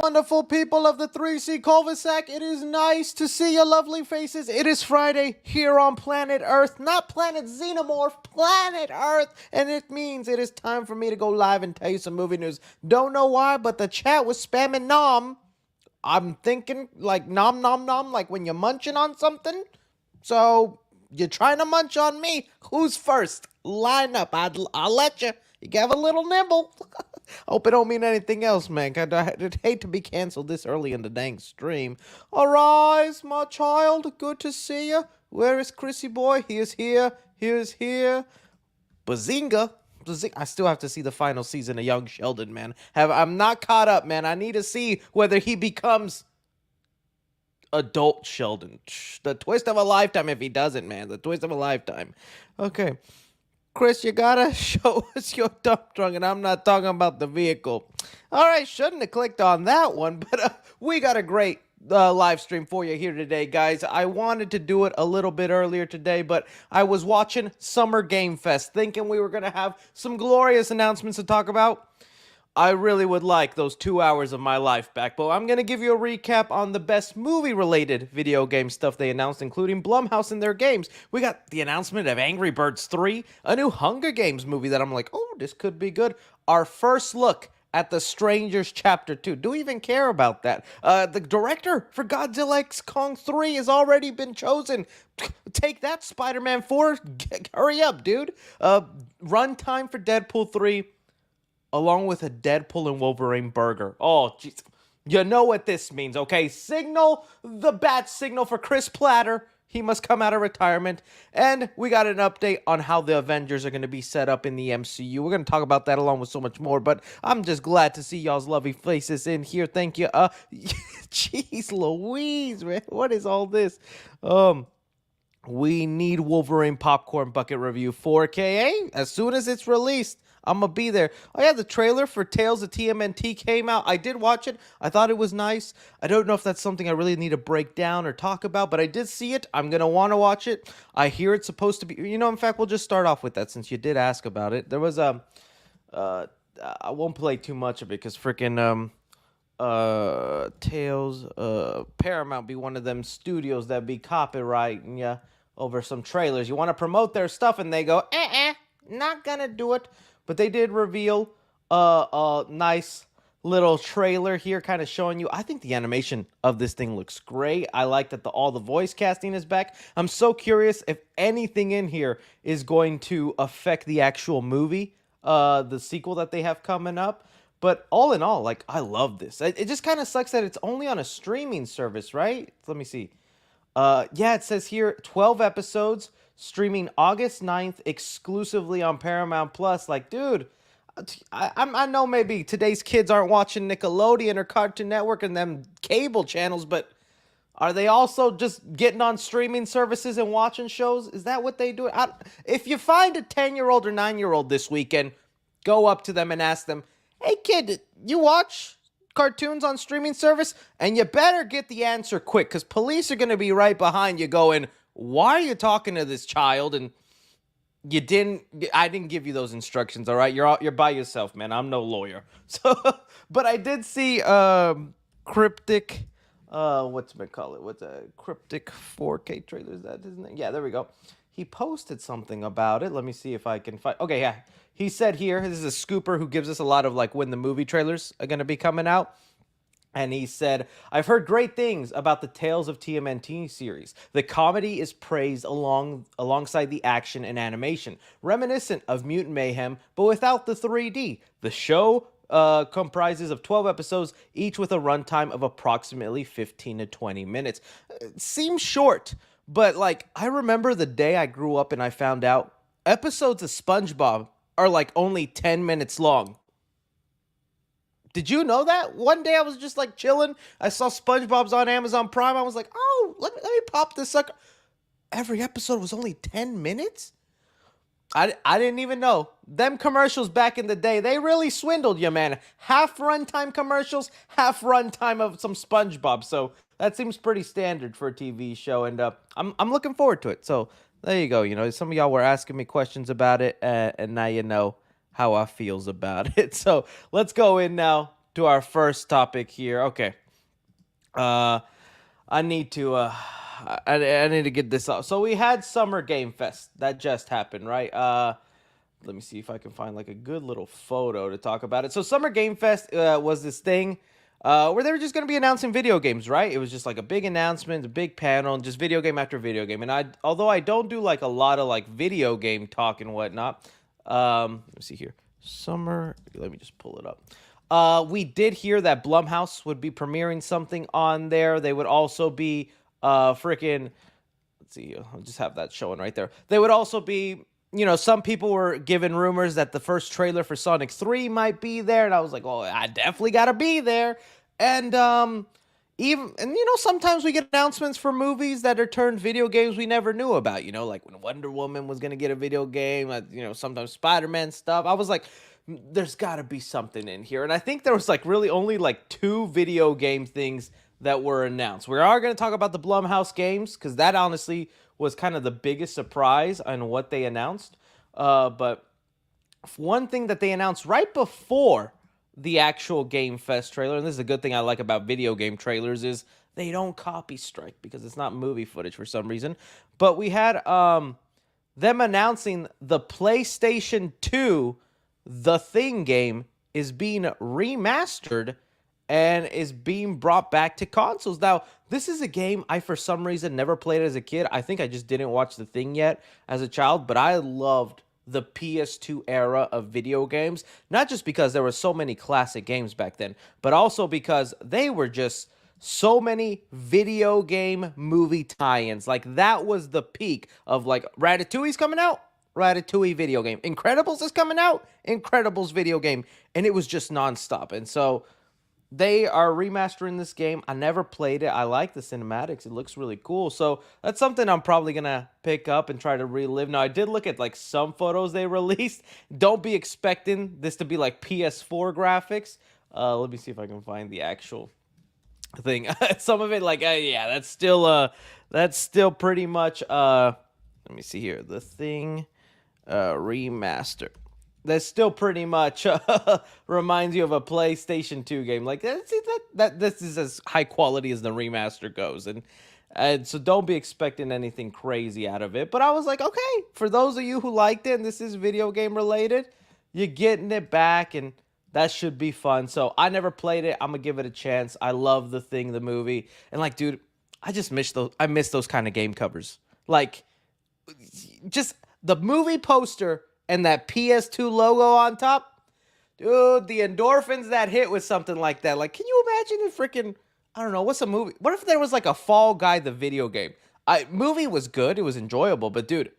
Wonderful people of the 3C cul-de-sac, it is nice to see your lovely faces. It is Friday here on planet Earth, not planet Xenomorph, planet Earth, and it means it is time for me to go live and tell you some movie news. Don't know why, but the chat was spamming nom. I'm thinking like nom nom nom, like when you're munching on something. So, you're trying to munch on me. Who's first? Line up. I'll let you. You can have a little nibble. Hope it don't mean anything else, man. I'd hate to be canceled this early in the dang stream. Arise, my child. Good to see you. Where is Chrissy boy? He is here. He is here. Bazinga. I still have to see the final season of Young Sheldon, man. I'm not caught up, man. I need to see whether he becomes adult Sheldon. The twist of a lifetime if he doesn't, man. The twist of a lifetime. Okay. Chris, you gotta show us your dump truck, and I'm not talking about the vehicle. All right, shouldn't have clicked on that one, but we got a great live stream for you here today, guys. I wanted to do it a little bit earlier today, but I was watching Summer Game Fest, thinking we were going to have some glorious announcements to talk about. I really would like those 2 hours of my life back, but I'm going to give you a recap on the best movie-related video game stuff they announced, including Blumhouse and their games. We got the announcement of Angry Birds 3, a new Hunger Games movie that I'm like, oh, this could be good. Our first look at The Strangers Chapter 2. Do we even care about that? The director for Godzilla X Kong 3 has already been chosen. Take that, Spider-Man 4. Hurry up, dude. Runtime for Deadpool 3. Along with a Deadpool and Wolverine burger. Oh, jeez. You know what this means, okay? Signal the bat signal for Chris Platter. He must come out of retirement. And we got an update on how the Avengers are going to be set up in the MCU. We're going to talk about that along with so much more. But I'm just glad to see y'all's lovely faces in here. Thank you. Jeez Louise, man. What is all this? We need Wolverine Popcorn Bucket Review 4K as soon as it's released. I'm going to be there. Oh, yeah, the trailer for Tales of TMNT came out. I did watch it. I thought it was nice. I don't know if that's something I really need to break down or talk about, but I did see it. I'm going to want to watch it. I hear it's supposed to be... in fact, we'll just start off with that since you did ask about it. There was I won't play too much of it because freaking... Tales, Paramount be one of them studios that be copyrighting ya over some trailers. You want to promote their stuff and they go, not gonna do it. But they did reveal a nice little trailer here kind of showing you. I think the animation of this thing looks great. I like that all the voice casting is back. I'm so curious if anything in here is going to affect the actual movie, the sequel that they have coming up. But all in all, like, I love this. It just kind of sucks that it's only on a streaming service, right? Let me see. Yeah, it says here 12 episodes streaming August 9th exclusively on Paramount Plus. Like, dude, I know maybe today's kids aren't watching Nickelodeon or Cartoon Network and them cable channels, but are they also just getting on streaming services and watching shows? Is that what they do? If you find a 10-year-old or 9-year-old this weekend, go up to them and ask them, hey, kid, you watch cartoons on streaming service? And you better get the answer quick, because police are going to be right behind you going, why are you talking to this child? And I didn't give you those instructions, all right? You're by yourself, man. I'm no lawyer. So, but I did see Cryptic, what's a Cryptic 4K trailer? Is that his name? Yeah, there we go. He posted something about it. Let me see if I can find. Okay, yeah. He said here, this is a scooper who gives us a lot of like when the movie trailers are going to be coming out. And he said, I've heard great things about the Tales of TMNT series. The comedy is praised alongside the action and animation, reminiscent of Mutant Mayhem, but without the 3D. The show comprises of 12 episodes, each with a runtime of approximately 15 to 20 minutes. It seems short, but like I remember the day I grew up and I found out episodes of SpongeBob are like only 10 minutes long. Did you know that? One day I was just like chilling. I saw SpongeBob's on Amazon Prime. I was like, oh, let me pop this sucker. Every episode was only 10 minutes? I didn't even know. Them commercials back in the day, they really swindled you, man. Half runtime commercials, half runtime of some SpongeBob. So that seems pretty standard for a TV show. And I'm looking forward to it. So there you go. Some of y'all were asking me questions about it. And now you know how I feels about it. So let's go in now to our first topic here. Okay. Uh, I need to I need to get this up. So we had Summer Game Fest that just happened, right? Let me see if I can find like a good little photo to talk about it. So Summer Game Fest was this thing where they were just going to be announcing video games, right? It was just like a big announcement, a big panel, and just video game after video game. And although I don't do like a lot of like video game talk and whatnot, let me see here. Summer, let me just pull it up. We did hear that Blumhouse would be premiering something on there. They would also be freaking, let's see, I'll just have that showing right there. They would also be, some people were given rumors that the first trailer for Sonic 3 might be there, and I was like, oh, I definitely gotta be there. And sometimes we get announcements for movies that are turned video games we never knew about, like when Wonder Woman was gonna get a video game, sometimes Spider-Man stuff. I was like, there's gotta be something in here. And I think there was like really only like 2 video game things that were announced. We are gonna talk about the Blumhouse games, because that honestly was kind of the biggest surprise on what they announced. But one thing that they announced right before the actual Game Fest trailer, and this is a good thing I like about video game trailers, is they don't copy strike because it's not movie footage for some reason. But we had them announcing the PlayStation 2 The Thing game is being remastered and is being brought back to consoles. Now, this is a game I, for some reason, never played as a kid. I think I just didn't watch The Thing yet as a child, but I loved the PS2 era of video games, not just because there were so many classic games back then, but also because they were just so many video game movie tie-ins. Like, that was the peak of, like, Ratatouille's coming out, Ratatouille video game. Incredibles is coming out, Incredibles video game. And it was just nonstop. And so they are remastering this game. I never played it. I like the cinematics. It looks really cool. So that's something I'm probably going to pick up and try to relive. Now, I did look at like some photos they released. Don't be expecting this to be like PS4 graphics. Let me see if I can find the actual thing. Some of it like, yeah, that's still pretty much, let me see here. The Thing remaster. That still pretty much reminds you of a PlayStation 2 game. Like, that this is as high quality as the remaster goes. And so don't be expecting anything crazy out of it. But I was like, okay, for those of you who liked it and this is video game related, you're getting it back and that should be fun. So I never played it. I'm going to give it a chance. I love The Thing, the movie. And like, dude, I just miss those kind of game covers. Like, just the movie poster and that PS2 logo on top, dude, the endorphins that hit with something like that. Like, can you imagine if freaking, I don't know, what's a movie? What if there was like a Fall Guy, the video game? Movie was good. It was enjoyable. But, dude,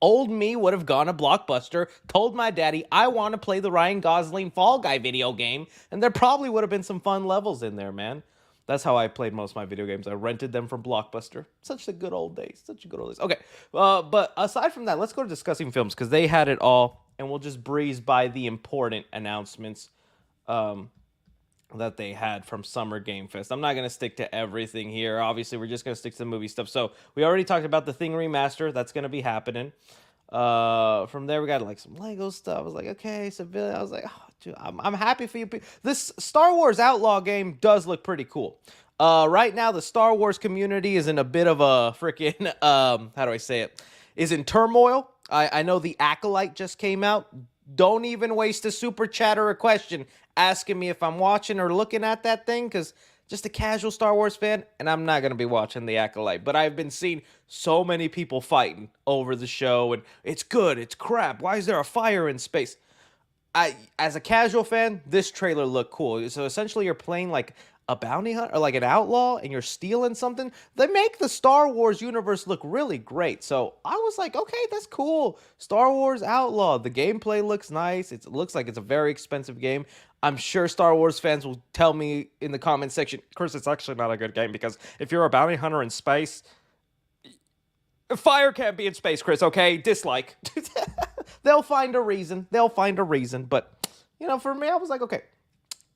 old me would have gone to Blockbuster, told my daddy, I want to play the Ryan Gosling Fall Guy video game. And there probably would have been some fun levels in there, man. That's how I played most of my video games. I rented them from Blockbuster. Such a good old days. Such a good old days. Okay, but aside from that, let's go to discussing films because they had it all, and we'll just breeze by the important announcements that they had from Summer Game Fest. I'm not going to stick to everything here. Obviously, we're just going to stick to the movie stuff. So we already talked about the Thing remaster. That's going to be happening. From there, we got like some Lego stuff. I was like, okay, civilian. I was like, oh, dude, I'm happy for you. This Star Wars Outlaw game does look pretty cool. Right now, the Star Wars community is in a bit of a freaking, how do I say it? Is in turmoil. I know the Acolyte just came out. Don't even waste a super chat or a question asking me if I'm watching or looking at that thing, because just a casual Star Wars fan, and I'm not going to be watching The Acolyte. But I've been seeing so many people fighting over the show, and it's good, it's crap, why is there a fire in space? As a casual fan, this trailer looked cool. So essentially you're playing like a bounty hunter or like an outlaw and you're stealing something. They make the Star Wars universe look really great. So I was like, okay, that's cool. Star Wars Outlaw. The gameplay looks nice. It looks like it's a very expensive game. I'm sure Star Wars fans will tell me in the comment section, Chris, it's actually not a good game because if you're a bounty hunter in space, fire can't be in space, Chris, okay? Dislike. They'll find a reason. But, for me, I was like, okay.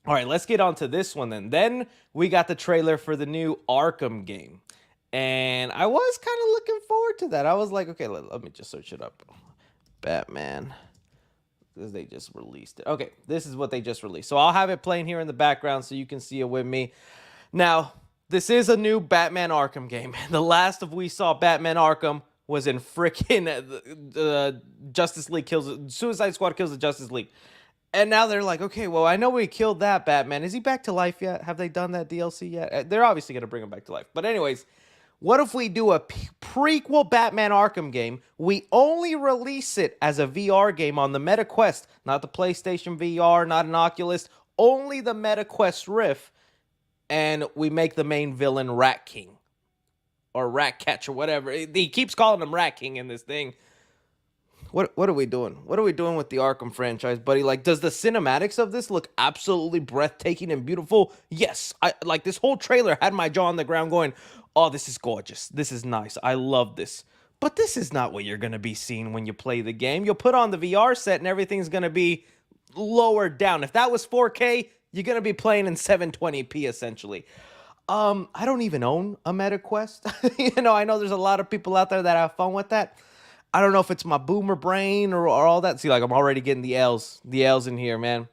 All right, let's get on to this one then. Then we got the trailer for the new Arkham game. And I was kind of looking forward to that. I was like, okay, let me just search it up. Batman. because they just released it. Okay, this is what they just released. So I'll have it playing here in the background so you can see it with me. Now, this is a new Batman Arkham game. The last of we saw Batman Arkham was in frickin' Justice League kills Suicide Squad kills the Justice League. And now they're like, okay, well, I know we killed that Batman. Is he back to life yet? Have they done that DLC yet? They're obviously going to bring him back to life. But anyways, what if we do a prequel Batman Arkham game? We only release it as a VR game on the MetaQuest, not the PlayStation VR, not an Oculus, only the MetaQuest Rift. And we make the main villain Rat King or Rat Catch or whatever. He keeps calling him Rat King in this thing. What are we doing? What are we doing with the Arkham franchise, buddy? Like, does the cinematics of this look absolutely breathtaking and beautiful? Yes. Like, this whole trailer had my jaw on the ground going, oh, this is gorgeous. This is nice. I love this. But this is not what you're going to be seeing when you play the game. You'll put on the VR set and everything's going to be lower down. If that was 4K, you're going to be playing in 720p, essentially. I don't even own a MetaQuest. I know there's a lot of people out there that have fun with that. I don't know if it's my boomer brain or all that. See, like, I'm already getting the L's in here, man.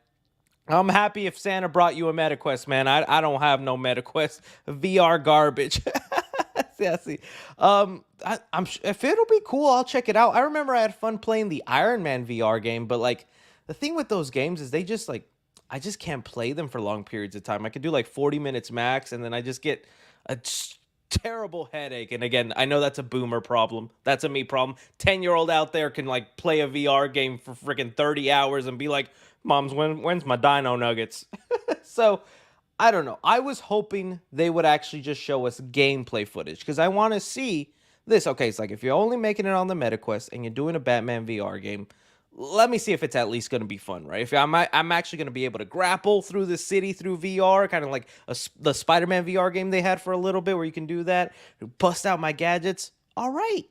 I'm happy if Santa brought you a MetaQuest, man. I don't have no MetaQuest. VR garbage. Yeah, see. If it'll be cool, I'll check it out. I remember I had fun playing the Iron Man VR game, but, like, the thing with those games is they just, like, I just can't play them for long periods of time. I could do, like, 40 minutes max, and then I just get a terrible headache. And again, I know that's a boomer problem. That's a me problem. 10-year-old out there can like play a VR game for freaking 30 hours and be like, Mom's, when's my Dino Nuggets? So I don't know. I was hoping they would actually just show us gameplay footage because I want to see this. Okay, it's like if you're only making it on the MetaQuest and you're doing a Batman VR game, let me see if it's at least going to be fun, right? If I'm actually going to be able to grapple through the city through VR, kind of like the Spider-Man VR game they had for a little bit where you can do that, bust out my gadgets. All right.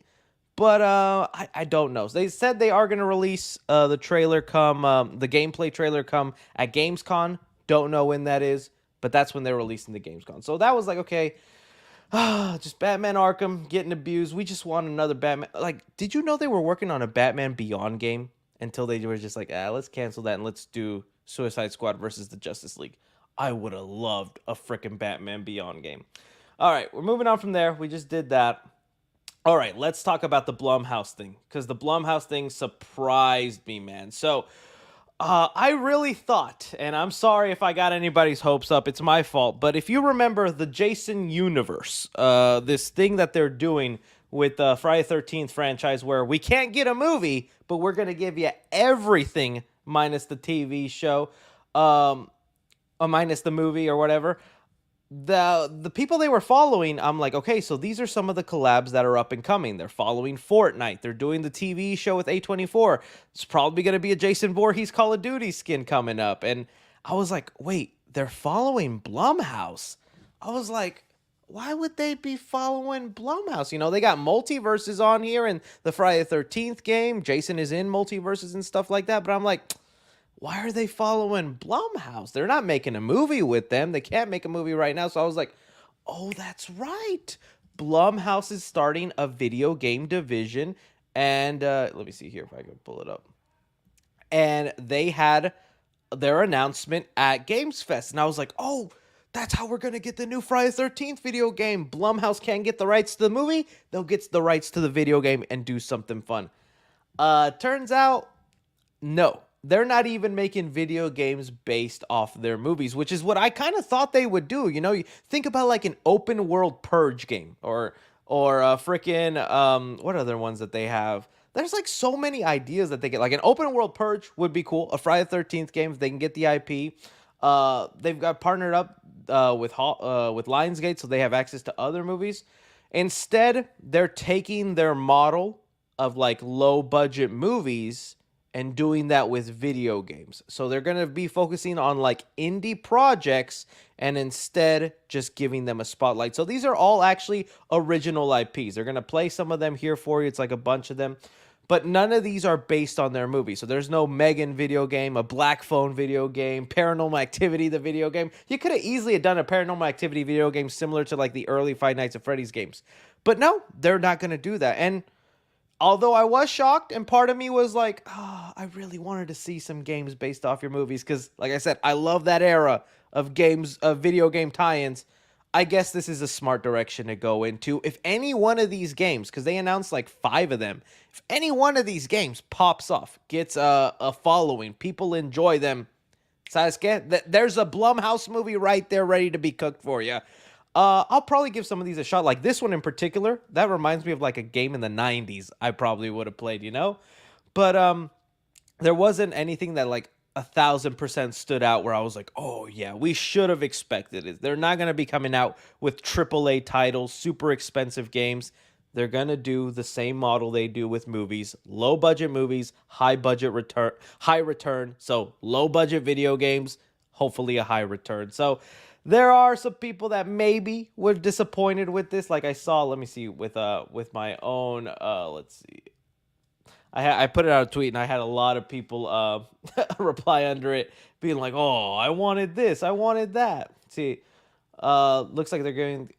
But I don't know. They said they are going to release the trailer the gameplay trailer come at Gamescom. Don't know when that is, but that's when they're releasing the Gamescom. So that was like, okay, just Batman Arkham getting abused. We just want another Batman. Like, did you know they were working on a Batman Beyond game? Until they were just like, let's cancel that and let's do Suicide Squad versus the Justice League. I would have loved a freaking Batman Beyond game. All right, we're moving on from there. We just did that. All right, let's talk about the Blumhouse thing, because the Blumhouse thing surprised me, man. So I really thought, and I'm sorry if I got anybody's hopes up, it's my fault, but if you remember the Jason universe, this thing that they're doing with the Friday 13th franchise where we can't get a movie, but we're going to give you everything minus the TV show, minus the movie or whatever. The people they were following, I'm like, okay, so these are some of the collabs that are up and coming. They're following Fortnite. They're doing the TV show with A24. It's probably going to be a Jason Voorhees Call of Duty skin coming up. And I was like, wait, they're following Blumhouse. I was like, why would they be following Blumhouse? They got multiverses on here and the Friday the 13th game. Jason is in multiverses and stuff like that. But I'm like, why are they following Blumhouse? They're not making a movie with them. They can't make a movie right now. So I was like, oh, that's right. Blumhouse is starting a video game division. And let me see here if I can pull it up. And they had their announcement at Games Fest. And I was like, oh, that's how we're going to get the new Friday the 13th video game. Blumhouse can't get the rights to the movie. They'll get the rights to the video game and do something fun. Turns out, no. They're not even making video games based off their movies, which is what I kind of thought they would do. You think about like an open world Purge game or freaking, what other ones that they have? There's like so many ideas that they get. Like an open world Purge would be cool. A Friday the 13th game if they can get the IP. They've got partnered up with Lionsgate, so they have access to other movies. Instead, they're taking their model of like low budget movies and doing that with video games. So they're going to be focusing on like indie projects and instead just giving them a spotlight. So these are all actually original IPs. They're going to play some of them here for you. It's like a bunch of them. But none of these are based on their movie. So there's no Megan video game, a Black Phone video game, Paranormal Activity, the video game. You could have easily done a Paranormal Activity video game similar to like the early Five Nights at Freddy's games. But no, they're not going to do that. And although I was shocked, and part of me was like, oh, I really wanted to see some games based off your movies because, like I said, I love that era of games, of video game tie-ins. I guess this is a smart direction to go into. If any one of these games, because they announced like 5 of them, if any one of these games pops off, gets a following, people enjoy them, Sasuke, there's a Blumhouse movie right there ready to be cooked for you. I'll probably give some of these a shot. Like this one in particular, that reminds me of like a game in the 90s I probably would have played, you know? But there wasn't anything that like 1,000% stood out where I was like, oh yeah, we should have expected it. They're not going to be coming out with AAA titles, super expensive games. They're going to do the same model they do with movies, low budget movies, high return. So low budget video games, hopefully a high return. So there are some people that maybe were disappointed with this. Like I saw, let me see, with my own, let's see. I put it out a tweet and I had a lot of people reply under it being like, oh, I wanted this, I wanted that. See, looks like they're going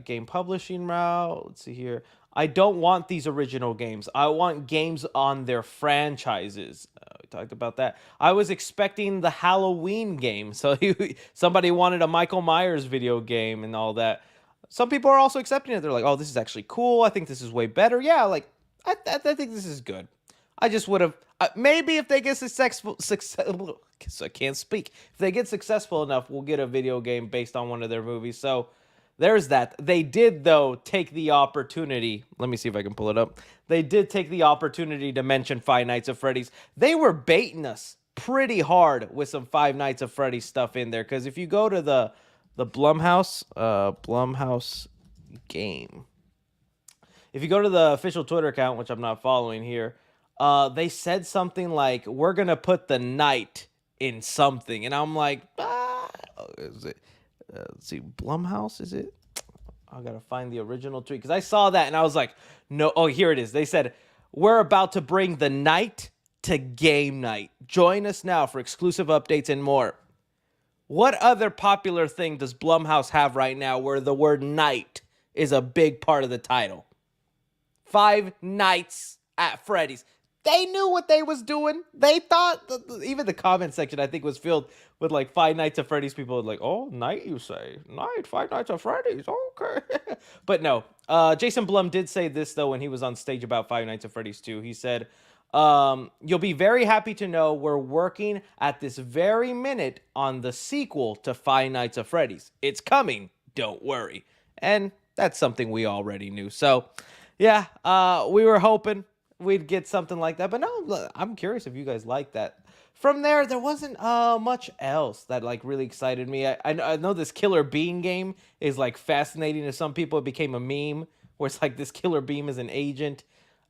game publishing route. Let's see here. I don't want these original games. I want games on their franchises. We talked about that. I was expecting the Halloween game. So somebody wanted a Michael Myers video game and all that. Some people are also accepting it. They're like, oh, this is actually cool. I think this is way better. Yeah, like, I think this is good. I just would have, maybe if they get successful, I can't speak. If they get successful enough, we'll get a video game based on one of their movies. So there's that. They did, though, take the opportunity. Let me see if I can pull it up. They did take the opportunity to mention Five Nights at Freddy's. They were baiting us pretty hard with some Five Nights at Freddy's stuff in there. Because if you go to the Blumhouse game, if you go to the official Twitter account, which I'm not following here, they said something like, we're going to put the night in something. And I'm like, is it? Let's see, Blumhouse, is it? I got to find the original tweet because I saw that and I was like, no. Oh, here it is. They said, we're about to bring the night to game night. Join us now for exclusive updates and more. What other popular thing does Blumhouse have right now where the word night is a big part of the title? Five Nights at Freddy's. They knew what they was doing. They thought, even the comment section, I think, was filled with like Five Nights at Freddy's people like, oh, night, you say? Night, Five Nights at Freddy's, okay. But no, Jason Blum did say this, though, when he was on stage about Five Nights at Freddy's 2. He said, you'll be very happy to know we're working at this very minute on the sequel to Five Nights at Freddy's. It's coming, don't worry. And that's something we already knew. So, yeah, we were hoping we'd get something like that. But no, I'm curious if you guys like that. From there wasn't much else that like really excited me. I know this Killer Bean game is like fascinating to some people. It became a meme where it's like this Killer Bean is an agent.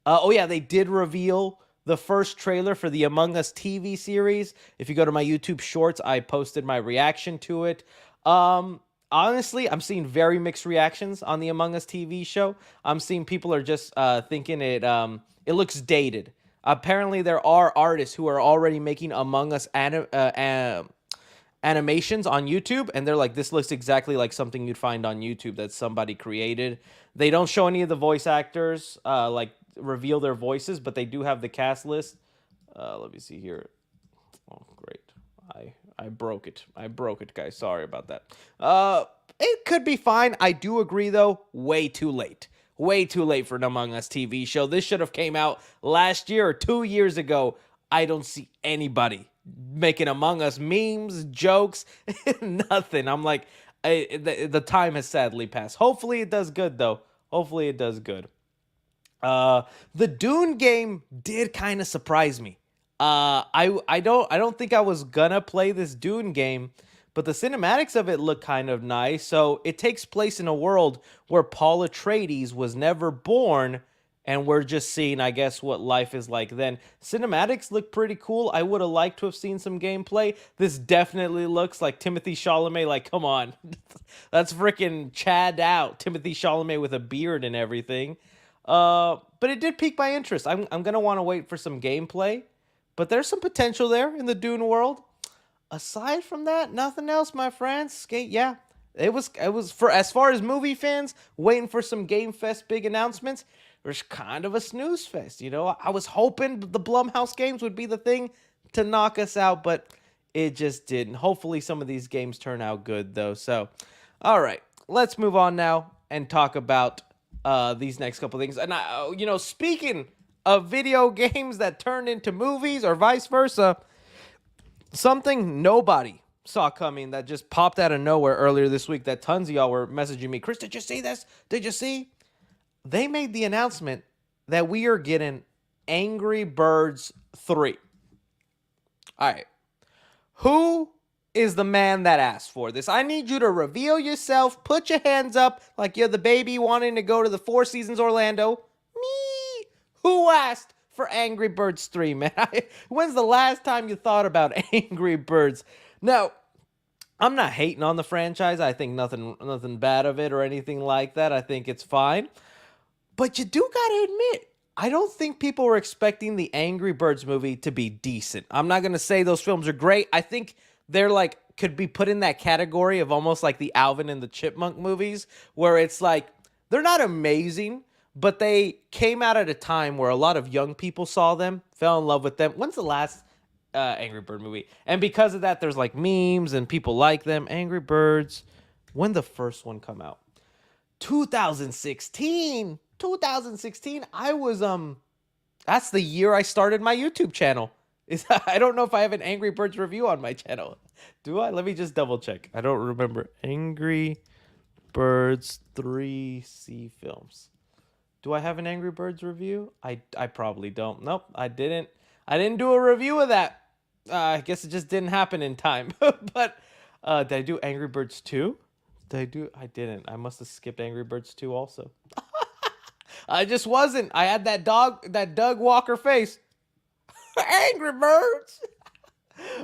Oh yeah, they did reveal the first trailer for the Among Us TV series. If you go to my YouTube Shorts, I posted my reaction to it. Honestly, I'm seeing very mixed reactions on the Among Us TV show. I'm seeing people are just thinking it looks dated. Apparently, there are artists who are already making Among Us animations on YouTube, and they're like, this looks exactly like something you'd find on YouTube that somebody created. They don't show any of the voice actors, like reveal their voices, but they do have the cast list. Let me see here. Oh, great. I broke it. I broke it, guys. Sorry about that. It could be fine. I do agree, though. Way too late. Way too late for an Among Us TV show. This should have came out last year or 2 years ago. I don't see anybody making Among Us memes, jokes, nothing. I'm like, the time has sadly passed. Hopefully it does good, though. Hopefully it does good. The Dune game did kind of surprise me. I don't think I was gonna play this Dune game, but the cinematics of it look kind of nice. So it takes place in a world where Paul Atreides was never born, and we're just seeing, I guess, what life is like then. Cinematics look pretty cool. I would have liked to have seen some gameplay. This definitely looks like Timothy Chalamet. Like, come on. That's freaking Chad out. Timothy Chalamet with a beard and everything. But it did pique my interest. I'm going to want to wait for some gameplay. But there's some potential there in the Dune world. Aside from that, nothing else, my friends. Yeah, it was for as far as movie fans waiting for some Game Fest big announcements. was kind of a snooze fest. I was hoping the Blumhouse games would be the thing to knock us out, but it just didn't. Hopefully some of these games turn out good, though. So, all right, let's move on now and talk about these next couple things. And, speaking of video games that turned into movies or vice versa, something nobody saw coming that just popped out of nowhere earlier this week that tons of y'all were messaging me. Chris, did you see this? Did you see? They made the announcement that we are getting Angry Birds 3. All right. Who is the man that asked for this? I need you to reveal yourself. Put your hands up like you're the baby wanting to go to the Four Seasons Orlando. Me. Who asked for Angry Birds 3, man? When's the last time you thought about Angry Birds? Now, I'm not hating on the franchise. I think nothing bad of it or anything like that. I think it's fine. But you do gotta admit, I don't think people were expecting the Angry Birds movie to be decent. I'm not gonna say those films are great. I think they're like, could be put in that category of almost like the Alvin and the Chipmunk movies, where it's like, they're not amazing, but they came out at a time where a lot of young people saw them, fell in love with them. When's the last Angry Bird movie? And because of that, there's like memes and people like them. Angry Birds, when the first one come out? 2016. I was that's the year I started my YouTube channel. I don't know if I have an Angry Birds review on my channel. Do I? Let me just double check. I don't remember. Angry Birds 3C films. Do I have an Angry Birds review? I probably don't. Nope, I didn't do a review of that. I guess it just didn't happen in time. But did I do Angry Birds 2? I didn't. I must have skipped Angry Birds 2 also. I just wasn't. I had that Doug Walker face. Angry Birds.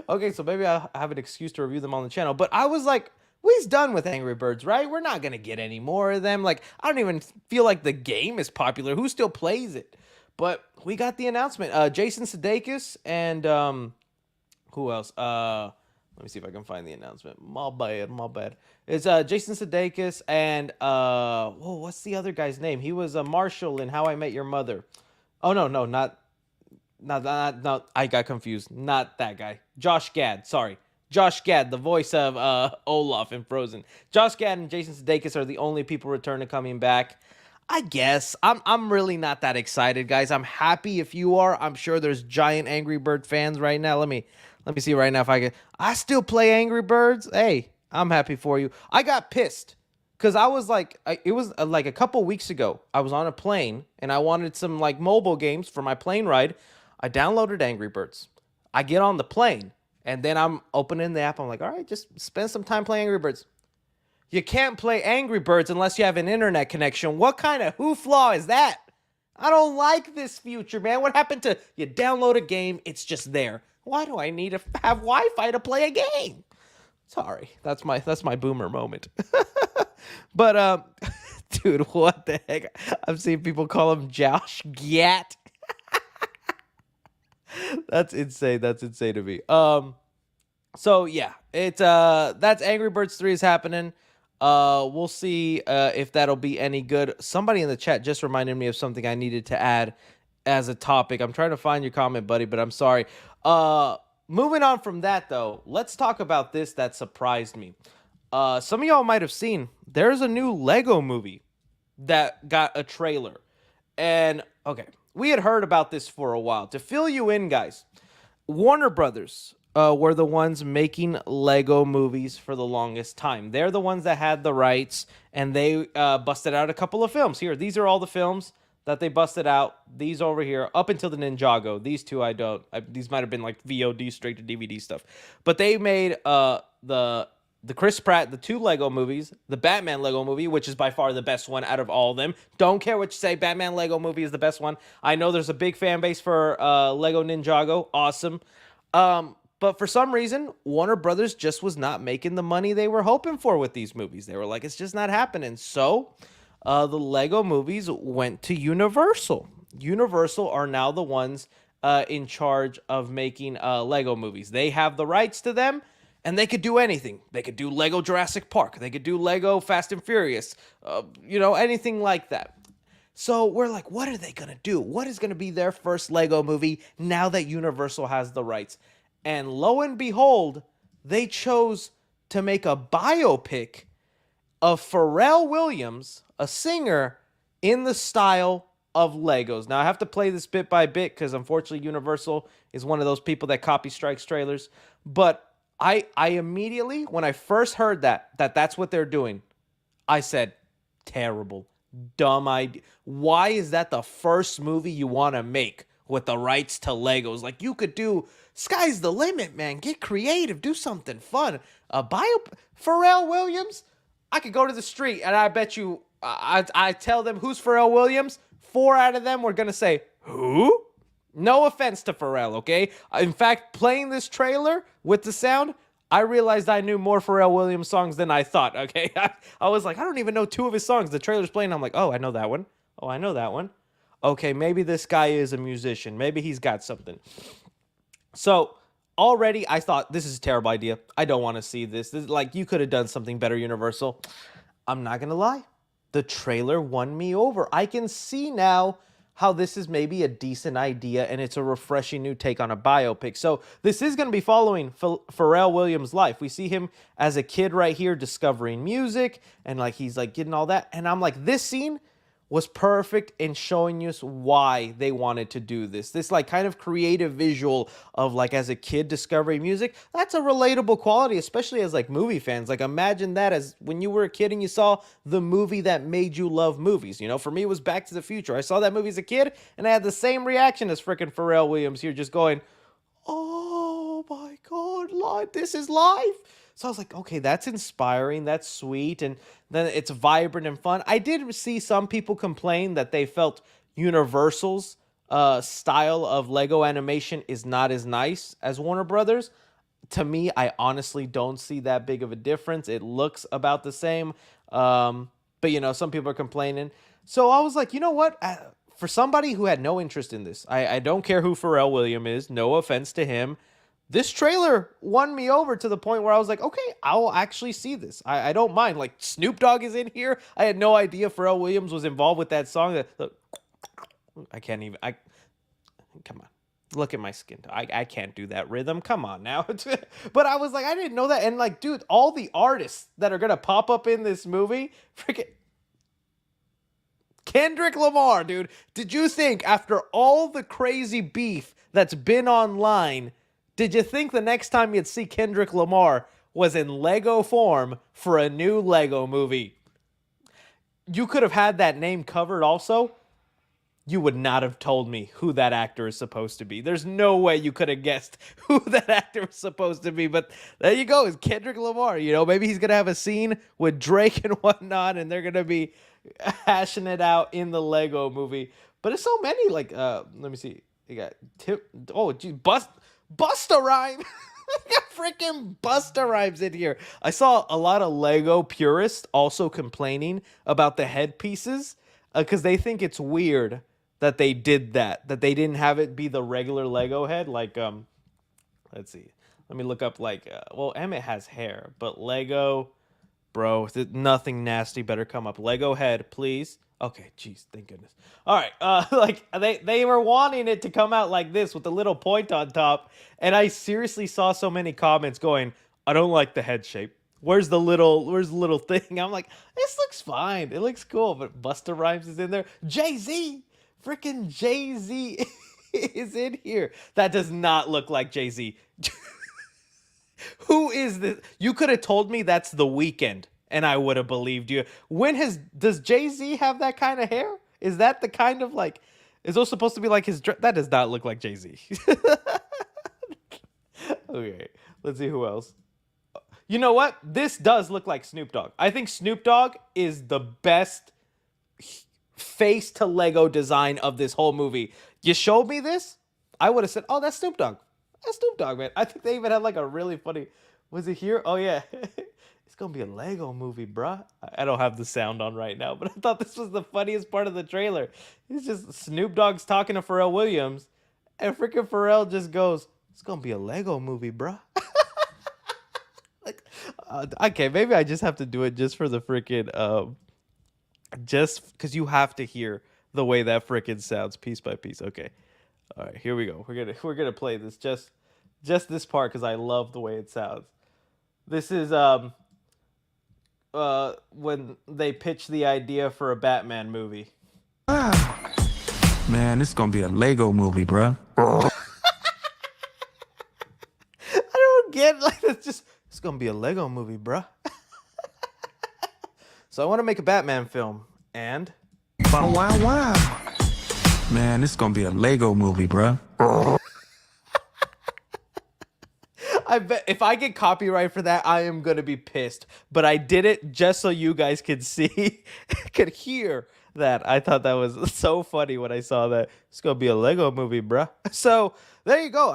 Okay, so maybe I have an excuse to review them on the channel. But I was like, we's done with Angry Birds, right? We're not going to get any more of them. Like, I don't even feel like the game is popular. Who still plays it? But we got the announcement. Jason Sudeikis and who else? Let me see if I can find the announcement. My bad. It's Jason Sudeikis and what's the other guy's name? He was a Marshall in How I Met Your Mother. Oh no, not. I got confused. Not that guy. Josh Gad. Sorry, Josh Gad, the voice of Olaf in Frozen. Josh Gad and Jason Sudeikis are the only people returning coming back. I guess I'm really not that excited, guys. I'm happy if you are. I'm sure there's giant Angry Bird fans right now. Let me see right now if I can. I still play Angry Birds. Hey, I'm happy for you. I got pissed because I was like, it was like a couple weeks ago. I was on a plane and I wanted some like mobile games for my plane ride. I downloaded Angry Birds. I get on the plane and then I'm opening the app. I'm like, all right, just spend some time playing Angry Birds. You can't play Angry Birds unless you have an internet connection. What kind of hooflaw is that? I don't like this future, man. What happened to you download a game, it's just there? Why do I need to have Wi-Fi to play a game? Sorry, that's my boomer moment. But dude, what the heck? I've seen people call him Josh Gat. That's insane. That's insane to me. So yeah, it's that's Angry Birds 3 is happening. We'll see if that'll be any good. Somebody in the chat just reminded me of something I needed to add as a topic. I'm trying to find your comment, buddy, but I'm sorry. Moving on from that though, let's talk about this that surprised me. Some of y'all might have seen there's a new Lego movie that got a trailer. And okay, we had heard about this for a while. To fill you in, guys, Warner Brothers were the ones making Lego movies for the longest time. They're the ones that had the rights, and they busted out a couple of films. Here, these are all the films that they busted out. These over here, up until the Ninjago. These two I don't. These might have been like VOD, straight to DVD stuff. But they made the Chris Pratt, the 2 Lego movies, the Batman Lego movie, which is by far the best one out of all of them. Don't care what you say, Batman Lego movie is the best one. I know there's a big fan base for Lego Ninjago. Awesome. But for some reason, Warner Brothers just was not making the money they were hoping for with these movies. They were like, it's just not happening. So the Lego movies went to Universal. Universal are now the ones in charge of making Lego movies. They have the rights to them, and they could do anything. They could do Lego Jurassic Park. They could do Lego Fast and Furious. Anything like that. So we're like, what are they going to do? What is going to be their first Lego movie now that Universal has the rights? And lo and behold, they chose to make a biopic of Pharrell Williams, a singer, in the style of Legos. Now I have to play this bit by bit because unfortunately Universal is one of those people that copy strikes trailers. But I immediately, when I first heard that's what they're doing, I said, terrible, dumb idea. Why is that the first movie you want to make with the rights to Legos? Like, you could do, sky's the limit, man. Get creative, do something fun. Pharrell Williams, I could go to the street and I bet you, I tell them who's Pharrell Williams, 4 out of them were gonna say, who? No offense to Pharrell, okay? In fact, playing this trailer with the sound, I realized I knew more Pharrell Williams songs than I thought, okay? I was like, I don't even know 2 of his songs. The trailer's playing, I'm like, oh, I know that one. Oh, I know that one. Okay, maybe this guy is a musician. Maybe he's got something. So, already I thought, this is a terrible idea. I don't want to see this. This is like, you could have done something better, Universal. I'm not going to lie. The trailer won me over. I can see now how this is maybe a decent idea and it's a refreshing new take on a biopic. So this is going to be following Pharrell Williams' life. We see him as a kid right here discovering music and like he's like getting all that. And I'm like, this scene was perfect in showing us why they wanted to do this. This like kind of creative visual of like as a kid discovering music. That's a relatable quality, especially as like movie fans. Like imagine that as when you were a kid and you saw the movie that made you love movies. You know, for me it was Back to the Future. I saw that movie as a kid and I had the same reaction as freaking Pharrell Williams here, just going, oh my God, Lord, this is life. So I was like, okay, that's inspiring, that's sweet, and then it's vibrant and fun. I did see some people complain that they felt Universal's style of Lego animation is not as nice as Warner Brothers. To me, I honestly don't see that big of a difference. It looks about the same, but you know, some people are complaining. So I was like, you know what? For somebody who had no interest in this, I don't care who Pharrell Williams is. No offense to him. This trailer won me over to the point where I was like, okay, I'll actually see this. I don't mind. Like, Snoop Dogg is in here. I had no idea Pharrell Williams was involved with that song. I can't even. Come on. Look at my skin. I can't do that rhythm. Come on now. But I was like, I didn't know that. And like, dude, all the artists that are going to pop up in this movie, freaking Kendrick Lamar, dude. Did you think after all the crazy beef that's been online, did you think the next time you'd see Kendrick Lamar was in Lego form for a new Lego movie? You could have had that name covered also. You would not have told me who that actor is supposed to be. There's no way you could have guessed who that actor was supposed to be. But there you go. It's Kendrick Lamar. You know, maybe he's going to have a scene with Drake and whatnot, and they're going to be hashing it out in the Lego movie. But it's so many. Like, let me see. You got Busta Rhymes. Freaking Busta Rhymes in here. I saw a lot of Lego purists also complaining about the headpieces because they think it's weird that they did that they didn't have it be the regular Lego head. Like, let's see. Let me look up like, well, Emmett has hair, but Lego, bro, nothing nasty better come up. Lego head, please. Okay, jeez, thank goodness. All right, like they were wanting it to come out like this with a little point on top, and I seriously saw so many comments going, "I don't like the head shape. Where's the little thing?" I'm like, this looks fine. It looks cool, but Busta Rhymes is in there. Jay-Z, freaking Jay-Z is in here. That does not look like Jay-Z. Who is this? You could have told me that's The Weeknd, and I would have believed you. Does Jay-Z have that kind of hair? Is that the kind of like, is those supposed to be like his, that does not look like Jay-Z. Okay, let's see who else. You know what? This does look like Snoop Dogg. I think Snoop Dogg is the best face to Lego design of this whole movie. You showed me this, I would have said, oh, that's Snoop Dogg. That's Snoop Dogg, man. I think they even had like a really funny, was it here? Oh, yeah. It's going to be a Lego movie, bruh. I don't have the sound on right now, but I thought this was the funniest part of the trailer. It's just Snoop Dogg's talking to Pharrell Williams, and freaking Pharrell just goes, it's going to be a Lego movie, bruh. Like, okay, maybe I just have to do it just for the freaking, just because you have to hear the way that frickin' sounds piece by piece. Okay. All right, here we go. We're gonna play this just this part because I love the way it sounds. This is when they pitch the idea for a Batman movie. Man, this gonna be a Lego movie, bruh. I don't get like it's gonna be a Lego movie, bruh. So I want to make a Batman film, and Wow, wow. Man, this gonna be a Lego movie, bruh. I bet if I get copyright for that, I am gonna be pissed. But I did it just so you guys could see, could hear that. I thought that was so funny when I saw that. It's gonna be a Lego movie, bruh. So there you go.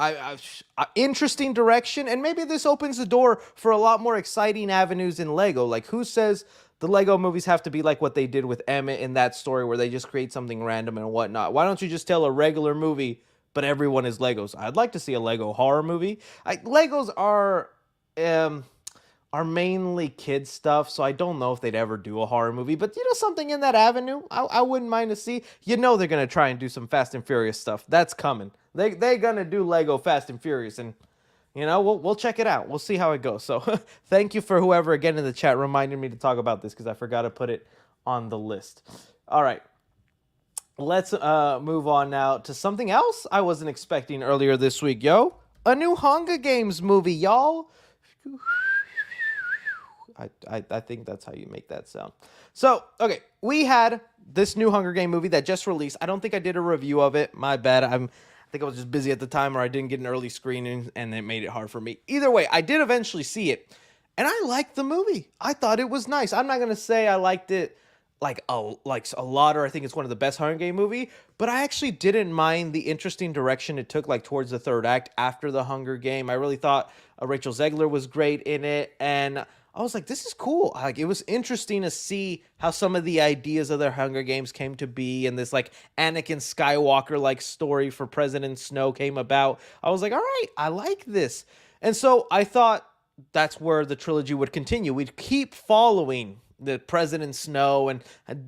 Interesting direction, and maybe this opens the door for a lot more exciting avenues in Lego. Like, who says the Lego movies have to be like what they did with Emmett in that story, where they just create something random and whatnot? Why don't you just tell a regular movie, but everyone is Legos? I'd like to see a Lego horror movie. Legos are mainly kids stuff, so I don't know if they'd ever do a horror movie. But something in that avenue, I wouldn't mind to see. They're gonna try and do some Fast and Furious stuff. That's coming. They're gonna do Lego Fast and Furious, and we'll check it out. We'll see how it goes. So thank you for whoever again in the chat reminded me to talk about this, because I forgot to put it on the list. All right. Let's move on now to something else I wasn't expecting earlier this week, yo. A new Hunger Games movie, y'all. I think that's how you make that sound. So, okay, we had this new Hunger Game movie that just released. I don't think I did a review of it. My bad. I think I was just busy at the time, or I didn't get an early screening, and it made it hard for me. Either way, I did eventually see it, and I liked the movie. I thought it was nice. I'm not going to say I liked it like a lot, or I think it's one of the best Hunger Game movie, but I actually didn't mind the interesting direction it took, like towards the third act after the Hunger Game. I really thought Rachel Zegler was great in it, and I was like, this is cool. Like, it was interesting to see how some of the ideas of their Hunger Games came to be, and this like Anakin Skywalker like story for President Snow came about. I was like, all right, I like this. And so I thought that's where the trilogy would continue. We'd keep following the President Snow and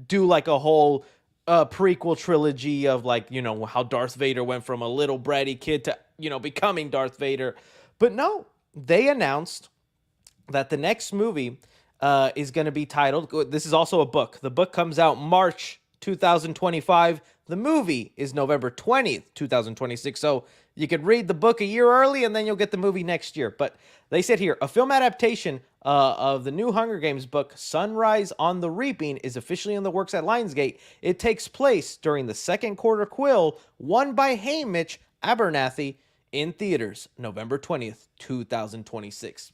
do like a whole prequel trilogy of like, how Darth Vader went from a little bratty kid to, becoming Darth Vader. But no, they announced that the next movie is going to be titled, this is also a book. The book comes out March 2025. The movie is November 20th, 2026. So you could read the book a year early, and then you'll get the movie next year. But they said here, a film adaptation of the new Hunger Games book, Sunrise on the Reaping, is officially in the works at Lionsgate. It takes place during the second quarter quill won by Hamish Abernathy in theaters November 20th, 2026.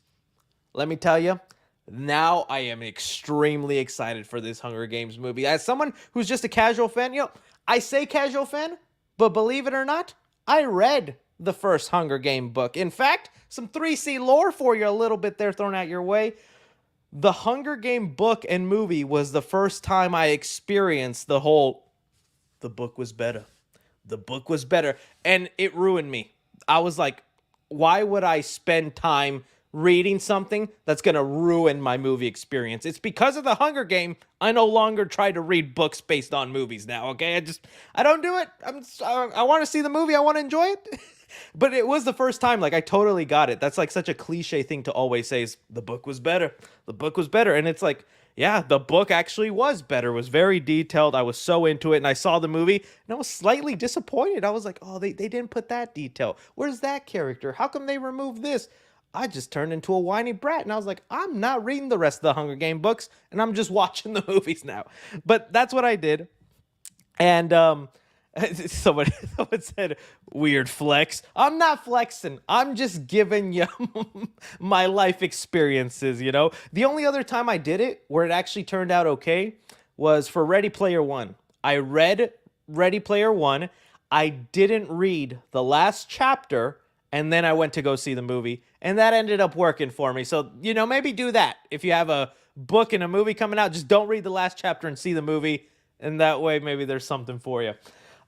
Let me tell you, now I am extremely excited for this Hunger Games movie. As someone who's just a casual fan, I say casual fan, but believe it or not, I read the first Hunger Game book. In fact, some 3C lore for you a little bit there thrown out your way. The Hunger Game book and movie was the first time I experienced the book was better. The book was better. And it ruined me. I was like, why would I spend time reading something that's going to ruin my movie experience? It's because of the Hunger Game. I no longer try to read books based on movies now, okay? I don't do it. I want to see the movie. I want to enjoy it. But it was the first time, like, I totally got it. That's like such a cliche thing to always say is, the book was better. The book was better. And it's like, yeah, the book actually was better. It was very detailed. I was so into it, and I saw the movie, and I was slightly disappointed. I was like, oh, they didn't put that detail. Where's that character? How come they removed this? I just turned into a whiny brat, and I was like, I'm not reading the rest of the Hunger Game books, and I'm just watching the movies now. But that's what I did. And someone said, weird flex. I'm not flexing. I'm just giving you my life experiences, The only other time I did it where it actually turned out okay was for Ready Player One. I read Ready Player One. I didn't read the last chapter, and then I went to go see the movie, and that ended up working for me. So, maybe do that. If you have a book and a movie coming out, just don't read the last chapter and see the movie, and that way maybe there's something for you.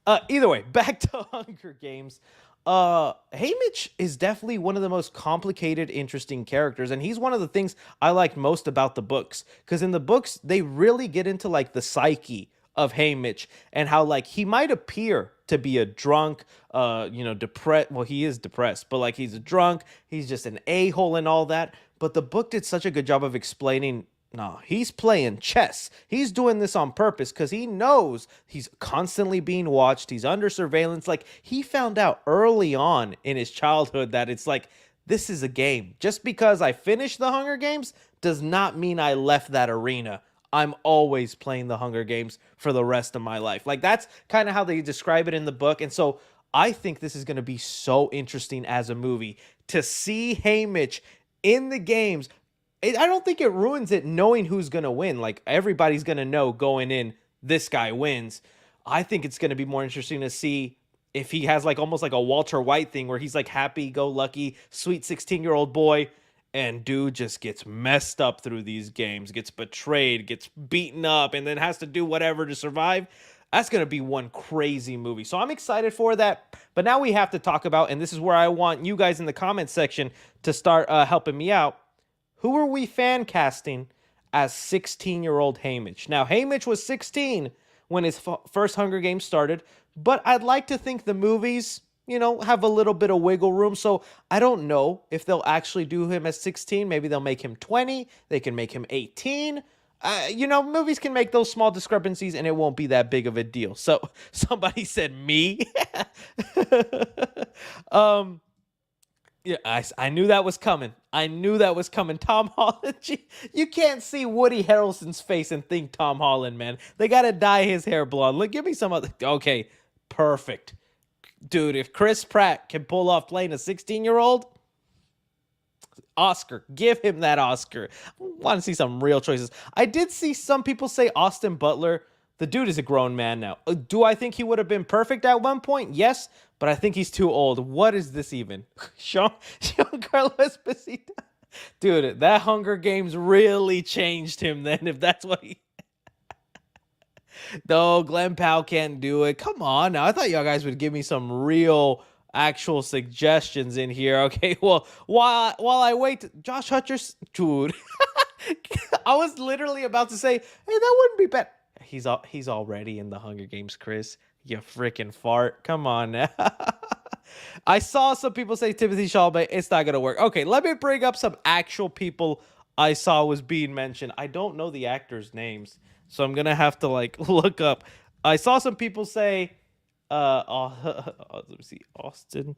Either way, back to Hunger Games. Haymitch is definitely one of the most complicated, interesting characters, and he's one of the things I liked most about the books, because in the books, they really get into, like, the psyche of Haymitch and how like he might appear to be a drunk, depressed. Well, he is depressed, but like he's a drunk, he's just an a-hole and all that. But the book did such a good job of explaining, no, he's playing chess. He's doing this on purpose because he knows he's constantly being watched. He's under surveillance. Like he found out early on in his childhood that it's like, this is a game. Just because I finished the Hunger Games does not mean I left that arena. I'm always playing the Hunger Games for the rest of my life. Like that's kind of how they describe it in the book. And so I think this is going to be so interesting as a movie to see Haymitch in the games. I don't think it ruins it knowing who's going to win. Like everybody's going to know going in, this guy wins. I think it's going to be more interesting to see if he has like almost like a Walter White thing where he's like happy-go-lucky, sweet 16-year-old boy, and dude just gets messed up through these games, gets betrayed, gets beaten up, and then has to do whatever to survive. That's going to be one crazy movie. So I'm excited for that. But now we have to talk about, and this is where I want you guys in the comments section to start helping me out. Who are we fan casting as 16-year-old Haymitch? Now, Haymitch was 16 when his first Hunger Games started, but I'd like to think the movies, have a little bit of wiggle room. So I don't know if they'll actually do him as 16. Maybe they'll make him 20. They can make him 18. Movies can make those small discrepancies and it won't be that big of a deal. So somebody said me. Yeah, I knew that was coming. I knew that was coming. Tom Holland. You can't see Woody Harrelson's face and think Tom Holland, man. They got to dye his hair blonde. Look, give me some other. Okay, perfect. Dude, if Chris Pratt can pull off playing a 16-year-old, Oscar. Give him that Oscar. I want to see some real choices. I did see some people say Austin Butler. The dude is a grown man now. Do I think he would have been perfect at one point? Yes, but I think he's too old. What is this even? Giancarlo Esposito. Dude, that Hunger Games really changed him then, if that's what he... No, Glenn Powell can't do it. Come on now. I thought y'all guys would give me some real, actual suggestions in here. Okay, well, while I wait, Josh Hutcherson... Dude. I was literally about to say, hey, that wouldn't be bad. He's already in the Hunger Games, Chris. You freaking fart. Come on now. I saw some people say Timothy Chalamet. It's not going to work. Okay, let me bring up some actual people I saw was being mentioned. I don't know the actors' names, so I'm going to have to look up. I saw some people say, let me see, Austin.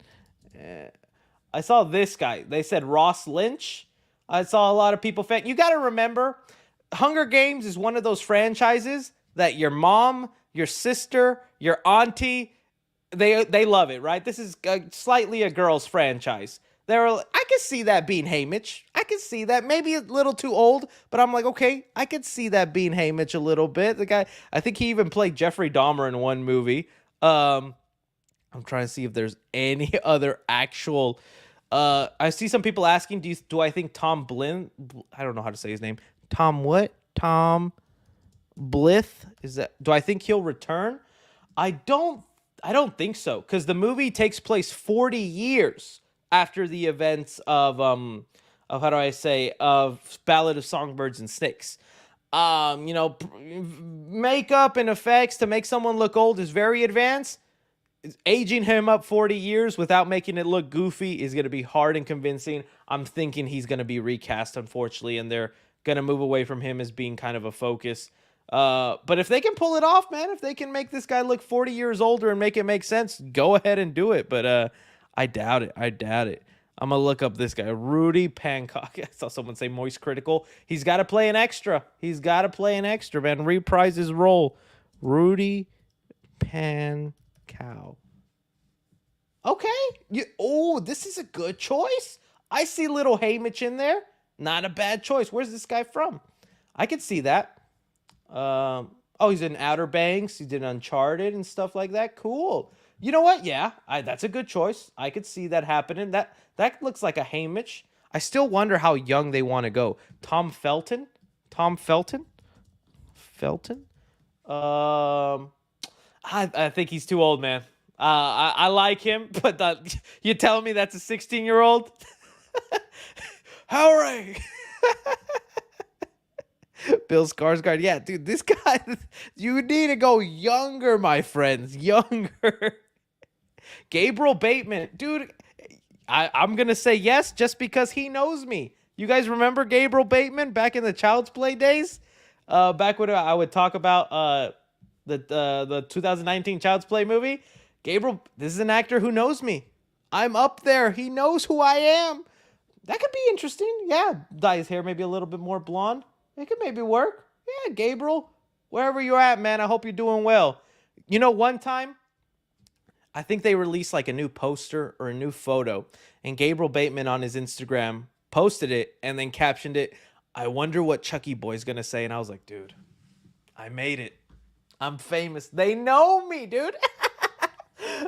I saw this guy. They said Ross Lynch. I saw a lot of people. You got to remember, Hunger Games is one of those franchises that your mom, your sister, your auntie, they love it, right? This is slightly a girl's franchise. I could see that being Haymitch. I could see that. Maybe a little too old, but I'm like, okay, I could see that being Haymitch a little bit. The guy, I think he even played Jeffrey Dahmer in one movie. I'm trying to see if there's any other actual... I see some people asking, do I think Tom Blinn... I don't know how to say his name. Tom what? Tom Blith? Do I think he'll return? I don't think so, because the movie takes place 40 years after the events of Ballad of Songbirds and Snakes. Makeup and effects to make someone look old is very advanced. Aging him up 40 years without making it look goofy is going to be hard and convincing. I'm thinking he's going to be recast, unfortunately, and they're going to move away from him as being kind of a focus. But if they can pull it off, man, if they can make this guy look 40 years older and make it make sense, go ahead and do it. But I doubt it. I'm going to look up this guy, Rudy Pancock. I saw someone say Moist Critical. He's got to play an extra. Man. Reprise his role. Rudy Pancow. Okay. This is a good choice. I see little Haymitch in there. Not a bad choice. Where's this guy from? I could see that. He's in Outer Banks. He did Uncharted and stuff like that. Cool. You know what? Yeah, that's a good choice. I could see that happening. That looks like a Haymitch. I still wonder how young they want to go. Tom Felton? I think he's too old, man. I like him, but you telling me that's a 16-year-old? Hooray! Bill Skarsgård. Yeah, dude, this guy, you need to go younger, my friends. Younger. Gabriel Bateman. Dude, I'm going to say yes just because he knows me. You guys remember Gabriel Bateman back in the Child's Play days? Back when I would talk about the 2019 Child's Play movie. Gabriel, this is an actor who knows me. I'm up there. He knows who I am. That could be interesting. Yeah, dye his hair maybe a little bit more blonde. It could maybe work. Yeah, Gabriel, wherever you're at, man, I hope you're doing well. You know, one time, I think they released like a new poster or a new photo, and Gabriel Bateman on his Instagram posted it and then captioned it, "I wonder what Chucky Boy's gonna say." And I was like, dude, I made it. I'm famous. They know me, dude.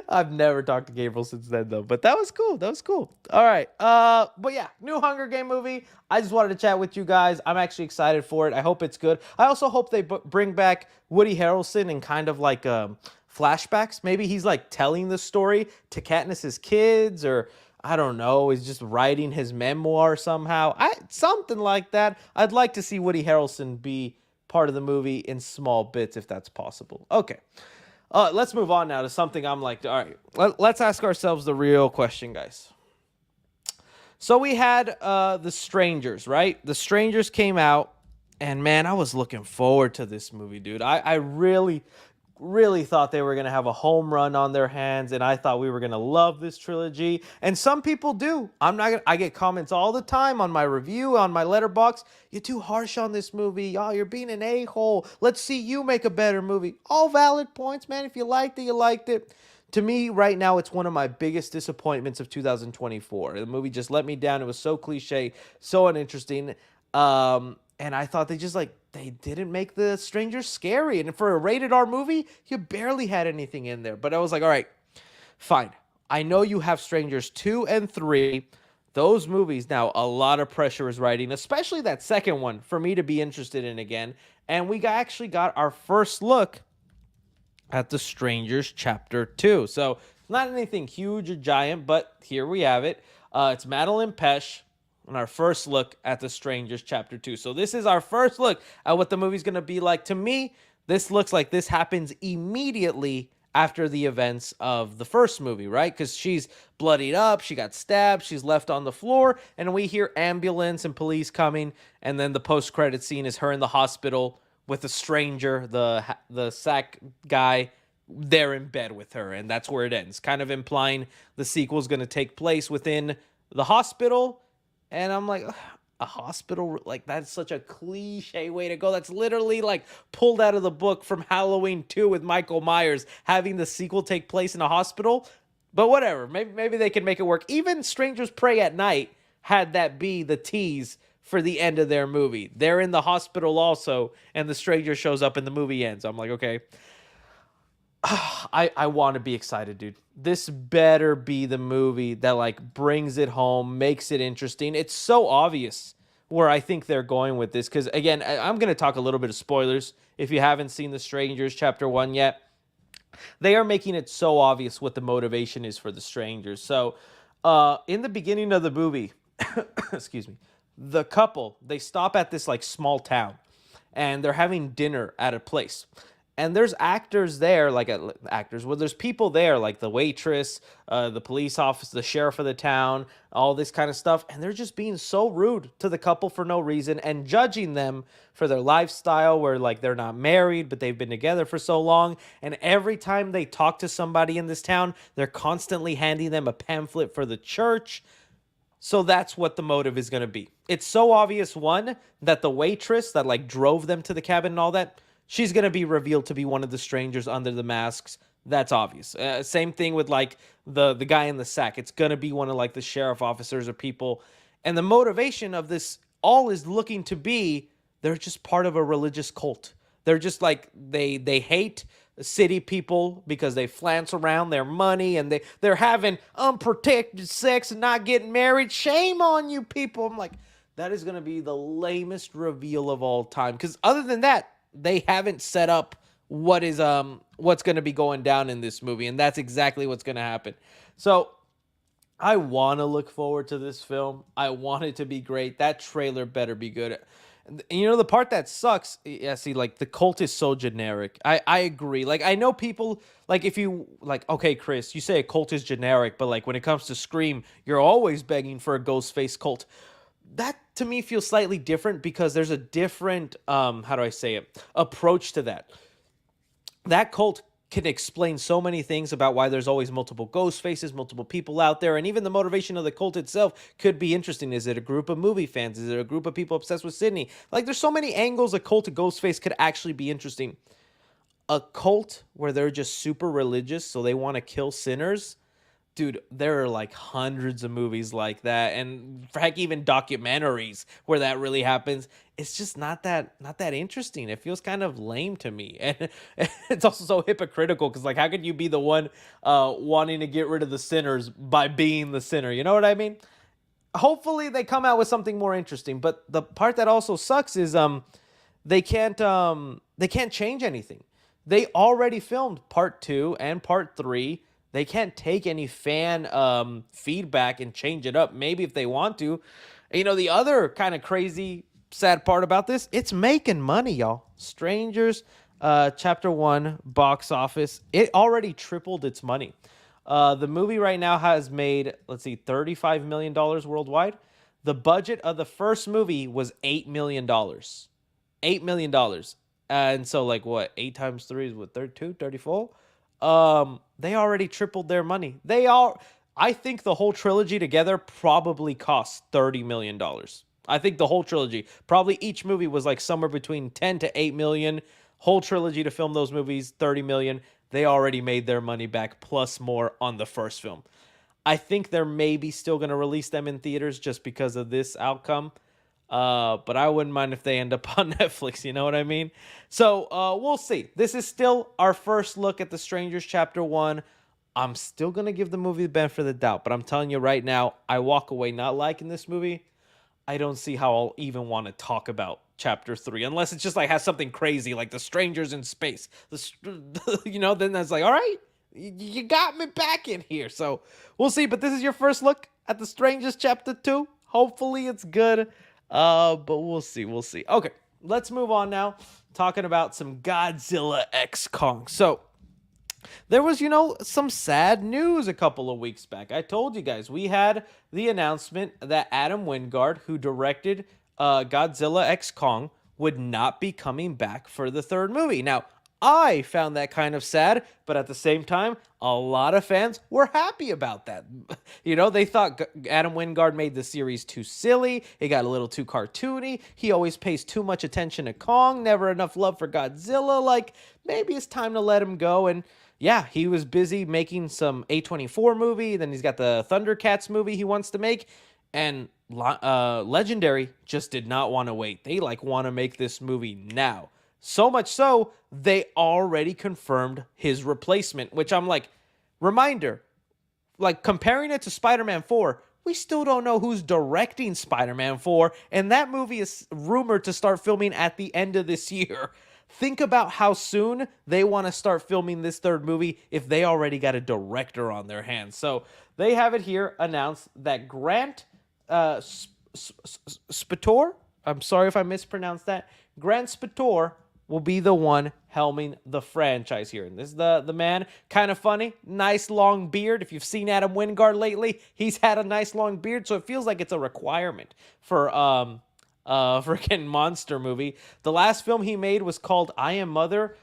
I've never talked to Gabriel since then, though. But that was cool. That was cool. All right. But yeah, new Hunger Game movie. I just wanted to chat with you guys. I'm actually excited for it. I hope it's good. I also hope they bring back Woody Harrelson in kind of like flashbacks. Maybe he's like telling the story to Katniss's kids, or I don't know, he's just writing his memoir somehow. Something like that. I'd like to see Woody Harrelson be part of the movie in small bits if that's possible. Okay. Let's move on now to something I'm like, all right, let's ask ourselves the real question, guys. So we had The Strangers, right? The Strangers came out, and man, I was looking forward to this movie, dude. I really, really thought they were going to have a home run on their hands, and I thought we were going to love this trilogy. And some people do. I get comments all the time on my review, on my letterbox. You're too harsh on this movie. Oh, you're being an a-hole. Let's see you make a better movie. All valid points, man. If you liked it, you liked it. To me, right now, it's one of my biggest disappointments of 2024. The movie just let me down. It was so cliche, so uninteresting. And I thought they didn't make The Strangers scary. And for a rated R movie, you barely had anything in there. But I was like, all right, fine. I know you have Strangers 2 and 3. Those movies, now a lot of pressure is riding, especially that second one, for me to be interested in again. And we actually got our first look at The Strangers Chapter 2. So not anything huge or giant, but here we have it. It's Madeline Pesh on our first look at The Strangers Chapter 2. So this is our first look at what the movie's going to be like. To me, this looks like this happens immediately after the events of the first movie, right? Because she's bloodied up, she got stabbed, she's left on the floor, and we hear ambulance and police coming, and then the post-credit scene is her in the hospital with a stranger, the sack guy, there in bed with her, and that's where it ends, kind of implying the sequel is going to take place within the hospital. And I'm like, a hospital? Like, that's such a cliche way to go. That's literally like pulled out of the book from Halloween 2 with Michael Myers, having the sequel take place in a hospital. But whatever, maybe they can make it work. Even Strangers Prey at Night had that be the tease for the end of their movie. They're in the hospital also, and the stranger shows up and the movie ends. I'm like, okay. I want to be excited, dude. This better be the movie that like brings it home, makes it interesting. It's so obvious where I think they're going with this. Because again, I'm going to talk a little bit of spoilers. If you haven't seen The Strangers Chapter 1 yet, they are making it so obvious what the motivation is for the strangers. So in the beginning of the movie, excuse me, the couple, they stop at this like small town and they're having dinner at a place. And there's actors there, there's people there, like the waitress, the police officer, the sheriff of the town, all this kind of stuff. And they're just being so rude to the couple for no reason and judging them for their lifestyle where, like, they're not married, but they've been together for so long. And every time they talk to somebody in this town, they're constantly handing them a pamphlet for the church. So that's what the motive is going to be. It's so obvious, one, that the waitress that, like, drove them to the cabin and all that, she's going to be revealed to be one of the strangers under the masks. That's obvious. Same thing with, like, the guy in the sack. It's going to be one of, like, the sheriff officers or people. And the motivation of this all is looking to be they're just part of a religious cult. They're just, like, they hate city people because they flance around their money and they're having unprotected sex and not getting married. Shame on you people. I'm like, that is going to be the lamest reveal of all time. Because other than that, they haven't set up what's going to be going down in this movie, and that's exactly what's going to happen. So I want to look forward to this film. I want it to be great. That trailer better be good. You know, the part that sucks, yeah, see, like, the cult is so generic. I agree. Like, I know people, like, if you, like, okay, Chris, you say a cult is generic, but, like, when it comes to Scream, you're always begging for a Ghostface cult. That, to me, feels slightly different because there's a different, how do I say it, approach to that. That cult can explain so many things about why there's always multiple ghost faces, multiple people out there, and even the motivation of the cult itself could be interesting. Is it a group of movie fans? Is it a group of people obsessed with Sydney? Like, there's so many angles a cult of Ghostface could actually be interesting. A cult where they're just super religious, so they want to kill sinners, dude, there are like hundreds of movies like that, and heck, even documentaries where that really happens. It's just not that interesting. It feels kind of lame to me, and it's also so hypocritical because, like, how could you be the one wanting to get rid of the sinners by being the sinner? You know what I mean? Hopefully, they come out with something more interesting. But the part that also sucks is they can't change anything. They already filmed part 2 and part 3. They can't take any fan feedback and change it up. Maybe if they want to. You know, the other kind of crazy, sad part about this, it's making money, y'all. Strangers, Chapter 1, box office, it already tripled its money. The movie right now has made, let's see, $35 million worldwide. The budget of the first movie was $8 million. $8 million. And so, like, what, 8 times 3 is what, 32, 34? They already tripled their money. I think the whole trilogy together probably cost $30 million. I think the whole trilogy, probably each movie was like somewhere between 10 to 8 million. Whole trilogy to film those movies, 30 million. They already made their money back plus more on the first film. I think they're maybe still going to release them in theaters just because of this outcome. But I wouldn't mind if they end up on Netflix, you know what I mean? So we'll see. This is still our first look at The Strangers Chapter 1. I'm still going to give the movie the benefit of the doubt, but I'm telling you right now, I walk away not liking this movie. I don't see how I'll even want to talk about Chapter 3 unless it's just like has something crazy like The Strangers in Space. Then that's like, all right, you got me back in here. So we'll see, but this is your first look at The Strangers Chapter 2. Hopefully it's good. But we'll see. We'll see. Okay, let's move on now. Talking about some Godzilla X Kong. So there was, some sad news a couple of weeks back. I told you guys we had the announcement that Adam Wingard, who directed Godzilla X Kong, would not be coming back for the third movie. Now, I found that kind of sad, but at the same time, a lot of fans were happy about that. They thought Adam Wingard made the series too silly. It got a little too cartoony. He always pays too much attention to Kong, never enough love for Godzilla. Like, maybe it's time to let him go. And yeah, he was busy making some A24 movie. Then he's got the Thundercats movie he wants to make. And Legendary just did not want to wait. They want to make this movie now. So much so, they already confirmed his replacement, which I'm like, reminder, comparing it to Spider-Man 4, we still don't know who's directing Spider-Man 4, and that movie is rumored to start filming at the end of this year. Think about how soon they want to start filming this third movie if they already got a director on their hands. So they have it here announced that Grant Spator, I'm sorry if I mispronounced that, Grant Spator will be the one helming the franchise here. And this is the man, kind of funny, nice long beard. If you've seen Adam Wingard lately, he's had a nice long beard, so it feels like it's a requirement for freaking monster movie. The last film he made was called I Am Mother.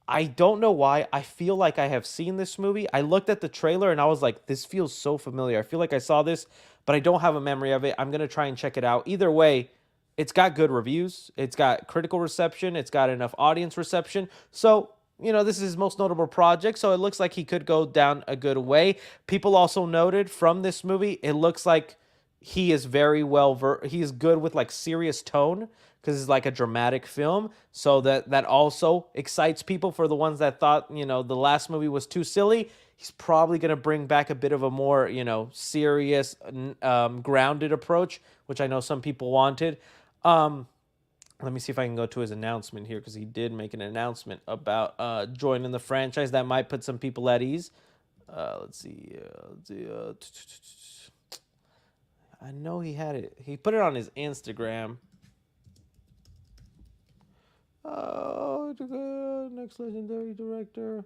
I don't know why. I feel like I have seen this movie. I looked at the trailer and I was like, this feels so familiar. I feel like I saw this, but I don't have a memory of it. I'm going to try and check it out. Either way, it's got good reviews. It's got critical reception. It's got enough audience reception. So, this is his most notable project. So it looks like he could go down a good way. People also noted from this movie, it looks like he is very he is good with serious tone because it's like a dramatic film. So that also excites people for the ones that thought, the last movie was too silly. He's probably going to bring back a bit of a more, serious, grounded approach, which I know some people wanted. Let me see if I can go to his announcement here because he did make an announcement about joining the franchise that might put some people at ease. Let's see. I know he had it. He put it on his Instagram. Next legendary director.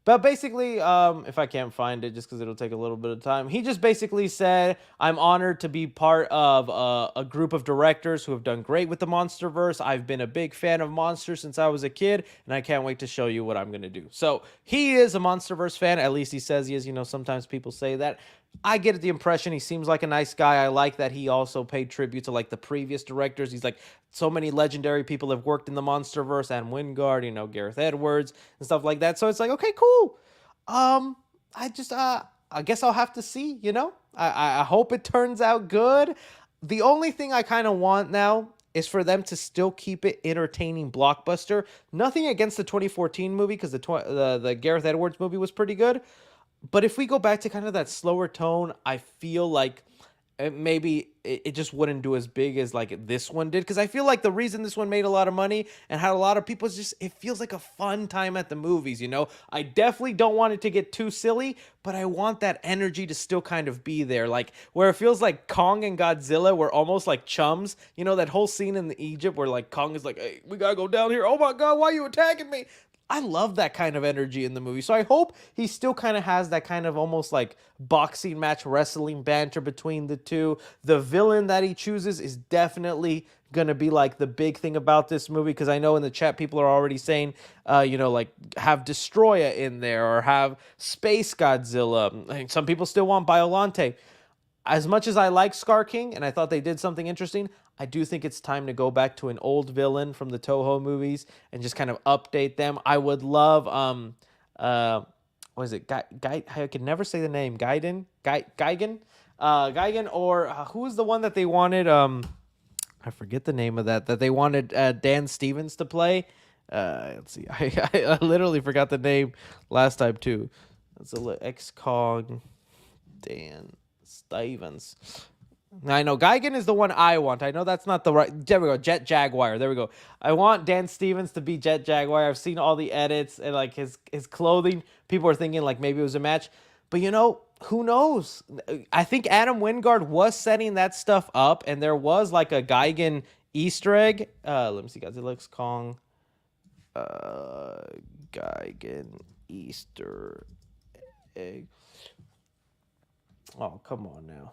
But basically, if I can't find it, just because it'll take a little bit of time, he just basically said, "I'm honored to be part of a group of directors who have done great with the MonsterVerse. I've been a big fan of monsters since I was a kid, and I can't wait to show you what I'm gonna do." So he is a MonsterVerse fan. At least he says he is. You know, sometimes people say that. I get the impression he seems like a nice guy. I like that he also paid tribute to like the previous directors. He's like, so many legendary people have worked in the MonsterVerse, and Wingard, you know, Gareth Edwards and stuff like that. So it's like, okay, cool. I just I guess I'll have to see, you know? I hope it turns out good. The only thing I kind of want now is for them to still keep it entertaining blockbuster. Nothing against the 2014 movie, because the Gareth Edwards movie was pretty good. But if we go back to kind of that slower tone, I feel like maybe it just wouldn't do as big as like this one did. Because I feel like the reason this one made a lot of money and had a lot of people is just, it feels like a fun time at the movies, you know? I definitely don't want it to get too silly, but I want that energy to still kind of be there. Like where it feels like Kong and Godzilla were almost like chums. You know, that whole scene in Egypt where like Kong is like, "Hey, we gotta go down here. Oh my God, why are you attacking me?" I love that kind of energy in the movie. So I hope he still kind of has that kind of almost like boxing match wrestling banter between the two. The villain that he chooses is definitely going to be like the big thing about this movie, because I know in the chat people are already saying, you know, like have Destroyer in there or have Space Godzilla. I mean, some people still want Biolante. As much as I like Scar King and I thought they did something interesting, I do think it's time to go back to an old villain from the Toho movies and just kind of update them. I would love what is it? I can never say the name. Gigan, or who's the one that they wanted? I forget the name of that they wanted Dan Stevens to play. Let's see. I literally forgot the name last time too. It's a X-Kong Dan Stevens. I know Gigan is the one I want. I know that's not the right. There we go. Jet Jaguar. There we go. I want Dan Stevens to be Jet Jaguar. I've seen all the edits and like his clothing. People are thinking like maybe it was a match, but you know, who knows? I think Adam Wingard was setting that stuff up, and there was like a Gigan Easter egg. Let me see, guys. It looks Kong. Gigan Easter egg. Oh, come on now.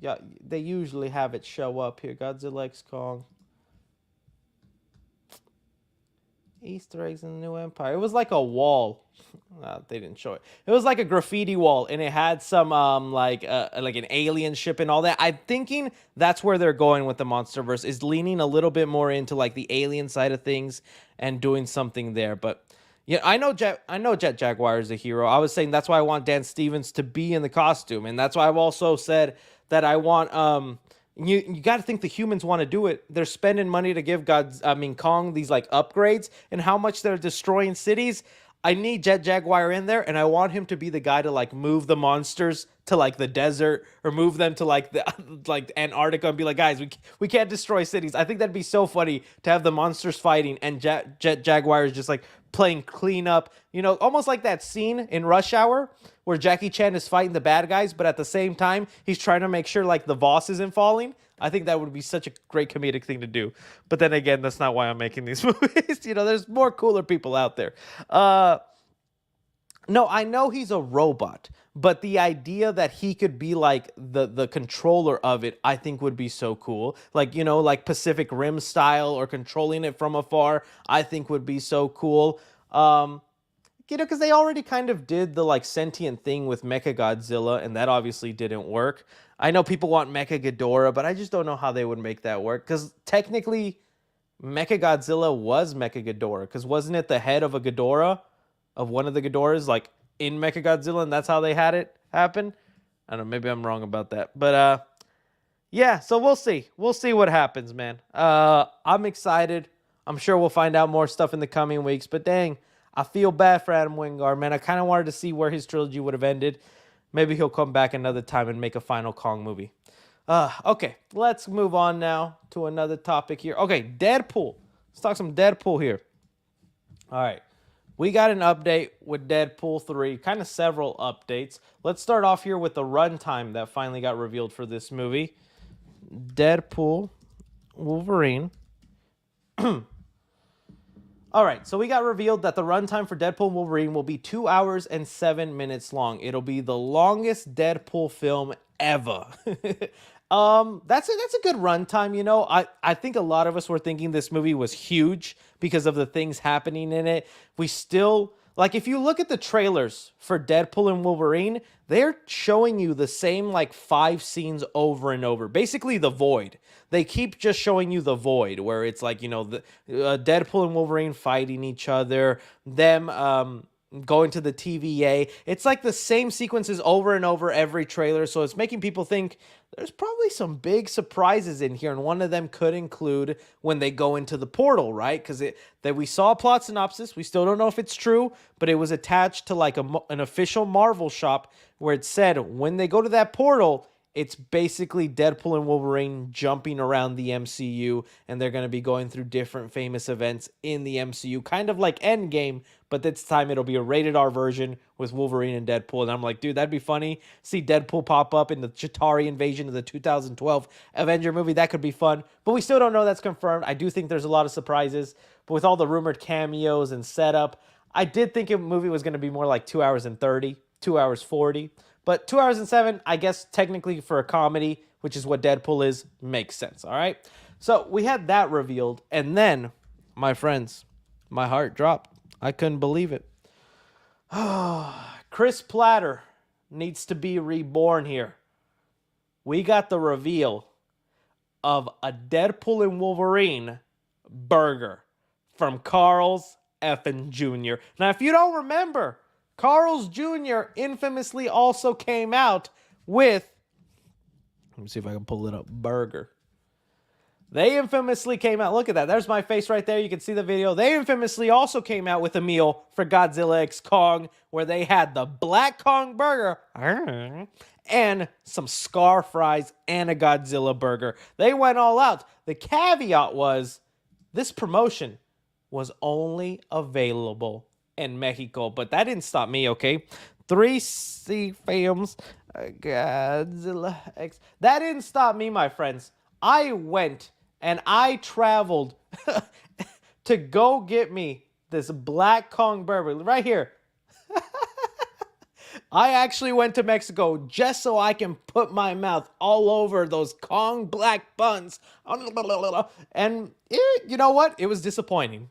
Yeah, they usually have it show up here. Godzilla X Kong. Easter eggs in the New Empire. It was like a wall. They didn't show it. It was like a graffiti wall, and it had some like an alien ship and all that. I'm thinking that's where they're going with the MonsterVerse, is leaning a little bit more into like the alien side of things and doing something there. But yeah, I know Jet Jaguar is a hero. I was saying that's why I want Dan Stevens to be in the costume, and that's why I've also said that I want you got to think the humans want to do it. They're spending money to give Kong these like upgrades, and how much they're destroying cities. I need Jet Jaguar in there, and I want him to be the guy to like move the monsters to like the desert, or move them to like the like Antarctica, and be like, guys, we can't destroy cities. I think that'd be so funny to have the monsters fighting and Jet Jaguar is just like playing cleanup, you know, almost like that scene in Rush Hour where Jackie Chan is fighting the bad guys, but at the same time he's trying to make sure like the Voss isn't falling. I think that would be such a great comedic thing to do. But then again, that's not why I'm making these movies. You know, there's more cooler people out there. No, I know he's a robot, but the idea that he could be like the controller of it, I think would be so cool. Like, you know, like Pacific Rim style, or controlling it from afar, I think would be so cool. You know, because they already kind of did the like sentient thing with Mechagodzilla, and that obviously didn't work. I know people want Mecha Ghidorah, but I just don't know how they would make that work. Because technically, Mechagodzilla was Mecha Ghidorah. Because wasn't it the head of a Ghidorah, of one of the Ghidorahs, like in Mechagodzilla, and that's how they had it happen? I don't know. Maybe I'm wrong about that. But yeah. So we'll see. We'll see what happens, man. I'm excited. I'm sure we'll find out more stuff in the coming weeks. But dang, I feel bad for Adam Wingard, man. I kind of wanted to see where his trilogy would have ended. Maybe he'll come back another time and make a final Kong movie. Okay, let's move on now to another topic here. Okay, Deadpool. Let's talk some Deadpool here. All right, we got an update with Deadpool 3, kind of several updates. Let's start off here with the runtime that finally got revealed for this movie. Deadpool, Wolverine. All right, so we got revealed that the runtime for Deadpool and Wolverine will be 2 hours and 7 minutes long. It'll be the longest Deadpool film ever. That's a good runtime, you know. I think a lot of us were thinking this movie was huge because of the things happening in it. We still, like, if you look at the trailers for Deadpool and Wolverine, they're showing you the same like 5 scenes over and over. Basically the void. They keep just showing you the void where it's like, you know, the Deadpool and Wolverine fighting each other, them going to the TVA. It's like the same sequences over and over every trailer, so it's making people think there's probably some big surprises in here, and one of them could include when they go into the portal, right? Because that we saw a plot synopsis. We still don't know if it's true, but it was attached to like an official Marvel shop where it said when they go to that portal, it's basically Deadpool and Wolverine jumping around the MCU, and they're going to be going through different famous events in the MCU, kind of like Endgame, but this time it'll be a rated R version with Wolverine and Deadpool. And I'm like, dude, that'd be funny. See Deadpool pop up in the Chitauri invasion of the 2012 Avenger movie. That could be fun, but we still don't know that's confirmed. I do think there's a lot of surprises, but with all the rumored cameos and setup, I did think a movie was going to be more like 2 hours and 30, 2 hours 40. But 2 hours and 7, I guess technically for a comedy, which is what Deadpool is, makes sense, all right? So we had that revealed, and then, my friends, my heart dropped. I couldn't believe it. Chris Platter needs to be reborn here. We got the reveal of a Deadpool and Wolverine burger from Carl's effing Jr. Now, if you don't remember, Carl's Jr. infamously also came out with, let me see if I can pull it up, burger. They infamously came out, look at that, there's my face right there, you can see the video. They infamously also came out with a meal for Godzilla x Kong where they had the Black Kong burger and some Scar fries and a Godzilla burger. They went all out. The caveat was this promotion was only available in Mexico, but that didn't stop me, okay? 3C Films, Godzilla X. That didn't stop me, my friends. I went and I traveled to go get me this Black Kong burger right here. I actually went to Mexico just so I can put my mouth all over those Kong black buns. And you know what? It was disappointing.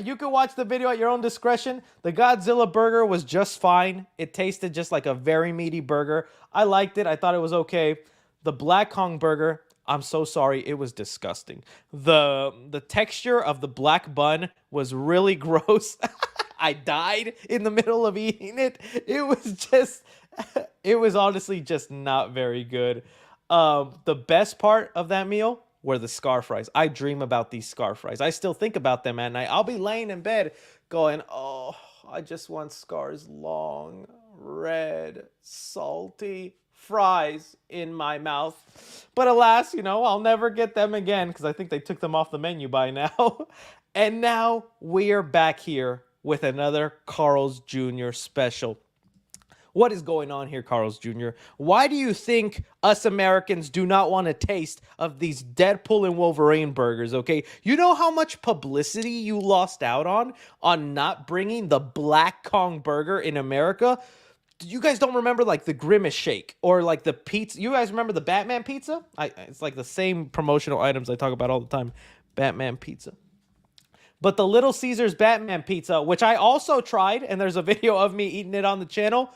You can watch the video at your own discretion. The Godzilla burger was just fine. It tasted just like a very meaty burger. I liked it. I thought it was okay. The Black Kong burger, I'm so sorry. It was disgusting. The texture of the black bun was really gross. I died in the middle of eating it. It was honestly just not very good. The best part of that meal were the Scar fries. I dream about these Scar fries. I still think about them at night. I'll be laying in bed going, oh, I just want Scar's long, red, salty fries in my mouth. But alas, you know, I'll never get them again because I think they took them off the menu by now. And now we are back here with another Carl's Jr. special. What is going on here, Carl's Jr.? Why do you think us Americans do not want a taste of these Deadpool and Wolverine burgers, okay? You know how much publicity you lost out on not bringing the Black Kong burger in America? You guys don't remember like the Grimace Shake or like the pizza? You guys remember the Batman pizza? It's like the same promotional items I talk about all the time. Batman pizza. But the Little Caesars Batman pizza, which I also tried, and there's a video of me eating it on the channel.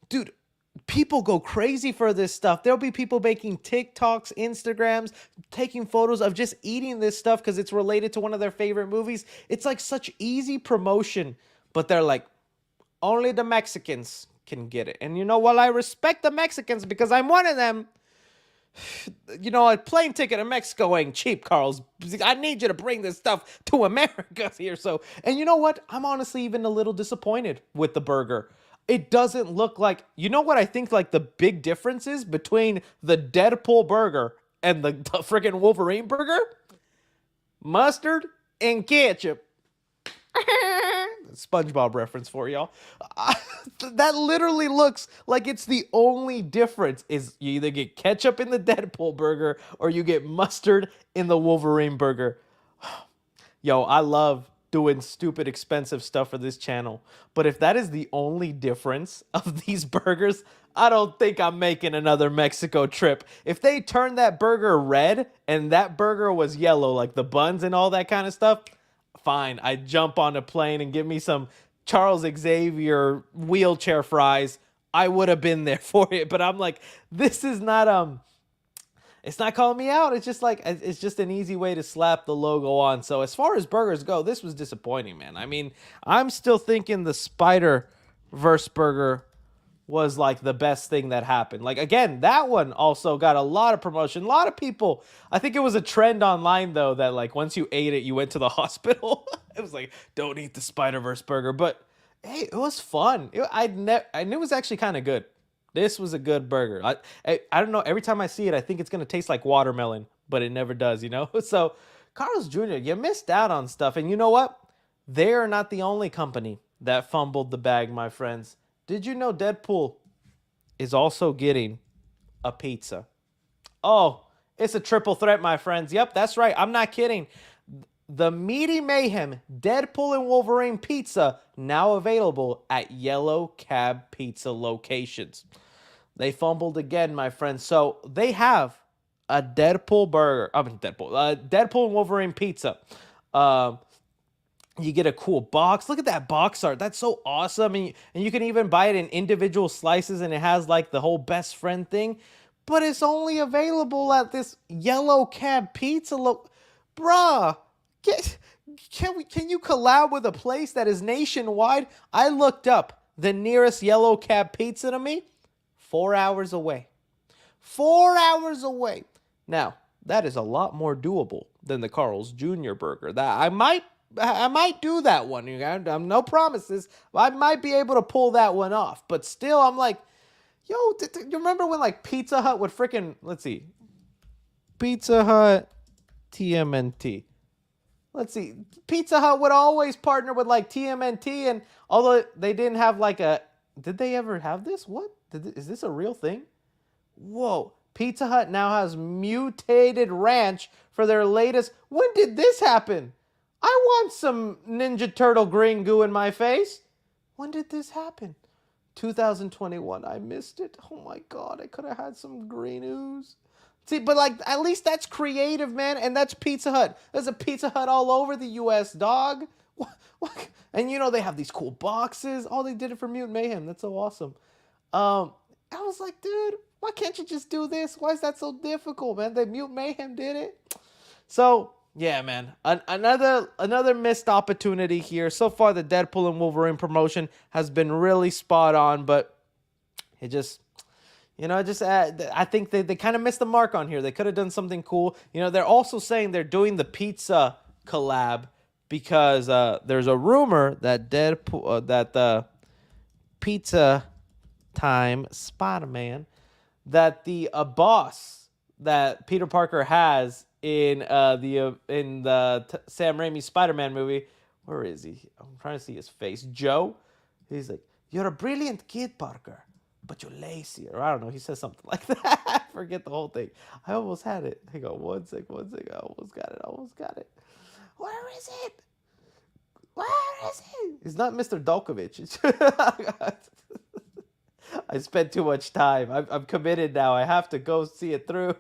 Dude, people go crazy for this stuff. There'll be people making TikToks, Instagrams, taking photos of just eating this stuff because it's related to one of their favorite movies. It's like such easy promotion, but they're like, only the Mexicans can get it. And you know, while I respect the Mexicans because I'm one of them, you know, a plane ticket to Mexico ain't cheap, Carl's. I need you to bring this stuff to America here. So, and you know what? I'm honestly even a little disappointed with the burger. It doesn't look like, you know what I think like the big difference is between the Deadpool burger and the freaking Wolverine burger? Mustard and ketchup. SpongeBob reference for y'all. That literally looks like it's the only difference is you either get ketchup in the Deadpool burger or you get mustard in the Wolverine burger. Yo, I love doing stupid expensive stuff for this channel. But if that is the only difference of these burgers, I don't think I'm making another Mexico trip. If they turned that burger red and that burger was yellow, like the buns and all that kind of stuff, fine. I'd jump on a plane and give me some Charles Xavier wheelchair fries. I would have been there for it. But I'm like, this is not it's not calling me out. It's just like, it's just an easy way to slap the logo on. So as far as burgers go, this was disappointing, man. I mean, I'm still thinking the Spider-Verse burger was like the best thing that happened. Like, again, that one also got a lot of promotion. A lot of people, I think it was a trend online though, that like once you ate it, you went to the hospital. It was like, don't eat the Spider-Verse burger. But hey, it was fun. I knew it was actually kind of good. This was a good burger. I don't know. Every time I see it, I think it's going to taste like watermelon, but it never does, you know? So, Carl's Jr., you missed out on stuff. And you know what? They are not the only company that fumbled the bag, my friends. Did you know Deadpool is also getting a pizza? Oh, it's a triple threat, my friends. Yep, that's right. I'm not kidding. The Meaty Mayhem Deadpool and Wolverine pizza now available at Yellow Cab Pizza locations. They fumbled again, my friends. So they have a Deadpool burger. Deadpool and Wolverine pizza. You get a cool box. Look at that box art. That's so awesome. And you can even buy it in individual slices, and it has like the whole best friend thing. But it's only available at this Yellow Cab Pizza Bruh. Can you collab with a place that is nationwide? I looked up the nearest Yellow Cab Pizza to me, 4 hours away. 4 hours away. Now, that is a lot more doable than the Carl's Jr. burger. That I might do that one. I'm no promises. I might be able to pull that one off. But still, I'm like, yo, you remember when like Pizza Hut would freaking, let's see, Pizza Hut TMNT. Let's see, Pizza Hut would always partner with like TMNT, and although they didn't have like did they ever have this? What? Is this a real thing? Whoa, Pizza Hut now has mutated ranch for their latest. When did this happen? I want some Ninja Turtle green goo in my face. When did this happen? 2021. I missed it. Oh my God, I could have had some green ooze. See, but like, at least that's creative, man. And that's Pizza Hut. There's a Pizza Hut all over the U.S., dog. What? And you know, they have these cool boxes. Oh, they did it for Mutant Mayhem. That's so awesome. I was like, dude, why can't you just do this? Why is that so difficult, man? The Mutant Mayhem did it. So, yeah, man. Another missed opportunity here. So far, the Deadpool and Wolverine promotion has been really spot on, but it just... I think they kind of missed the mark on here. They could have done something cool. You know, they're also saying they're doing the pizza collab because there's a rumor that that the Pizza Time Spider-Man, that the boss that Peter Parker has in the Sam Raimi Spider-Man movie, where is he? I'm trying to see his face. Joe. He's like, "You're a brilliant kid, Parker, but you're lazy," or I don't know. He says something like that. I forget the whole thing. I almost had it. Hang on, one sec. I almost got it. Where is it? It's not Mr. Dolkovich. I spent too much time. I'm committed now. I have to go see it through.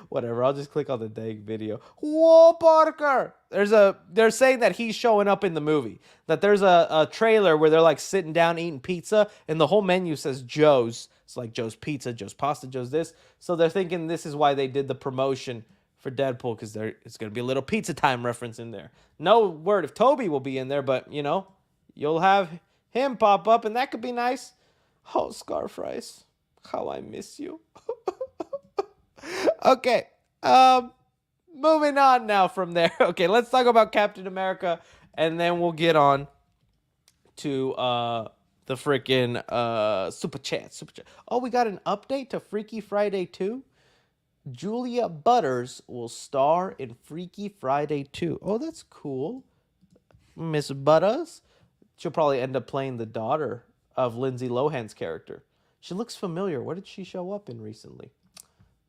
Whatever, I'll just click on the dang video. Whoa, Parker! They're saying that he's showing up in the movie. That there's a trailer where they're like sitting down eating pizza, and the whole menu says Joe's. It's like Joe's Pizza, Joe's Pasta, Joe's this. So they're thinking this is why they did the promotion for Deadpool, because it's going to be a little Pizza Time reference in there. No word if Toby will be in there, but, you know, you'll have him pop up, and that could be nice. Oh, Scarfries, how I miss you. Okay, moving on now from there. Okay, let's talk about Captain America, and then we'll get on to the freaking Super Chat. Oh, we got an update to Freaky Friday 2. Julia Butters will star in Freaky Friday 2. Oh, that's cool. Miss Butters. She'll probably end up playing the daughter of Lindsay Lohan's character. She looks familiar. What did she show up in recently?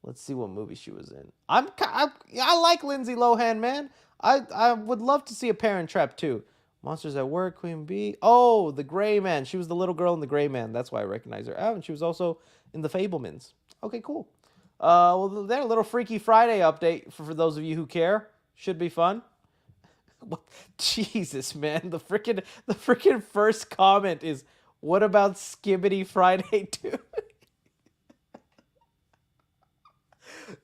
Let's see what movie she was in. I like Lindsay Lohan, man. I would love to see a Parent Trap too. Monsters at Work, Queen Bee. Oh, The Gray Man. She was the little girl in The Gray Man. That's why I recognize her. Oh, and she was also in The Fablemans. Okay, cool. Well, there, a little Freaky Friday update for those of you who care. Should be fun. What? Jesus, man. The freaking first comment is, what about Skibbity Friday 2?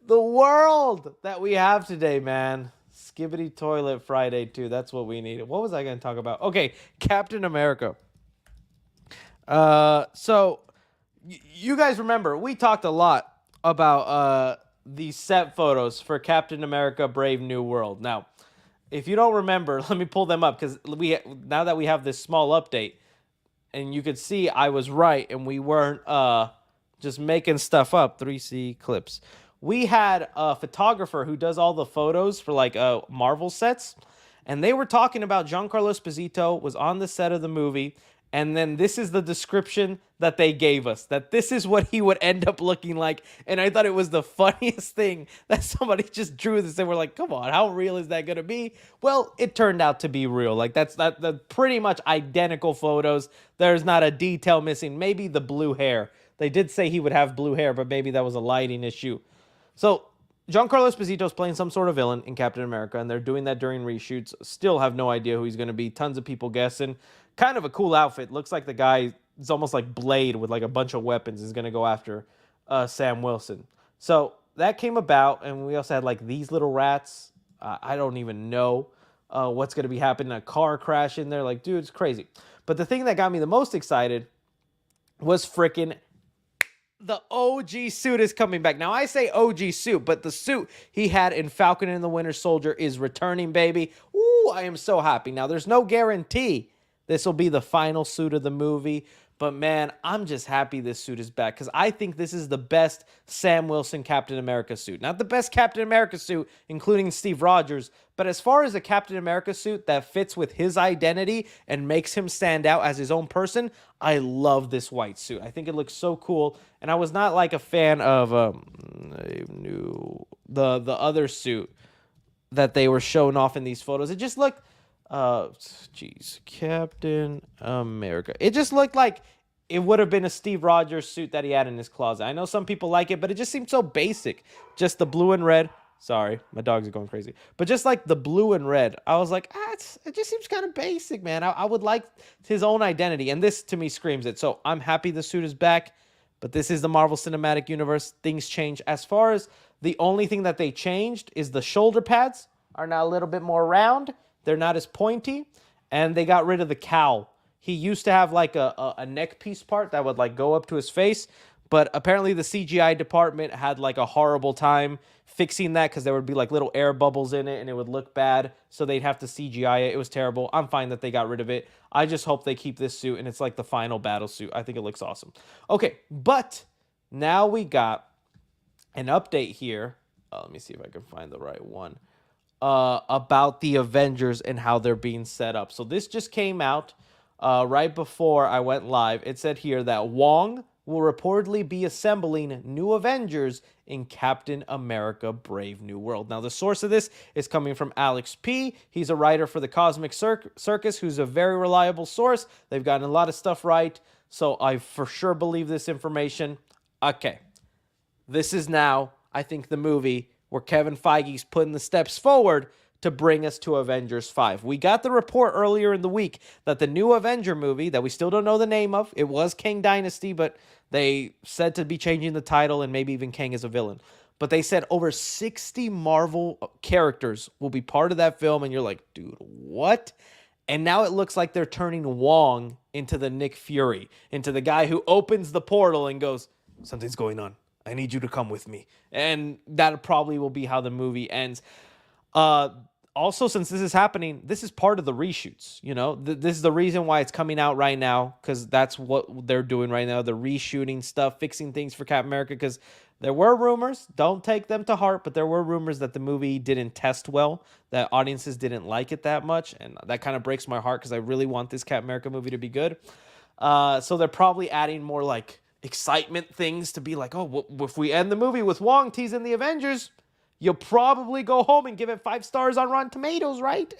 The world that we have today, man. Skibbity Toilet Friday 2. That's what we needed. What was I going to talk about? Okay, Captain America. So you guys remember, we talked a lot about these set photos for Captain America Brave New World. Now, if you don't remember, let me pull them up, because now that we have this small update, and you could see I was right and we weren't just making stuff up. 3C clips. We had a photographer who does all the photos for like Marvel sets, and they were talking about Giancarlo Esposito was on the set of the movie, and then this is the description that they gave us, that this is what he would end up looking like. And I thought it was the funniest thing that somebody just drew this, and we're like, come on, how real is that going to be? Well, it turned out to be real. Like, that's the pretty much identical photos. There's not a detail missing. Maybe the blue hair. They did say he would have blue hair, but maybe that was a lighting issue. So Giancarlo Esposito is playing some sort of villain in Captain America, and they're doing that during reshoots. Still have no idea who he's going to be. Tons of people guessing. Kind of a cool outfit. Looks like the guy is almost like Blade with like a bunch of weapons. Is going to go after Sam Wilson. So that came about, and we also had like these little rats. I don't even know what's going to be happening. A car crash in there. Like, dude, it's crazy. But the thing that got me the most excited was freaking the OG suit is coming back. Now, I say OG suit, but the suit he had in Falcon and the Winter Soldier is returning, baby. Ooh, I am so happy. Now, there's no guarantee this will be the final suit of the movie, but man, I'm just happy this suit is back, because I think this is the best Sam Wilson Captain America suit. Not the best Captain America suit, including Steve Rogers, but as far as a Captain America suit that fits with his identity and makes him stand out as his own person, I love this white suit. I think it looks so cool, and I was not like a fan of the other suit that they were showing off in these photos. It just looked, Captain America. It just looked like it would have been a Steve Rogers suit that he had in his closet. I know some people like it, but it just seemed so basic. Just the blue and red. Sorry, my dogs are going crazy. But just like the blue and red, I was like, it just seems kind of basic, man. I would like his own identity, and this to me screams it. So I'm happy the suit is back, but this is the Marvel Cinematic Universe. Things change. As far as the only thing that they changed is the shoulder pads are now a little bit more round. They're not as pointy, and they got rid of the cowl. He used to have like a neck piece part that would like go up to his face, but apparently the CGI department had like a horrible time fixing that, because there would be like little air bubbles in it and it would look bad, so they'd have to CGI it. It was terrible. I'm fine that they got rid of it. I just hope they keep this suit and it's like the final battle suit. I think it looks awesome. Okay, but now we got an update here. Let me see if I can find the right one. About the Avengers and how they're being set up. So this just came out right before I went live. It said here that Wong will reportedly be assembling new Avengers in Captain America Brave New World. Now, the source of this is coming from Alex P. He's a writer for the Cosmic Circus, who's a very reliable source. They've gotten a lot of stuff right, so I for sure believe this information. Okay, this is now, I think, the movie where Kevin Feige's putting the steps forward to bring us to Avengers 5. We got the report earlier in the week that the new Avenger movie, that we still don't know the name of, it was Kang Dynasty, but they said to be changing the title and maybe even Kang as a villain. But they said over 60 Marvel characters will be part of that film, and you're like, dude, what? And now it looks like they're turning Wong into the Nick Fury, into the guy who opens the portal and goes, something's going on. I need you to come with me. And that probably will be how the movie ends. Also, since this is happening, this is part of the reshoots. You know, this is the reason why it's coming out right now, because that's what they're doing right now. They're reshooting stuff, fixing things for Captain America, because there were rumors, don't take them to heart, but there were rumors that the movie didn't test well, that audiences didn't like it that much, and that kind of breaks my heart, because I really want this Captain America movie to be good. So they're probably adding more like excitement things to be like, oh, well, if we end the movie with Wong teasing the Avengers, you'll probably go home and give it 5 stars on Rotten Tomatoes, right?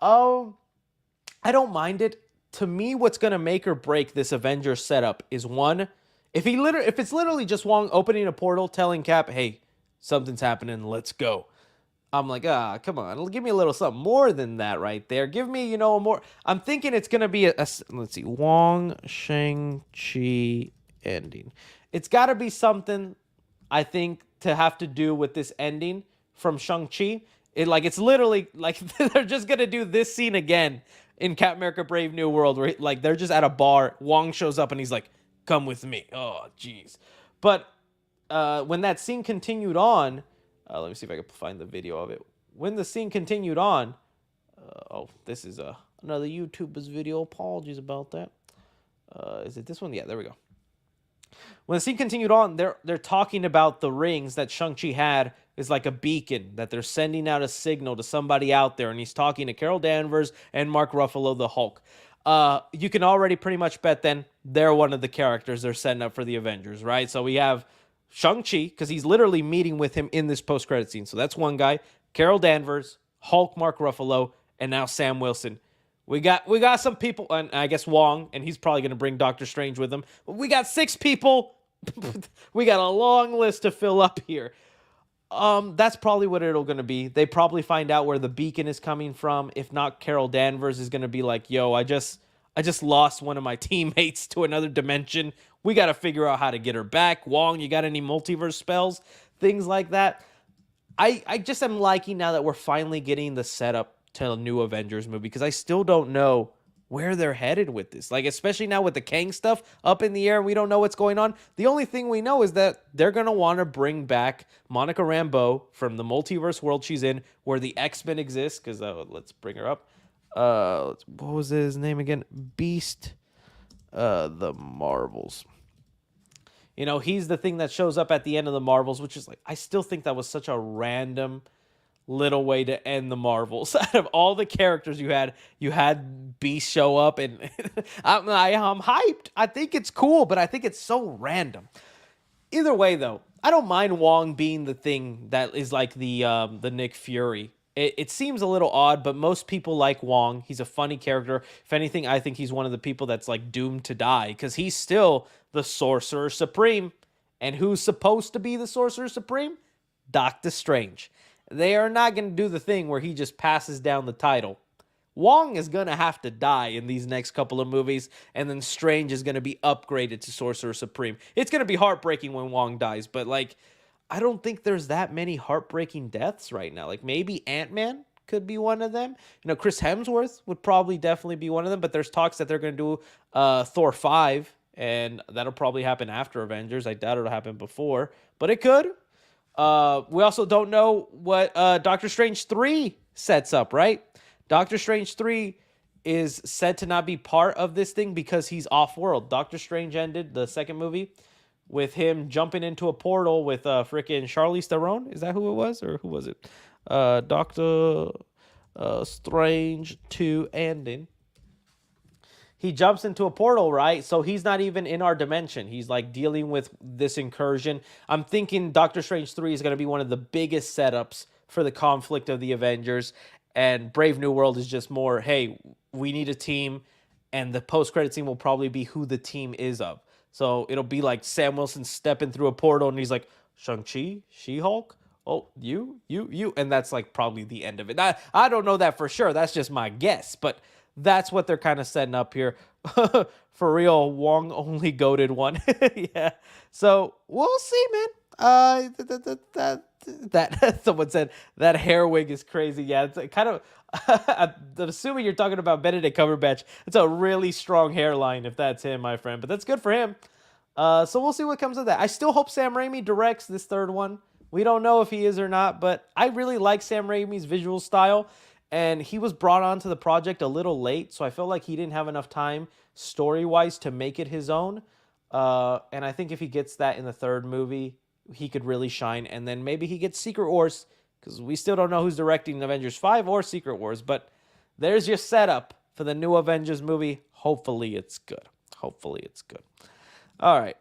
I don't mind it. To me, what's gonna make or break this Avengers setup is one, if it's literally just Wong opening a portal, telling Cap, "Hey, something's happening, let's go." I'm like, come on, give me a little something more than that right there. Give me, more. I'm thinking it's gonna be let's see, Wong Shang-Chi ending. It's got to be something, I think, to have to do with this ending from Shang-Chi. It's literally like they're just gonna do this scene again in Captain America: Brave New World, where they're just at a bar. Wong shows up and he's like, "Come with me." Oh, jeez. But when that scene continued on. Let me see if I can find the video of it. When the scene continued on, this is another YouTuber's video. Apologies about that. Is it this one? Yeah, there we go. When the scene continued on, they're talking about the rings that Shang-Chi had is like a beacon, that they're sending out a signal to somebody out there, and he's talking to Carol Danvers and Mark Ruffalo, the Hulk. You can already pretty much bet then they're one of the characters they're setting up for the Avengers, right? So we have Shang-Chi, because he's literally meeting with him in this post-credit scene. So that's one guy. Carol Danvers, Hulk, Mark Ruffalo, and now Sam Wilson. We got some people, and I guess Wong, and he's probably going to bring Doctor Strange with him. We got 6 people. We got a long list to fill up here. That's probably what it'll going to be. They probably find out where the beacon is coming from. If not, Carol Danvers is going to be like, yo, I just lost one of my teammates to another dimension. We got to figure out how to get her back. Wong, you got any multiverse spells? Things like that. I just am liking now that we're finally getting the setup to a new Avengers movie, because I still don't know where they're headed with this. Especially now with the Kang stuff up in the air, we don't know what's going on. The only thing we know is that they're going to want to bring back Monica Rambeau from the multiverse world she's in, where the X-Men exist, because let's bring her up. What was his name again? Beast, the Marvels. He's the thing that shows up at the end of the Marvels, which is I still think that was such a random little way to end the Marvels. Out of all the characters you had Beast show up, and I'm hyped. I think it's cool, but I think it's so random. Either way, though, I don't mind Wong being the thing that is like the Nick Fury. It seems a little odd, but most people like Wong. He's a funny character. If anything, I think he's one of the people that's doomed to die, because he's still the Sorcerer Supreme. And who's supposed to be the Sorcerer Supreme? Doctor Strange. They are not going to do the thing where he just passes down the title. Wong is going to have to die in these next couple of movies, and then Strange is going to be upgraded to Sorcerer Supreme. It's going to be heartbreaking when Wong dies, but I don't think there's that many heartbreaking deaths right now. Maybe Ant-Man could be one of them. Chris Hemsworth would probably definitely be one of them, but there's talks that they're going to do Thor 5, and that'll probably happen after Avengers. I doubt it'll happen before, but it could. We also don't know what Doctor Strange 3 sets up, right? Doctor Strange 3 is said to not be part of this thing because he's off-world. Doctor Strange ended, the second movie, with him jumping into a portal with freaking Charlize Theron. Is that who it was? Or who was it? Doctor Strange 2 ending. He jumps into a portal, right? So he's not even in our dimension. He's dealing with this incursion. I'm thinking Doctor Strange 3 is going to be one of the biggest setups for the conflict of the Avengers. And Brave New World is just more, hey, we need a team. And the post-credit scene will probably be who the team is of. So it'll be Sam Wilson stepping through a portal and he's like, Shang-Chi? She-Hulk? Oh, you. And that's probably the end of it. I don't know that for sure. That's just my guess. But that's what they're kind of setting up here. For real, Wong only goated one. Yeah. So we'll see, man. That someone said that hair wig is crazy. Yeah, it's kind of. I'm assuming you're talking about Benedict Cumberbatch. It's a really strong hairline if that's him, my friend. But that's good for him. So we'll see what comes of that. I still hope Sam Raimi directs this third one. We don't know if he is or not, but I really like Sam Raimi's visual style. And he was brought onto the project a little late, so I felt like he didn't have enough time story-wise to make it his own. And I think if he gets that in the third movie, he could really shine. And then maybe he gets Secret Wars, because we still don't know who's directing Avengers 5 or Secret Wars. But there's your setup for the new Avengers movie. Hopefully it's good. All right.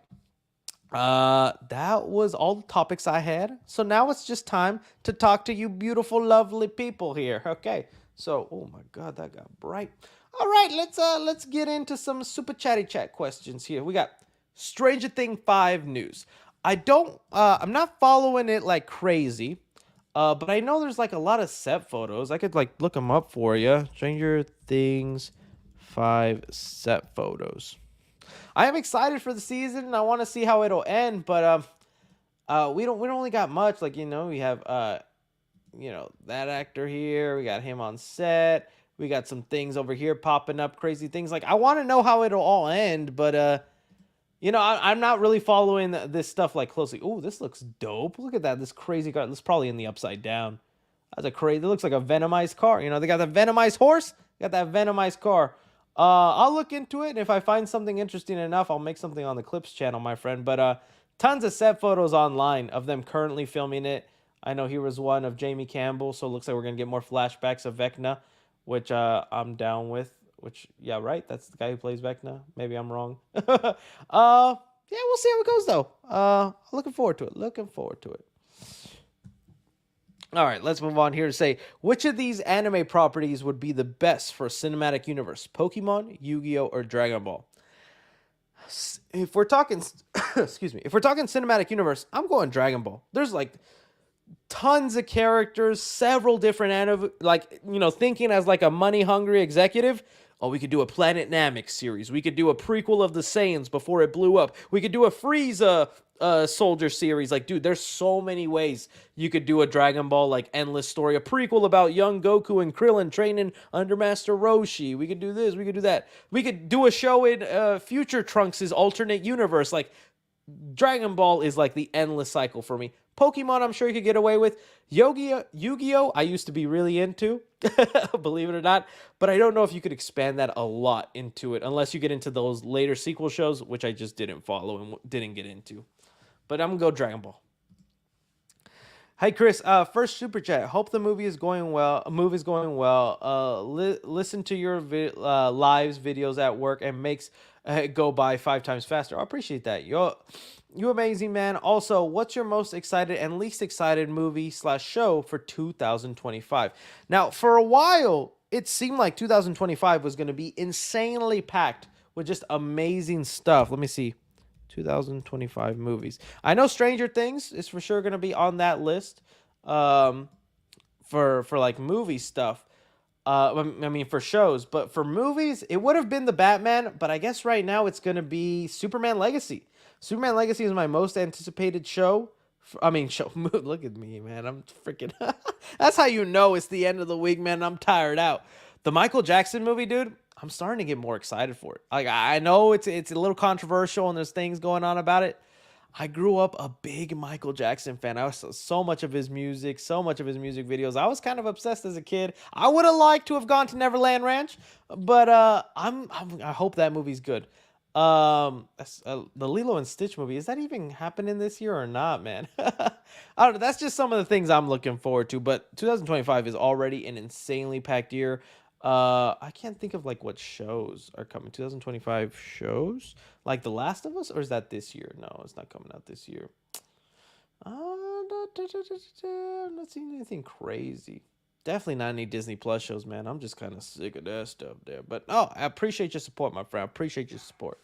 That was all the topics I had. So now it's just time to talk to you beautiful, lovely people here. Okay. So, oh my God, that got bright. All right, let's get into some super chatty chat questions here. We got Stranger Thing 5 news. I'm not following it like crazy. But I know there's like a lot of set photos. I could like look them up for you. Stranger Things 5 set photos. I am excited for the season and I want to see how it'll end, but we don't only got much. Like, we have that actor here. We got him on set. We got some things over here popping up, crazy things. Like, I want to know how it'll all end, but I'm not really following this stuff like closely. Ooh, this looks dope. Look at that. This crazy car. This is probably in the upside down. That's a crazy. It looks like a Venomized car. They got that Venomized horse. Got that Venomized car. I'll look into it, and if I find something interesting enough, I'll make something on the Clips channel, my friend. But tons of set photos online of them currently filming it. I know here was one of Jamie Campbell, so it looks like we're gonna get more flashbacks of Vecna, which I'm down with. Which, yeah, right, that's the guy who plays Vecna. Maybe I'm wrong. Yeah, we'll see how it goes though. Looking forward to it. Looking forward to it. All right, let's move on here to say which of these anime properties would be the best for a cinematic universe: Pokemon, Yu-Gi-Oh, or Dragon Ball. If we're talking, excuse me, if we're talking cinematic universe, I'm going Dragon Ball. There's like tons of characters, several different thinking as like a money hungry executive. Oh, we could do a Planet Namek series. We could do a prequel of the Saiyans before it blew up. We could do a Frieza soldier series. Like, dude, there's so many ways you could do a Dragon Ball like endless story. A prequel about young Goku and Krillin training under Master Roshi. We could do this. We could do that. We could do a show in future Trunks' alternate universe. Like, Dragon Ball is like the endless cycle for me. Pokemon, I'm sure you could get away with. Yu-Gi-Oh, I used to be really into, believe it or not. But I don't know if you could expand that a lot into it, unless you get into those later sequel shows, which I just didn't follow and didn't get into. But I'm going to go Dragon Ball. Hey Chris, first super chat. Hope the movie is going well. Movie's going well. Listen to your lives videos at work and makes go by 5 times faster. I appreciate that. You amazing, man. Also, what's your most excited and least excited movie/show for 2025? Now, for a while, it seemed like 2025 was going to be insanely packed with just amazing stuff. Let me see. 2025 movies. I know Stranger Things is for sure going to be on that list for like movie stuff. I mean, for shows, but for movies, it would have been the Batman, but I guess right now it's going to be Superman Legacy. Superman Legacy is my most anticipated show. Show. Look at me, man. I'm freaking. That's how you know it's the end of the week, man. I'm tired out. The Michael Jackson movie, dude. I'm starting to get more excited for it. Like, I know it's a little controversial and there's things going on about it. I grew up a big Michael Jackson fan. I was so much of his music, so much of his music videos. I was kind of obsessed as a kid. I would have liked to have gone to Neverland Ranch, but I hope that movie's good. The Lilo and Stitch movie, is that even happening this year or not, man? I don't know. That's just some of the things I'm looking forward to. But 2025 is already an insanely packed year. I can't think of like what shows are coming. 2025 shows like The Last of Us, or is that this year? No, it's not coming out this year. I'm not seeing anything crazy. Definitely not any Disney Plus shows, man. I'm just kind of sick of that stuff there. But I appreciate your support, my friend. I appreciate your support.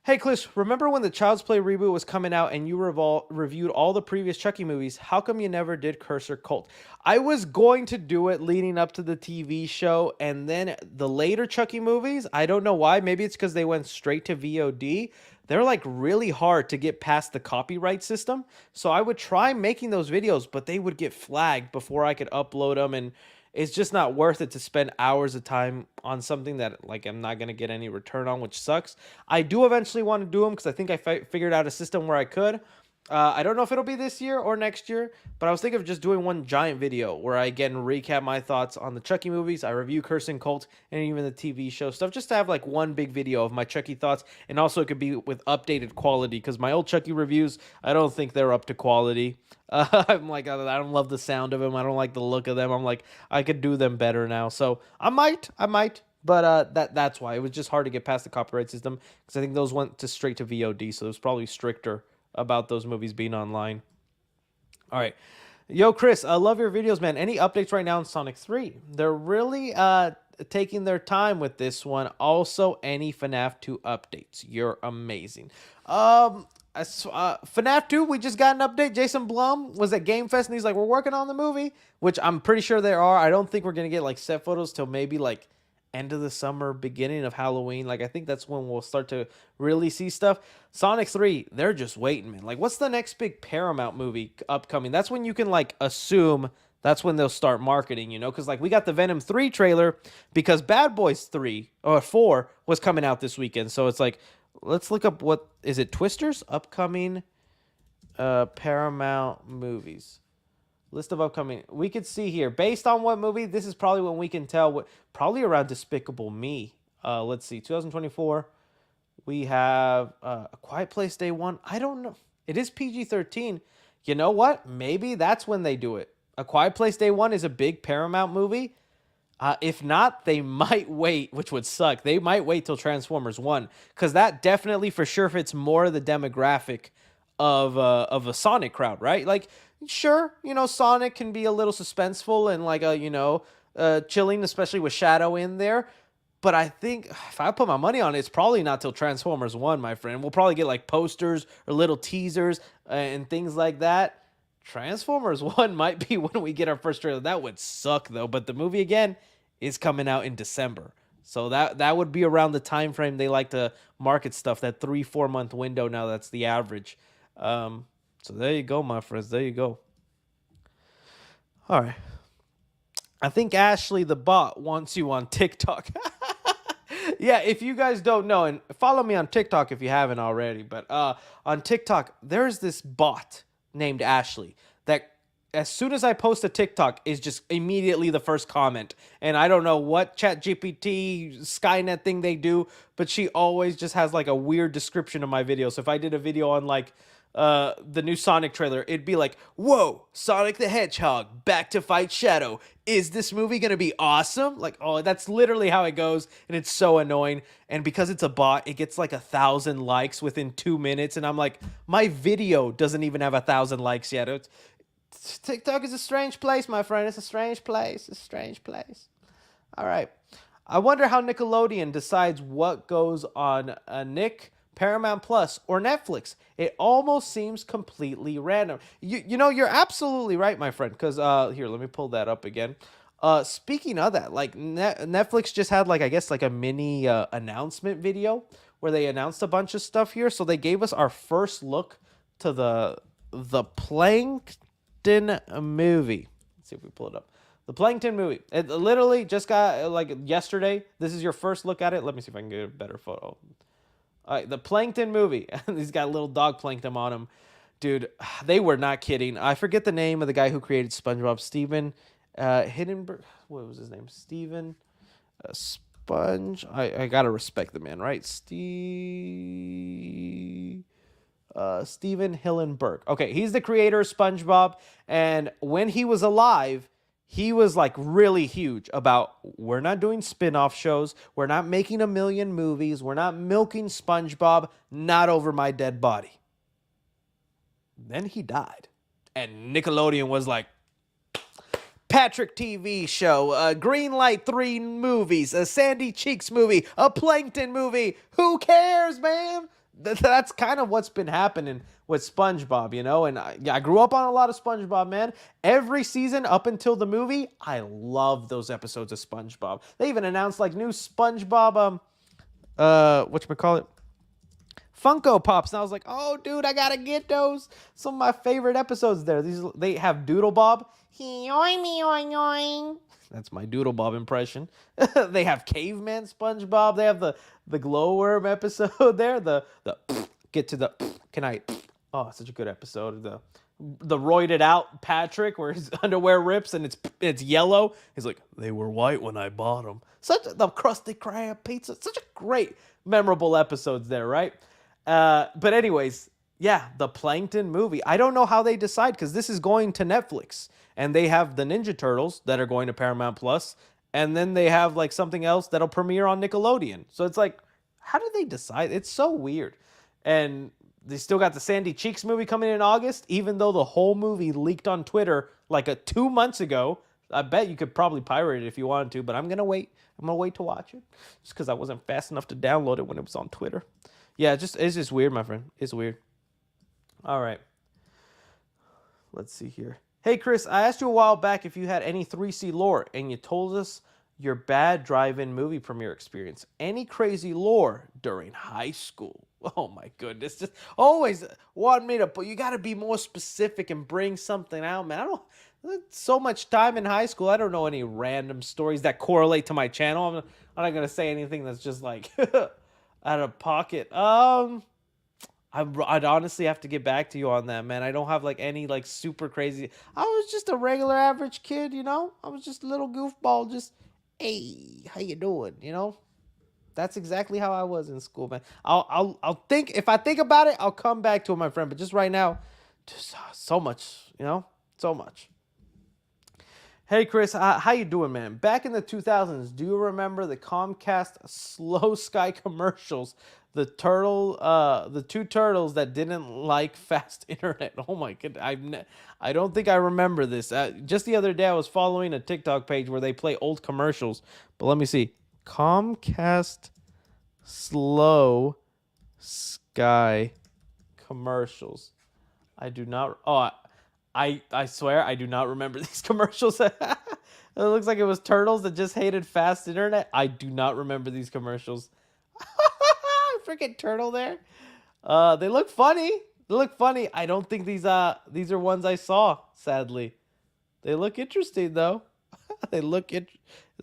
Hey, Chris, remember when the Child's Play reboot was coming out and you reviewed all the previous Chucky movies? How come you never did Cursor Cult? I was going to do it leading up to the TV show, and then the later Chucky movies, I don't know why. Maybe it's because they went straight to VOD. They're like really hard to get past the copyright system. So I would try making those videos, but they would get flagged before I could upload them, and it's just not worth it to spend hours of time on something that like I'm not going to get any return on, which sucks. I do eventually want to do them because I think I figured out a system where I could. I don't know if it'll be this year or next year, but I was thinking of just doing one giant video where I again recap my thoughts on the Chucky movies, I review Cursing Cult, and even the TV show stuff, just to have like one big video of my Chucky thoughts, and also it could be with updated quality, because my old Chucky reviews, I don't think they're up to quality. I'm like, I don't love the sound of them, I don't like the look of them, I'm like, I could do them better now, so I might, But that's why it was just hard to get past the copyright system, because I think those went to straight to VOD, so it was probably stricter about those movies being online. All right. Yo, Chris, I love your videos, man. Any updates right now on Sonic 3? They're really taking their time with this one. Also, any FNAF 2 updates? You're amazing. FNAF 2, we just got an update. Jason Blum was at Game Fest, and he's like, we're working on the movie, which I'm pretty sure there are. I don't think we're going to get, like, set photos till maybe, like, end of the summer, beginning of Halloween. Like, I think that's when we'll start to really see stuff. Sonic 3, they're just waiting, man. Like, what's the next big Paramount movie upcoming? That's when you can, like, assume that's when they'll start marketing, you know? Because, like, we got the Venom 3 trailer because Bad Boys 3 or 4 was coming out this weekend. So it's like, let's look up what is it, Twisters? Upcoming Paramount movies. List of upcoming. We could see here, based on what movie, this is probably when we can tell what, probably around Despicable Me. Let's see, 2024. We have A Quiet Place Day 1. I don't know. It is PG-13. You know what? Maybe that's when they do it. A Quiet Place Day 1 is a big Paramount movie. If not, they might wait, which would suck. They might wait till Transformers 1, because that definitely for sure fits more the demographic of a Sonic crowd, right? Like, sure, you know, Sonic can be a little suspenseful and like chilling, especially with Shadow in there. But I think if I put my money on it, it's probably not till Transformers 1, my friend. We'll probably get like posters or little teasers and things like that. Transformers 1 might be when we get our first trailer. That would suck though. But the movie again is coming out in December. So that would be around the time frame they like to market stuff, that 3-4 month window now. That's the average. So there you go, my friends. There you go. All right. I think Ashley the bot wants you on TikTok. Yeah, if you guys don't know, and follow me on TikTok if you haven't already, but on TikTok, there's this bot named Ashley that as soon as I post a TikTok is just immediately the first comment. And I don't know what ChatGPT, Skynet thing they do, but she always just has like a weird description of my video. So if I did a video on like the new Sonic trailer, it'd be like, whoa, Sonic the Hedgehog back to fight Shadow. Is this movie gonna be awesome? Like, oh, that's literally how it goes, and it's so annoying. And because it's a bot, it gets like 1,000 likes within 2 minutes, and I'm like, my video doesn't even have 1,000 likes yet. TikTok is a strange place, my friend. It's a strange place. It's a strange place. All right. I wonder how Nickelodeon decides what goes on Nick, Paramount Plus, or Netflix. It almost seems completely random. You know, you're absolutely right, my friend, because here, let me pull that up again. Speaking of that, like Netflix just had like, I guess, like a mini announcement video where they announced a bunch of stuff here. So they gave us our first look to the Plankton movie. Let's see if we pull it up. The Plankton movie. It literally just got like yesterday. This is your first look at it. Let me see if I can get a better photo. All right, the Plankton movie. He's got a little dog plankton on him. Dude, they were not kidding. I forget the name of the guy who created SpongeBob. Steven Hindenburg. What was his name? Steven Sponge. I gotta respect the man, right? Steven Hillenburg. Okay, he's the creator of SpongeBob. And when he was alive, he was like really huge about, we're not doing spin-off shows. We're not making 1 million movies. We're not milking SpongeBob. Not over my dead body. Then he died. And Nickelodeon was like, Patrick TV show, a Greenlight 3 movies, a Sandy Cheeks movie, a Plankton movie. Who cares, man? That's kind of what's been happening with SpongeBob, you know? And I grew up on a lot of SpongeBob, man. Every season up until the movie, I love those episodes of SpongeBob. They even announced like new SpongeBob, whatchamacallit? Funko Pops. And I was like, oh, dude, I gotta get those. Some of my favorite episodes there. They have Doodle Bob. That's my Doodle Bob impression. They have Caveman SpongeBob. They have the glowworm episode there. The get to the can I? Oh, such a good episode. The roided out Patrick where his underwear rips and it's yellow. He's like, they were white when I bought them. The Krusty Krab pizza. Such a great memorable episodes there, right? But anyways, yeah, the Plankton movie. I don't know how they decide because this is going to Netflix. And they have the Ninja Turtles that are going to Paramount Plus. and then they have like something else that'll premiere on Nickelodeon. So it's like, how did they decide? It's so weird. And they still got the Sandy Cheeks movie coming in August, even though the whole movie leaked on Twitter like 2 months ago. I bet you could probably pirate it if you wanted to, but I'm gonna wait. I'm gonna wait to watch it just because I wasn't fast enough to download it when it was on Twitter. Yeah, it's just weird, my friend. It's weird. All right. Let's see here. Hey, Chris, I asked you a while back if you had any 3C lore, and you told us your bad drive-in movie premiere experience. Any crazy lore during high school? Oh, my goodness. Just always want me to put, you got to be more specific and bring something out, man. I don't, so much time in high school. I don't know any random stories that correlate to my channel. I'm not going to say anything that's just like out of pocket. I'd honestly have to get back to you on that, man. I don't have like any like super crazy. I was just a regular average kid, you know. I was just a little goofball. Just, hey, how you doing? You know. That's exactly how I was in school, man. I'll think, if I think about it, I'll come back to it, my friend. But just right now, just so much, you know, so much. Hey, Chris, how you doing, man? Back in the 2000s, do you remember the Comcast Slow Sky commercials? The two turtles that didn't like fast internet. Oh my goodness, I don't think I remember this. Just the other day, I was following a TikTok page where they play old commercials. But let me see. Comcast Slow Sky commercials. I do not. Oh, I swear I do not remember these commercials. It looks like it was turtles that just hated fast internet. I do not remember these commercials. Freaking turtle there. They look funny. They look funny. I don't think these are ones I saw. Sadly, they look interesting though. They look it.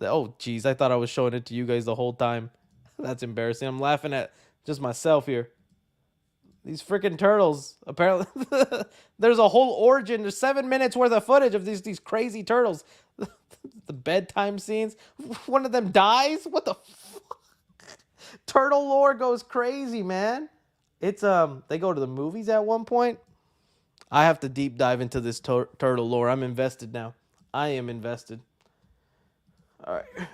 Oh, geez. I thought I was showing it to you guys the whole time. That's embarrassing. I'm laughing at just myself here. These freaking turtles. Apparently, there's a whole origin. There's 7 minutes worth of footage of these crazy turtles. The bedtime scenes. One of them dies. What the fuck? Turtle lore goes crazy, man. It's they go to the movies at one point. I have to deep dive into this turtle lore. I'm invested now. I am invested. All right.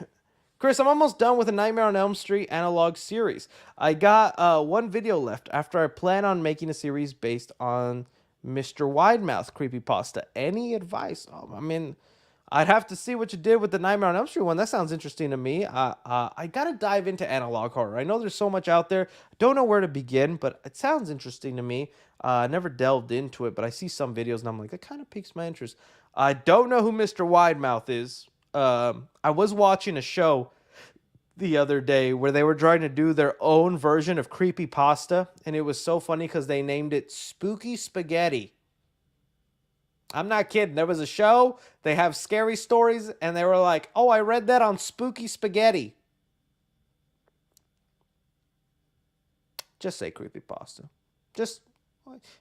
Chris, I'm almost done with a Nightmare on Elm Street analog series. I got one video left after I plan on making a series based on Mr. Widemouth creepypasta. Any advice? I mean, I'd have to see what you did with the Nightmare on Elm Street one. That sounds interesting to me. I got to dive into analog horror. I know there's so much out there. Don't know where to begin, but it sounds interesting to me. I never delved into it, but I see some videos and I'm like, that kind of piques my interest. I don't know who Mr. Widemouth is. I was watching a show the other day where they were trying to do their own version of creepypasta, and it was so funny because they named it Spooky Spaghetti. I'm not kidding. There was a show, they have scary stories, and they were like, oh, I read that on Spooky Spaghetti. Just say creepypasta. Just,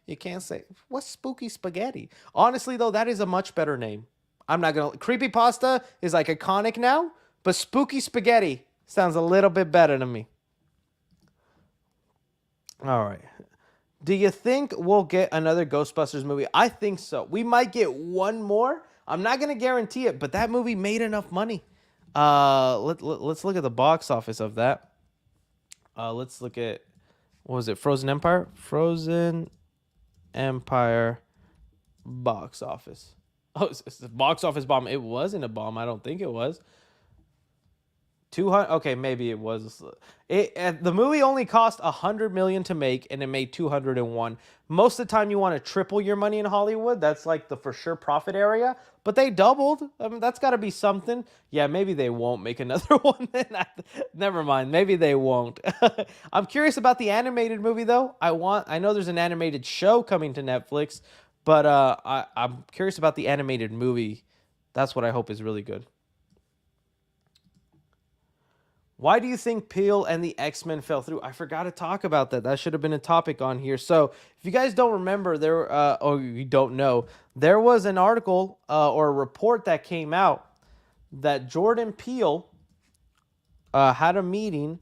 you can't say, what's Spooky Spaghetti? Honestly, though, that is a much better name. I'm not going to, creepypasta is like iconic now, but Spooky Spaghetti sounds a little bit better to me. All right. Do you think we'll get another Ghostbusters movie? I think so. We might get one more. I'm not going to guarantee it, but that movie made enough money. Let's look at the box office of that. Let's look at, what was it, Frozen Empire? Frozen Empire box office. Oh, it's the box office bomb. It wasn't a bomb. I don't think it was. 200. Okay, maybe it was. The movie only cost $100 million to make, and it made 201. Most of the time, you want to triple your money in Hollywood. That's like the for sure profit area. But they doubled. I mean, that's got to be something. Yeah, maybe they won't make another one. Then never mind. Maybe they won't. I'm curious about the animated movie though. I know there's an animated show coming to Netflix, but I'm curious about the animated movie. That's what I hope is really good. Why do you think Peel and the X-Men fell through? I forgot to talk about that. That should have been a topic on here. So if you guys don't remember, or you don't know, there was an article or a report that came out that Jordan Peele had a meeting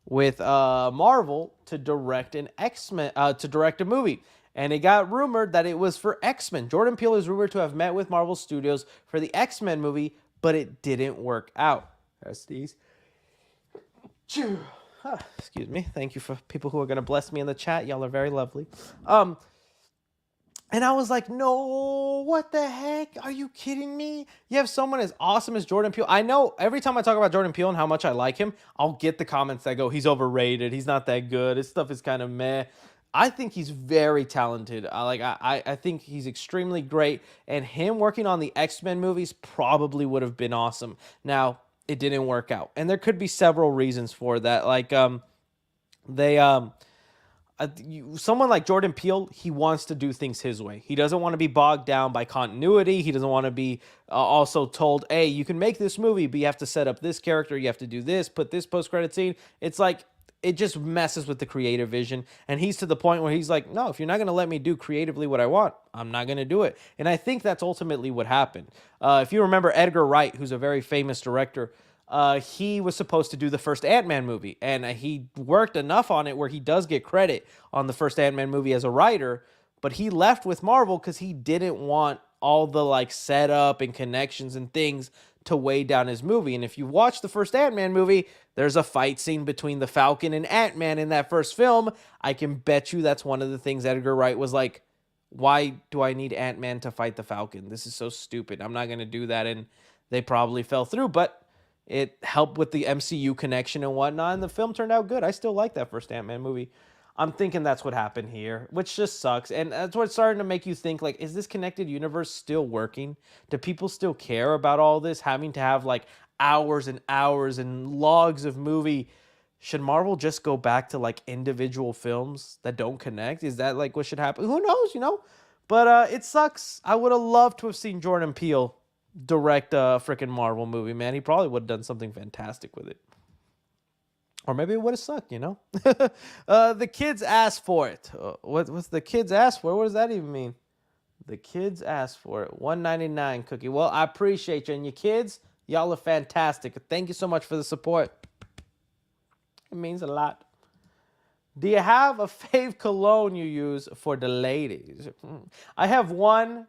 with Marvel to direct an X-Men, to direct a movie. And it got rumored that it was for X-Men. Jordan Peele is rumored to have met with Marvel Studios for the X-Men movie, but it didn't work out. Excuse me. Thank you for people who are gonna bless me in the chat. Y'all are very lovely. And I was like, no, what the heck? Are you kidding me? You have someone as awesome as Jordan Peele. I know every time I talk about Jordan Peele and how much I like him, I'll get the comments that go, he's overrated. He's not that good. His stuff is kind of meh. I think he's very talented. I think he's extremely great. And him working on the X-Men movies probably would have been awesome. Now, it didn't work out. And there could be several reasons for that. Someone like Jordan Peele, he wants to do things his way. He doesn't want to be bogged down by continuity. He doesn't want to be also told, hey, you can make this movie, but you have to set up this character. You have to do this, put this post-credit scene. It's like, it just messes with the creative vision. And he's to the point where he's like, no, if you're not going to let me do creatively what I want, I'm not going to do it. And I think that's ultimately what happened. If you remember Edgar Wright, who's a very famous director, he was supposed to do the first Ant-Man movie, and he worked enough on it where he does get credit on the first Ant-Man movie as a writer, but he left with Marvel because he didn't want all the like setup and connections and things to weigh down his movie. And if you watch the first Ant-Man movie, there's a fight scene between the Falcon and Ant-Man in that first film. I can bet you that's one of the things Edgar Wright was like, why do I need Ant-Man to fight the Falcon? This is so stupid. I'm not going to do that. And they probably fell through, but it helped with the MCU connection and whatnot, and the film turned out good. I still like that first Ant-Man movie. I'm thinking that's what happened here, which just sucks. And that's what's starting to make you think, like, is this connected universe still working? Do people still care about all this, having to have, like, hours and hours and logs of movie? Should Marvel just go back to, like, individual films that don't connect? Is that, like, what should happen? Who knows, you know? But it sucks. I would have loved to have seen Jordan Peele direct a freaking Marvel movie, man. He probably would have done something fantastic with it. Or maybe it would have sucked, you know? The kids asked for it. What's the kids asked for? What does that even mean? The kids asked for it. $1.99 cookie. Well, I appreciate you. And your kids, y'all are fantastic. Thank you so much for the support. It means a lot. Do you have a fave cologne you use for the ladies? I have one.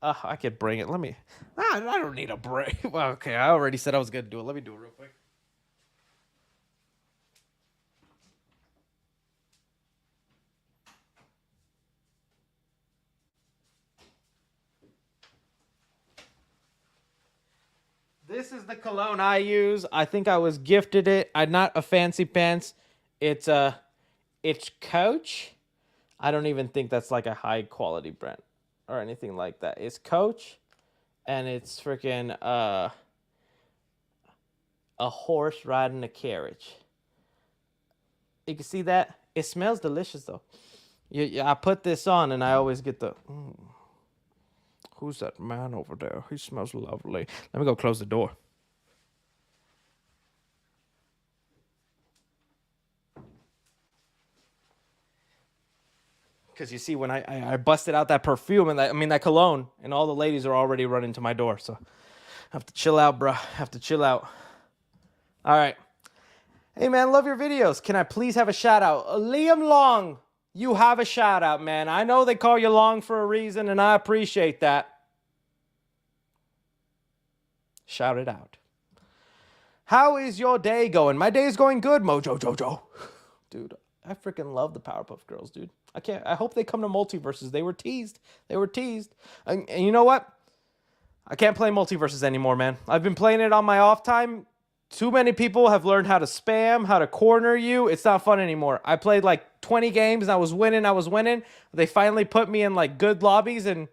I could bring it. Let me. I don't need a break. Well, okay, I already said I was going to do it. Let me do it real quick. This is the cologne I use. I think I was gifted it. I'm not a fancy pants. It's Coach. I don't even think that's like a high quality brand or anything like that. It's Coach, and it's freaking a horse riding a carriage. You can see that? It smells delicious though. I put this on and I always get the who's that man over there? He smells lovely. Let me go close the door. Because you see, when I busted out that perfume and that cologne, and all the ladies are already running to my door. So I have to chill out, bro. Have to chill out. All right. Hey, man, love your videos. Can I please have a shout out? Liam Long, you have a shout out, man. I know they call you Long for a reason, and I appreciate that. Shout it out. How is your day going? My day is going good, Mojo Jojo. Dude, I freaking love the Powerpuff Girls, dude. I hope they come to Multiverses. They were teased. And you know what? I can't play Multiverses anymore, man. I've been playing it on my off time. Too many people have learned how to spam, how to corner you. It's not fun anymore. I played like 20 games and I was winning. They finally put me in like good lobbies, and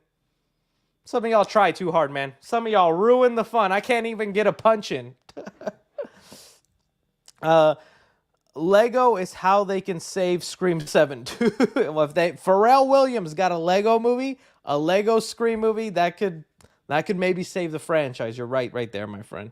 some of y'all try too hard, man. Some of y'all ruin the fun. I can't even get a punch in. Lego is how they can save Scream 7. Well, if Pharrell Williams got a Lego movie, a Lego Scream movie, that could maybe save the franchise. You're right there, my friend.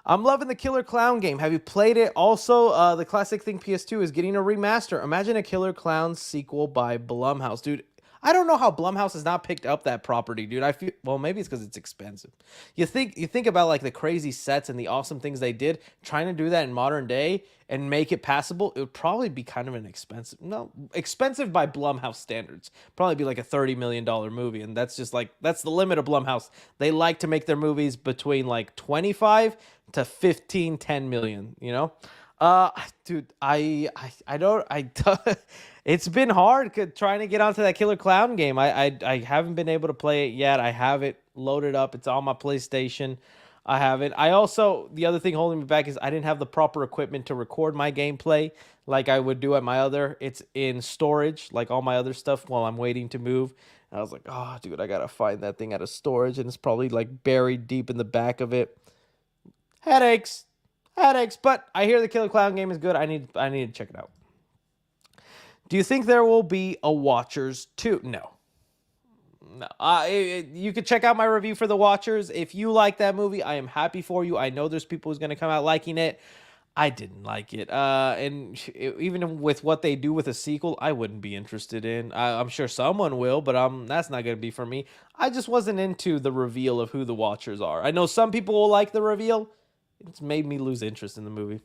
I'm loving the Killer Clown game. Have you played it? Also, the classic thing PS2 is getting a remaster. Imagine a Killer Clown sequel by Blumhouse. Dude, I don't know how Blumhouse has not picked up that property, dude. I feel, well, maybe it's because it's expensive. You think about like the crazy sets and the awesome things they did. Trying to do that in modern day and make it passable, it would probably be kind of an expensive, no, expensive by Blumhouse standards. Probably be like a $30 million movie, and that's just like that's the limit of Blumhouse. They like to make their movies between like 25 to 15, 10 million. You know. Dude, I don't, it's been hard trying to get onto that Killer Clown game. I haven't been able to play it yet. I have it loaded up. It's on my PlayStation. I have it. I also, the other thing holding me back is I didn't have the proper equipment to record my gameplay like I would do at my other. It's in storage, like all my other stuff while I'm waiting to move. And I was like, oh, dude, I gotta find that thing out of storage, and it's probably like buried deep in the back of it. Headaches. Headaches, but I hear the Killer Clown game is good. I need to check it out. Do you think there will be a Watchers 2? No. No. You could check out my review for The Watchers. If you like that movie, I am happy for you. I know there's people who's going to come out liking it. I didn't like it. And even with what they do with a sequel, I wouldn't be interested in. I'm sure someone will, but that's not going to be for me. I just wasn't into the reveal of who the Watchers are. I know some people will like the reveal. It's made me lose interest in the movie.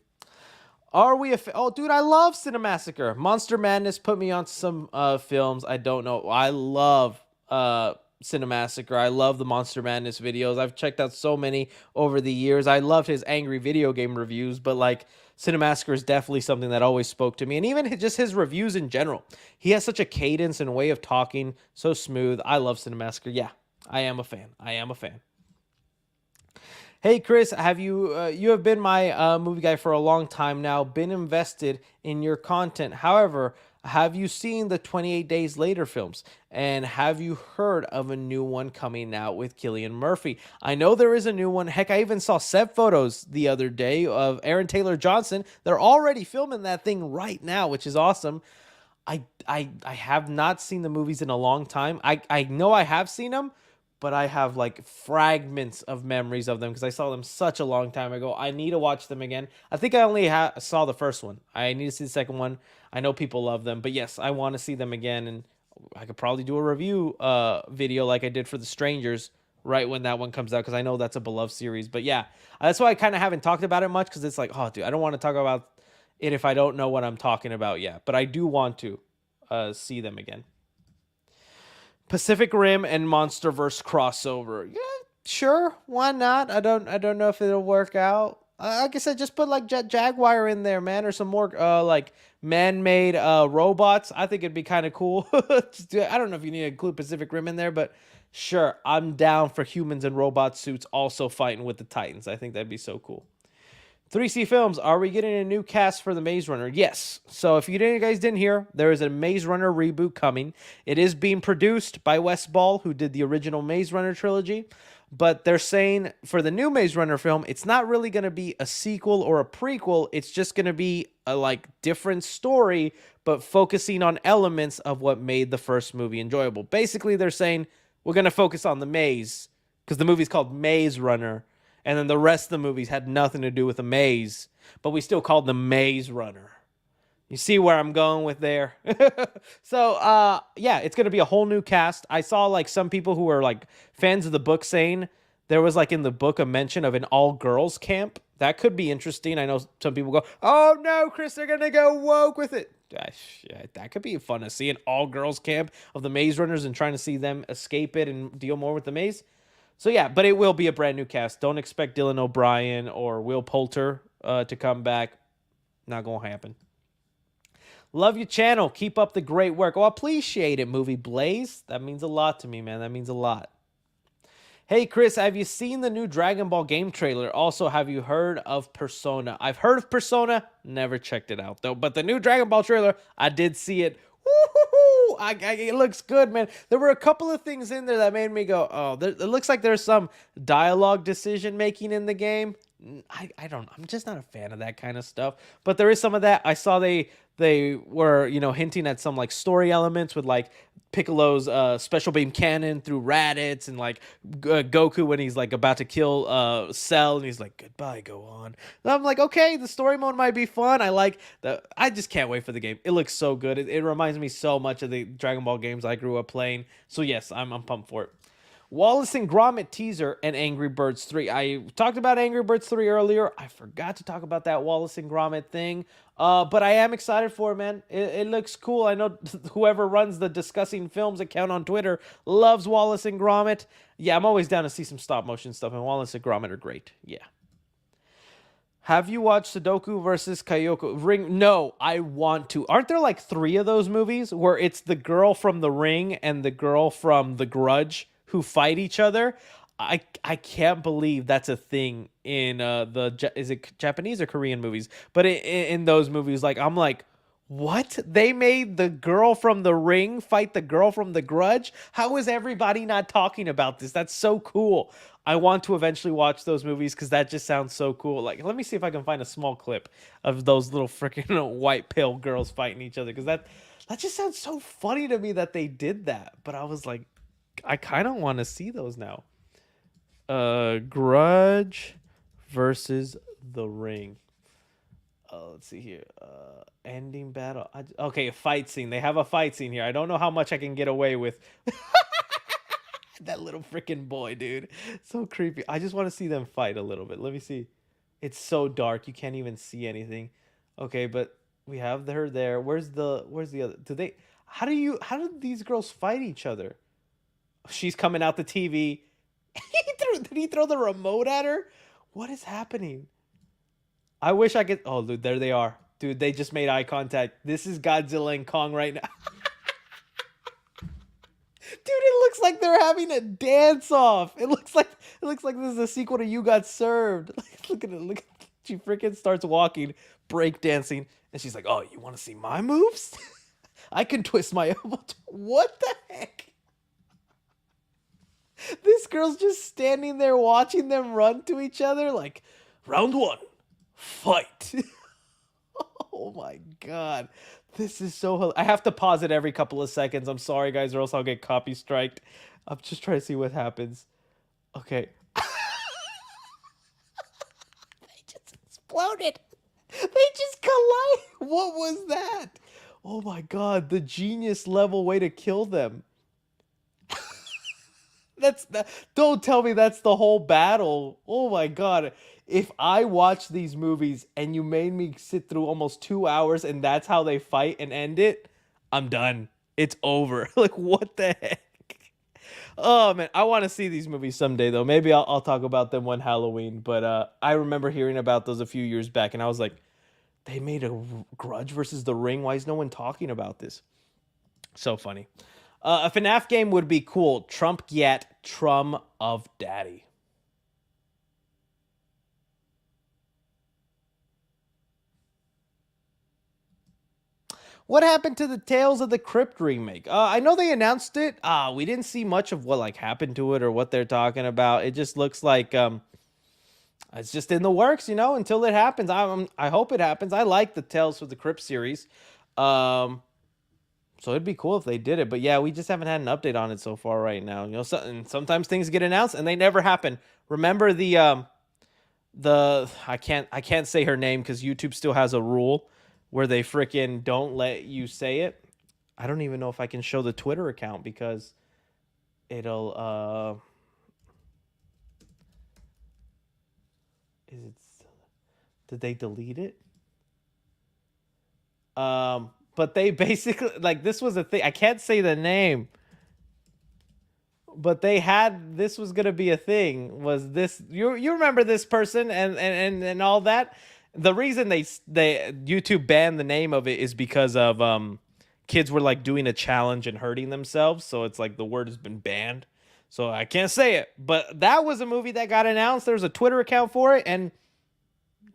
Are we oh, dude, I love Cinemassacre. Monster Madness put me on some films. I don't know. I love Cinemassacre. I love the Monster Madness videos. I've checked out so many over the years. I loved his angry video game reviews, but like Cinemassacre is definitely something that always spoke to me. And even just his reviews in general. He has such a cadence and way of talking, so smooth. I love Cinemassacre. Yeah, I am a fan. I am a fan. Hey Chris, have you have been my movie guy for a long time now, been invested in your content. However, have you seen the 28 Days Later films? And have you heard of a new one coming out with Cillian Murphy? I know there is a new one. Heck, I even saw set photos the other day of Aaron Taylor Johnson. They're already filming that thing right now, which is awesome. I have not seen the movies in a long time. I know I have seen them, but I have like fragments of memories of them because I saw them such a long time ago. I need to watch them again. I think I only saw the first one. I need to see the second one. I know people love them, but yes, I want to see them again, and I could probably do a review video like I did for The Strangers right when that one comes out because I know that's a beloved series. But yeah, that's why I kind of haven't talked about it much because it's like, oh, dude, I don't want to talk about it if I don't know what I'm talking about yet. But I do want to see them again. Pacific Rim and MonsterVerse crossover. Yeah, sure. Why not? I don't know if it'll work out. Like I said, just put like Jet Jaguar in there, man, or some more like man-made robots. I think it'd be kind of cool. I don't know if you need to include Pacific Rim in there, but sure, I'm down for humans in robot suits also fighting with the Titans. I think that'd be so cool. 3C Films, are we getting a new cast for the Maze Runner? Yes. So if you guys didn't hear, there is a Maze Runner reboot coming. It is being produced by Wes Ball, who did the original Maze Runner trilogy. But they're saying for the new Maze Runner film, it's not really going to be a sequel or a prequel. It's just going to be a like different story, but focusing on elements of what made the first movie enjoyable. Basically, they're saying we're going to focus on the maze because the movie's called Maze Runner. And then the rest of the movies had nothing to do with a maze, but we still called them Maze Runner. You see where I'm going with there? So, yeah, it's going to be a whole new cast. I saw like some people who are like fans of the book saying there was like in the book a mention of an all-girls camp. That could be interesting. I know some people go, oh no, Chris, they're going to go woke with it. That could be fun to see an all-girls camp of the Maze Runners and trying to see them escape it and deal more with the maze. So yeah, but it will be a brand new cast. Don't expect Dylan O'Brien or Will Poulter to come back. Not going to happen. Love your channel. Keep up the great work. Oh, I appreciate it, Movie Blaze. That means a lot to me, man. That means a lot. Hey, Chris, have you seen the new Dragon Ball game trailer? Also, have you heard of Persona? I've heard of Persona. Never checked it out, though. But the new Dragon Ball trailer, I did see it. Woo-hoo-hoo! It looks good, man. There were a couple of things in there that made me go, oh, it looks like there's some dialogue decision making in the game. I'm just not a fan of that kind of stuff. But there is some of that. I saw they were, hinting at some like story elements with like Piccolo's special beam cannon through Raditz, and like Goku when he's like about to kill Cell, and he's like, "Goodbye, go on." And I'm like, okay, the story mode might be fun. I like the. I just can't wait for the game. It looks so good. It reminds me so much of the Dragon Ball games I grew up playing. So yes, I'm pumped for it. Wallace and Gromit teaser and Angry Birds 3. I talked about Angry Birds 3 earlier. I forgot to talk about that Wallace and Gromit thing. But I am excited for it, man. It looks cool. I know whoever runs the Discussing Films account on Twitter loves Wallace and Gromit. Yeah, I'm always down to see some stop motion stuff, and Wallace and Gromit are great. Yeah. Have you watched Sudoku versus Kyoko Ring? No, I want to. Aren't there like 3 of those movies where it's the girl from The Ring and the girl from The Grudge who fight each other? I can't believe that's a thing in is it Japanese or Korean movies? But in those movies, like I'm like, what? They made the girl from The Ring fight the girl from The Grudge? How is everybody not talking about this? That's so cool. I want to eventually watch those movies because that just sounds so cool. Like, let me see if I can find a small clip of those little freaking white pale girls fighting each other, because that just sounds so funny to me that they did that. But I was like, I kind of want to see those now. Grudge versus The Ring. Let's see here. Ending battle. Okay, a fight scene. They have a fight scene here. I don't know how much I can get away with. That little freaking boy, dude. So creepy. I just want to see them fight a little bit. Let me see. It's so dark. You can't even see anything. Okay, but we have her there. Where's the other? How do these girls fight each other? She's coming out the TV. Did he throw the remote at her? What is happening? I wish I could. Oh, dude, there they are. Dude, they just made eye contact. This is Godzilla and Kong right now. Dude, it looks like they're having a dance off. It looks like this is a sequel to You Got Served. Look at it. Look. She freaking starts walking, break dancing, and she's like, "Oh, you want to see my moves? I can twist my elbow." What the heck? This girl's just standing there watching them run to each other like, round 1, fight. Oh my god. This is so... I have to pause it every couple of seconds. I'm sorry, guys, or else I'll get copy striked. I'm just trying to see what happens. Okay. They just exploded. They just collided. What was that? Oh my god. The genius level way to kill them. Don't tell me that's the whole battle. Oh my god. If I watch these movies and you made me sit through almost 2 hours and that's how they fight and end it, I'm done. It's over. Like, what the heck? Oh man, I want to see these movies someday though. Maybe I'll talk about them one Halloween. But I remember hearing about those a few years back, and I was like, they made a Grudge versus The Ring. Why is no one talking about this? So funny. A FNAF game would be cool. Trump Gyat, Trum of Daddy. What happened to the Tales of the Crypt remake? I know they announced it. We didn't see much of what like happened to it or what they're talking about. It just looks like it's just in the works, until it happens. I hope it happens. I like the Tales of the Crypt series. So it'd be cool if they did it. But yeah, we just haven't had an update on it so far right now. And sometimes things get announced and they never happen. Remember the I can't say her name because YouTube still has a rule where they freaking don't let you say it. I don't even know if I can show the Twitter account because it'll is it did they delete it? But they basically, like, this was a thing. I can't say the name, but this was gonna be a thing. Was this you remember this person and all that? The reason they YouTube banned the name of it is because of kids were like doing a challenge and hurting themselves. So it's like the word has been banned. So I can't say it. But that was a movie that got announced. There's a Twitter account for it, and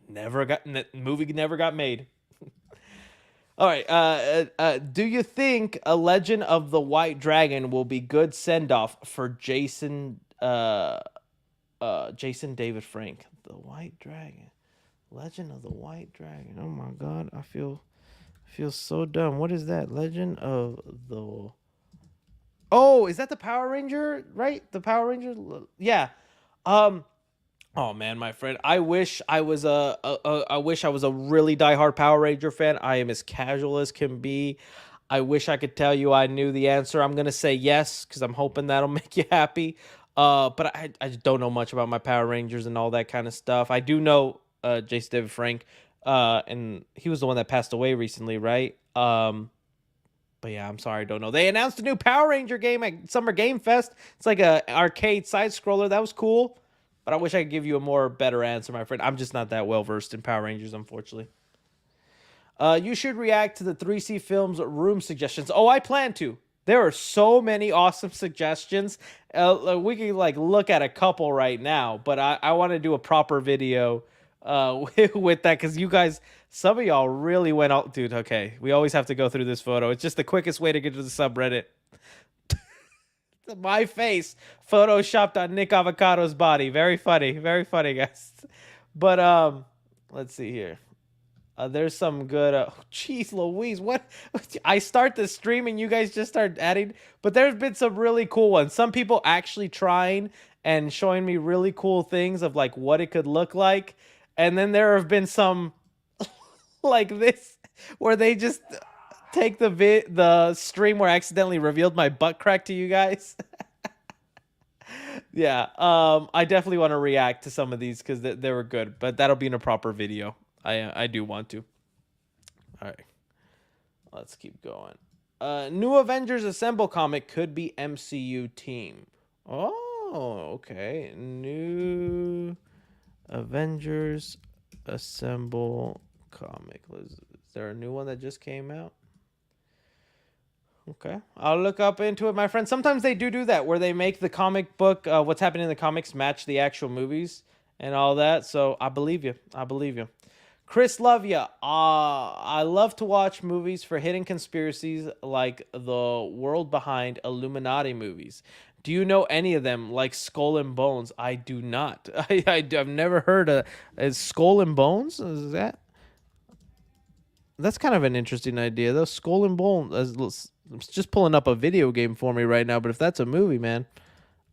movie never got made. All right. Do you think A Legend of the White Dragon will be good send off for Jason David Frank? The White Dragon. Legend of the White Dragon. Oh my god, I feel so dumb. What is that? Legend of the Oh, is that the Power Ranger? Right, the Power Ranger. Yeah. Um. Oh man, my friend, I wish I was I wish I was a really diehard Power Ranger fan. I am as casual as can be. I wish I could tell you I knew the answer. I'm gonna say yes because I'm hoping that'll make you happy. But I just don't know much about my Power Rangers and all that kind of stuff. I do know Jason David Frank, and he was the one that passed away recently, right? But yeah, I'm sorry, I don't know. They announced a new Power Ranger game at Summer Game Fest. It's like a arcade side scroller. That was cool. But I wish I could give you a more better answer, my friend. I'm just not that well versed in Power Rangers, unfortunately. You should react to the 3C Films room suggestions. Oh, I plan to. There are so many awesome suggestions. We can like look at a couple right now, but I want to do a proper video with that because you guys, some of y'all really went out. Dude, okay. We always have to go through this photo. It's just the quickest way to get to the subreddit. My face photoshopped on Nick Avocado's body. Very funny, guys. But let's see here. There's some good. Jeez, Louise, what? I start the stream and you guys just start adding. But there's been some really cool ones. Some people actually trying and showing me really cool things of like what it could look like, and then there have been some like this where they just take the stream where I accidentally revealed my butt crack to you guys. Yeah, I definitely want to react to some of these because they were good, but that'll be in a proper video. I do want to. All right, let's keep going. New Avengers Assemble comic could be MCU team. Oh, okay. New Avengers Assemble comic. Is there a new one that just came out? Okay, I'll look up into it, my friend. Sometimes they do that where they make the comic book, what's happening in the comics, match the actual movies and all that. So I believe you. I believe you. Chris Lovia. I love to watch movies for hidden conspiracies like the world behind Illuminati movies. Do you know any of them, like Skull and Bones? I do not. I've never heard of Skull and Bones. Is that? That's kind of an interesting idea, though. Skull and Bones. It's just pulling up a video game for me right now, but if that's a movie, man,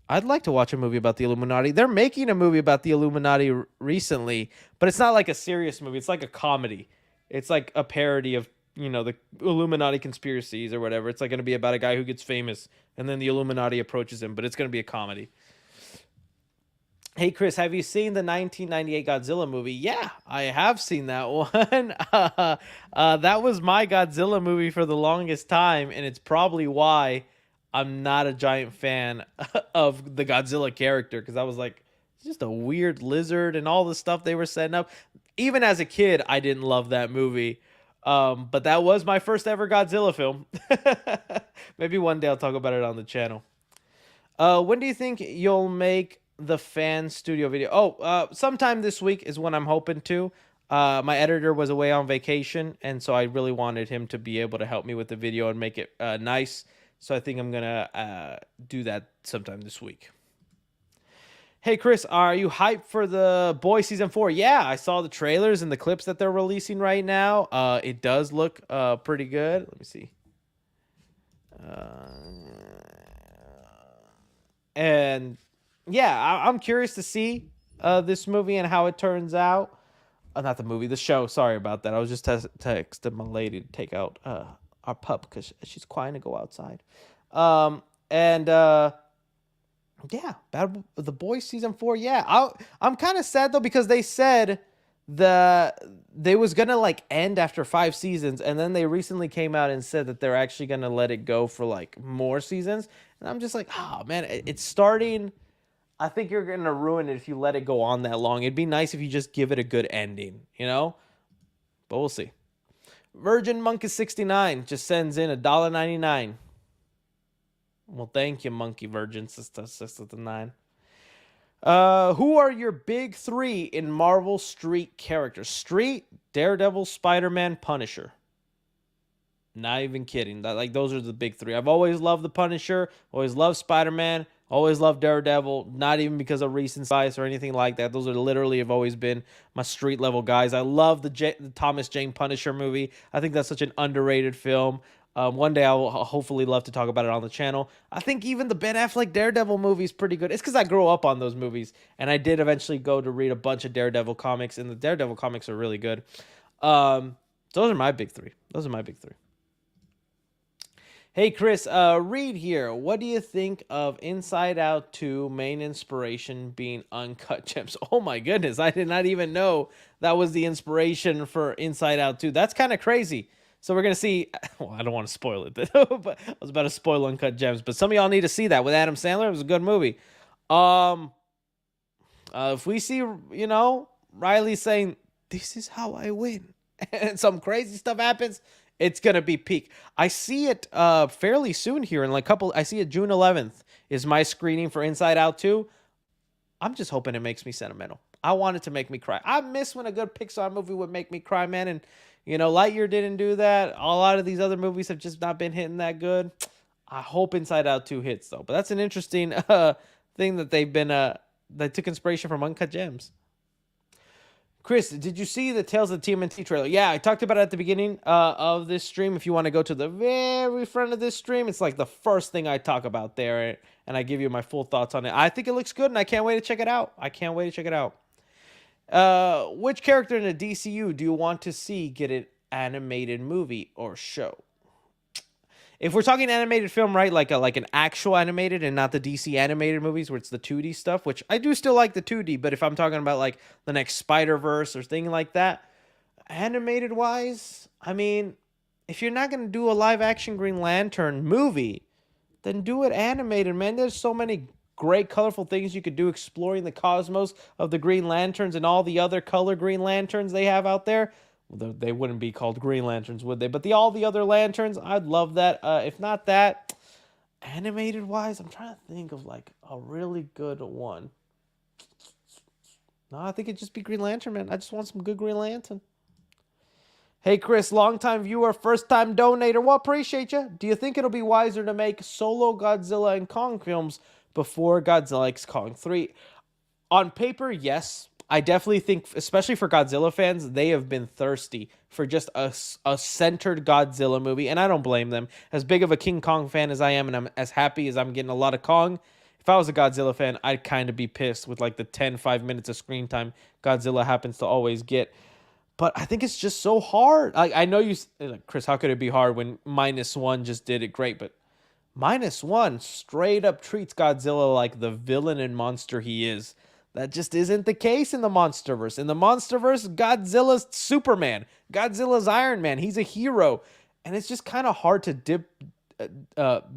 I'd like to watch a movie about the Illuminati. They're making a movie about the Illuminati recently, but it's not like a serious movie. It's like a comedy. It's like a parody of, the Illuminati conspiracies or whatever. It's like going to be about a guy who gets famous, and then the Illuminati approaches him, but it's going to be a comedy. Hey, Chris, have you seen the 1998 Godzilla movie? Yeah, I have seen that one. That was my Godzilla movie for the longest time, and it's probably why I'm not a giant fan of the Godzilla character, because I was like, it's just a weird lizard and all the stuff they were setting up. Even as a kid, I didn't love that movie. But that was my first ever Godzilla film. Maybe one day I'll talk about it on the channel. When do you think you'll make the fan studio video? Sometime this week is when I'm hoping to. My editor was away on vacation, and so I really wanted him to be able to help me with the video and make it nice. So I think I'm gonna do that sometime this week. Hey Chris, are you hyped for The Boys season 4? Yeah, I saw the trailers and the clips that they're releasing right now. It does look pretty good. Let me see. And yeah, I'm curious to see this movie and how it turns out. Not the movie, the show. Sorry about that. I was just texting my lady to take out our pup because she's crying to go outside. Yeah, The Boys season 4. Yeah, I'm kind of sad though because they said they was gonna like end after 5 seasons, and then they recently came out and said that they're actually gonna let it go for like more seasons. And I'm just like, oh man, it's starting. I think you're gonna ruin it if you let it go on that long. It'd be nice if you just give it a good ending, But we'll see. Virgin Monkey 69 just sends in $1.99. Well, thank you, Monkey Virgin Sister 69. Who are your big 3 in Marvel Street characters? Street, Daredevil, Spider-Man, Punisher. Not even kidding. Those are the big 3. I've always loved the Punisher, always loved Spider-Man, always loved Daredevil, not even because of recent bias or anything like that. Those are literally have always been my street level guys. I love the Thomas Jane Punisher movie. I think that's such an underrated film. One day I'll hopefully love to talk about it on the channel. I think even the Ben Affleck Daredevil movie is pretty good. It's because I grew up on those movies, and I did eventually go to read a bunch of Daredevil comics, and the Daredevil comics are really good. Those are my big three. Hey, Chris, Reed here. What do you think of Inside Out 2 main inspiration being Uncut Gems? Oh my goodness, I did not even know that was the inspiration for Inside Out 2. That's kind of crazy. So we're going to see, well, I don't want to spoil it, but I was about to spoil Uncut Gems, but some of y'all need to see that with Adam Sandler. It was a good movie. If we see, Riley saying, "This is how I win," and some crazy stuff happens, it's gonna be peak. I see it fairly soon here in I see it June 11th is my screening for Inside Out 2. I'm just hoping it makes me sentimental. I want it to make me cry. I miss when a good Pixar movie would make me cry, man. And Lightyear didn't do that. A lot of these other movies have just not been hitting that good. I hope Inside Out 2 hits though. But that's an interesting thing that they took inspiration from Uncut Gems. Chris, did you see the Tales of the TMNT trailer? Yeah, I talked about it at the beginning of this stream. If you want to go to the very front of this stream, it's like the first thing I talk about there, and I give you my full thoughts on it. I think it looks good, and I can't wait to check it out. Which character in the DCU do you want to see get an animated movie or show? If we're talking animated film, right, like an actual animated and not the DC animated movies where it's the 2D stuff, which I do still like the 2D, but if I'm talking about like the next Spider-Verse or thing like that, animated wise, I mean, if you're not going to do a live action Green Lantern movie, then do it animated, man. There's so many great colorful things you could do exploring the cosmos of the Green Lanterns and all the other color Green Lanterns they have out there. They wouldn't be called Green Lanterns, would they? But all the other lanterns, I'd love that. If not that, animated wise, I'm trying to think of like a really good one. No, I think it'd just be Green Lantern, man. I just want some good Green Lantern. Hey, Chris, long-time viewer, first-time donator. Well, appreciate you. Do you think it'll be wiser to make solo Godzilla and Kong films before Godzilla x Kong 3? On paper, yes. I definitely think, especially for Godzilla fans, they have been thirsty for just a centered Godzilla movie, and I don't blame them. As big of a King Kong fan as I am, and I'm as happy as I'm getting a lot of Kong, if I was a Godzilla fan, I'd kind of be pissed with like the 5 minutes of screen time Godzilla happens to always get. But I think it's just so hard. I know you, like, Chris, how could it be hard when -1 just did it great? But -1 straight up treats Godzilla like the villain and monster he is. That just isn't the case in the Monsterverse. In the Monsterverse, Godzilla's Superman. Godzilla's Iron Man. He's a hero. And it's just kind of hard to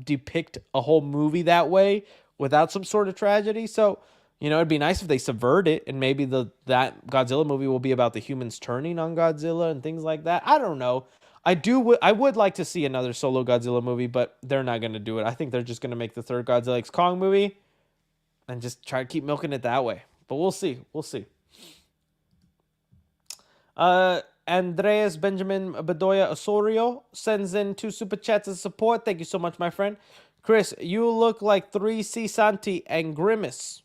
depict a whole movie that way without some sort of tragedy. So, it'd be nice if they subvert it, and maybe that Godzilla movie will be about the humans turning on Godzilla and things like that. I don't know. I would like to see another solo Godzilla movie, but they're not going to do it. I think they're just going to make the third Godzilla x Kong movie and just try to keep milking it that way. But we'll see. Andreas Benjamin Bedoya Osorio sends in 2 super chats of support. Thank you so much, my friend. Chris, you look like 3C Santi and Grimace.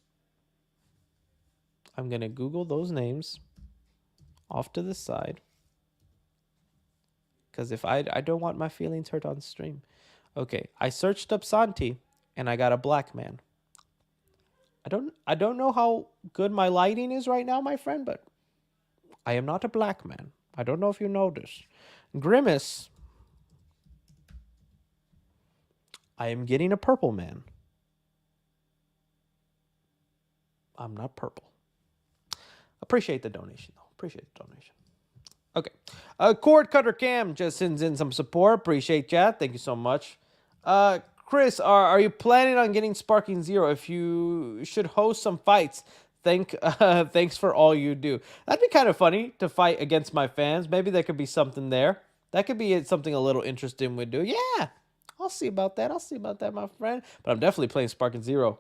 I'm going to Google those names off to the side. Because if I don't want my feelings hurt on stream. Okay, I searched up Santi, and I got a black man. I don't know how good my lighting is right now, my friend, but I am not a black man. I don't know if you know this. Grimace, I am getting a purple man. I'm not purple. Appreciate the donation, though. Okay. Cord Cutter Cam just sends in some support. Appreciate that. Thank you so much. Chris, are you planning on getting Sparking Zero? If you should host some fights, thanks for all you do. That'd be kind of funny to fight against my fans. Maybe there could be something there. That could be something a little interesting we'd do. Yeah, I'll see about that. My friend. But I'm definitely playing Sparking Zero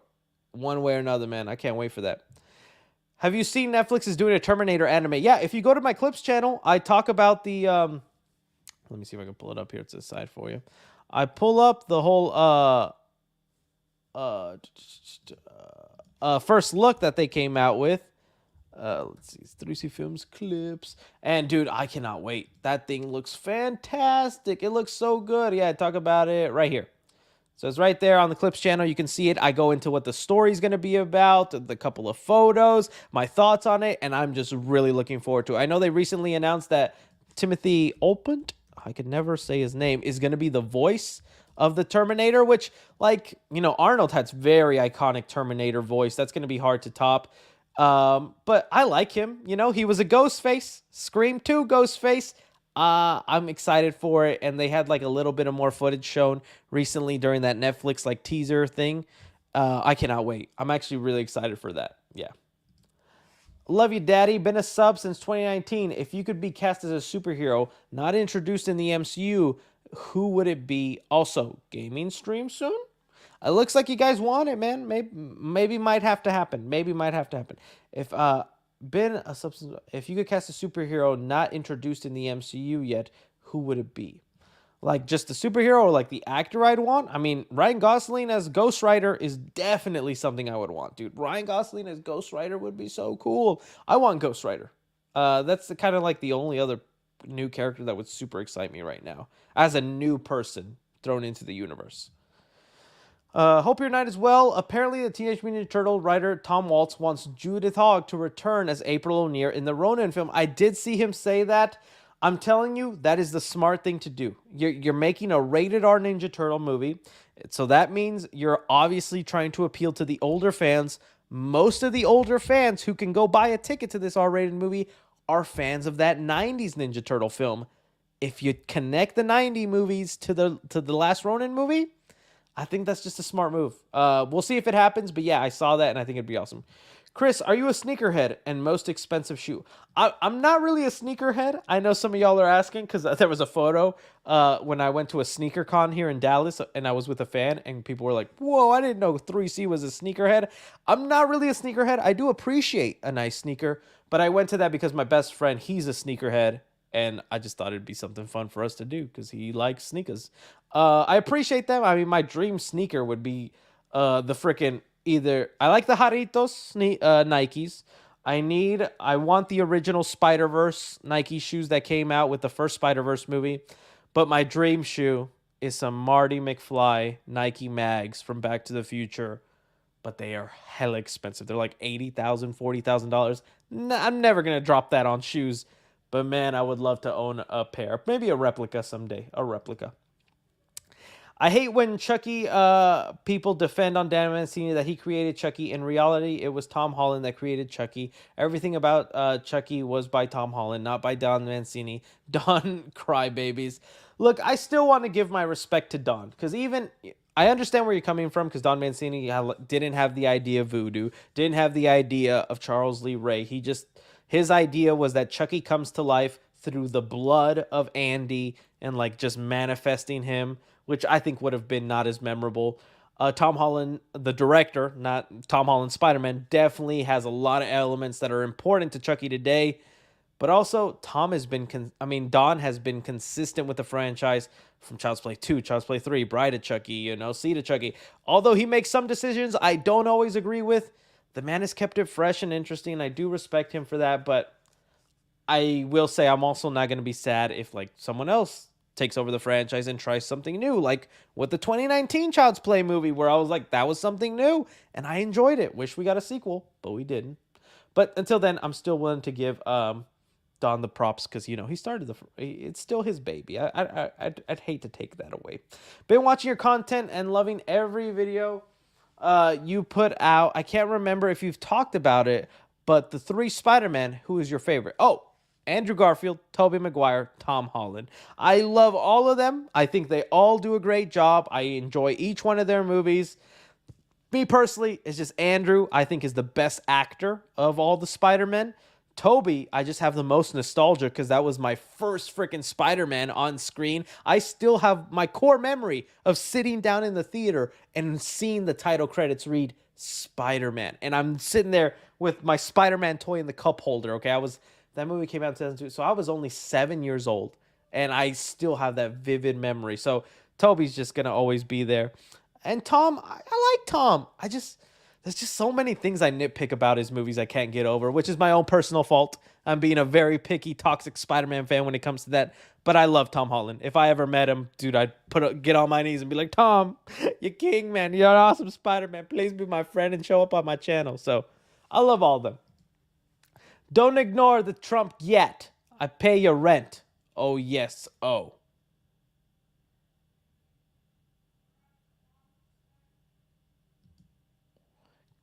one way or another, man. I can't wait for that. Have you seen Netflix is doing a Terminator anime? Yeah, if you go to my Clips channel, I talk about the... Let me see if I can pull it up here to the side for you. I pull up the whole first look that they came out with. Let's see, 3C Films clips. And dude, I cannot wait. That thing looks fantastic. It looks so good. Yeah, talk about it right here. So it's right there on the Clips channel. You can see it. I go into what the story's going to be about, the couple of photos, my thoughts on it, and I'm just really looking forward to it. I know they recently announced that Timothy Olyphant, I could never say his name, is going to be the voice of the Terminator, which, like, you know, Arnold has very iconic Terminator voice. That's going to be hard to top. But I like him. You know, he was a Ghostface. Scream 2 Ghostface. I'm excited for it, and they had like a little bit of more footage shown recently during that Netflix like teaser thing. I cannot wait. I'm actually really excited for that. Yeah. Love you, Daddy. Been a sub since 2019. If you could be cast as a superhero, not introduced in the MCU, who would it be? Also, gaming stream soon? It looks like you guys want it, man. Maybe might have to happen. Maybe might have to happen. If if you could cast a superhero not introduced in the MCU yet, who would it be? Like just the superhero or like the actor I'd want? I mean, Ryan Gosling as Ghost Rider is definitely something I would want, dude. Ryan Gosling as Ghost Rider would be so cool. I want Ghost Rider. That's the kind of like the only other new character that would super excite me right now as a new person thrown into the universe. Hope your night is well. Apparently, the Teenage Mutant Ninja Turtle writer Tom Waltz wants Judith Hogg to return as April O'Neil in the Ronin film. I did see him say that. I'm telling you, that is the smart thing to do. You're making a rated R Ninja Turtle movie, so that means you're obviously trying to appeal to the older fans. Most of the older fans who can go buy a ticket to this R-rated movie are fans of that 90s Ninja Turtle film. If you connect the 90 movies to the last Ronin movie, I think that's just a smart move. We'll see if it happens, but yeah, I saw that and I think it'd be awesome. Chris, are you a sneakerhead and most expensive shoe? I'm not really a sneakerhead. I know some of y'all are asking because there was a photo when I went to a sneaker con here in Dallas and I was with a fan and people were like, whoa, I didn't know 3C was a sneakerhead. I'm not really a sneakerhead. I do appreciate a nice sneaker, but I went to that because my best friend, he's a sneakerhead. And I just thought it'd be something fun for us to do because he likes sneakers. I appreciate them. I mean, my dream sneaker would be the freaking either. I like the Jarritos Nikes. I want the original Spider-Verse Nike shoes that came out with the first Spider-Verse movie. But my dream shoe is some Marty McFly Nike mags from Back to the Future. But they are hella expensive. They're like $80,000, $40,000. I'm never going to drop that on shoes. But man, I would love to own a pair. Maybe a replica someday. A replica. I hate when Chucky people defend on Dan Mancini that he created Chucky. In reality, it was Tom Holland that created Chucky. Everything about Chucky was by Tom Holland, not by Don Mancini. Don crybabies. Look, I still want to give my respect to Don. Because even... I understand where you're coming from because Don Mancini didn't have the idea of voodoo. Didn't have the idea of Charles Lee Ray. His idea was that Chucky comes to life through the blood of Andy and like just manifesting him, which I think would have been not as memorable. Tom Holland, the director, not Tom Holland Spider-Man, definitely has a lot of elements that are important to Chucky today. But also, Don has been consistent with the franchise from Child's Play 2, Child's Play 3, Bride of Chucky, Seed of Chucky. Although he makes some decisions I don't always agree with, the man has kept it fresh and interesting. I do respect him for that, but I will say I'm also not going to be sad if like someone else takes over the franchise and tries something new, like with the 2019 Child's Play movie, where I was like, that was something new, and I enjoyed it. Wish we got a sequel, but we didn't. But until then, I'm still willing to give Don the props because he started it's still his baby. I'd hate to take that away. Been watching your content and loving every video you put out. I can't remember if you've talked about it, but the 3 Spider-Man, who is your favorite? Oh, Andrew Garfield, Tobey Maguire, Tom Holland. I love all of them. I think they all do a great job. I enjoy each one of their movies. Me personally, it's just Andrew, I think, is the best actor of all the Spider-Men. Toby, I just have the most nostalgia because that was my first freaking Spider-Man on screen. I still have my core memory of sitting down in the theater and seeing the title credits read Spider-Man. And I'm sitting there with my Spider-Man toy in the cup holder, okay? That movie came out in 2002, so I was only 7 years old. And I still have that vivid memory. So Toby's just going to always be there. And Tom, I like Tom. There's just so many things I nitpick about his movies I can't get over, which is my own personal fault. I'm being a very picky, toxic Spider-Man fan when it comes to that. But I love Tom Holland. If I ever met him, dude, I'd get on my knees and be like, Tom, you're king, man. You're an awesome Spider-Man. Please be my friend and show up on my channel. So I love all of them. Don't ignore the Trump yet. I pay your rent. Oh, yes. Oh.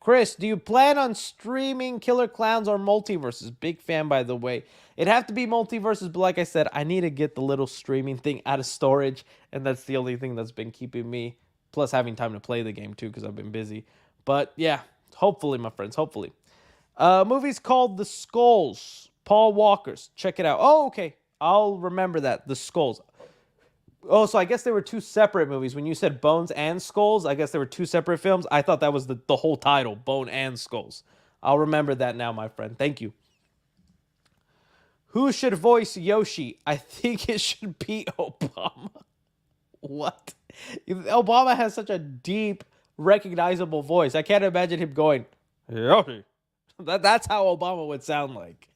Chris, do you plan on streaming Killer Clowns or Multiverses? Big fan, by the way. It'd have to be Multiverses, but like I said, I need to get the little streaming thing out of storage, and that's the only thing that's been keeping me, plus having time to play the game too, because I've been busy. But yeah, hopefully, my friends, hopefully. Movie's called The Skulls. Paul Walker's. Check it out. Oh, okay. I'll remember that. The Skulls. Oh, so I guess they were two separate movies. When you said Bones and Skulls, I guess they were two separate films. I thought that was the whole title, Bone and Skulls. I'll remember that now, my friend. Thank you. Who should voice Yoshi? I think it should be Obama. What? Obama has such a deep, recognizable voice. I can't imagine him going, Yoshi. That's how Obama would sound like.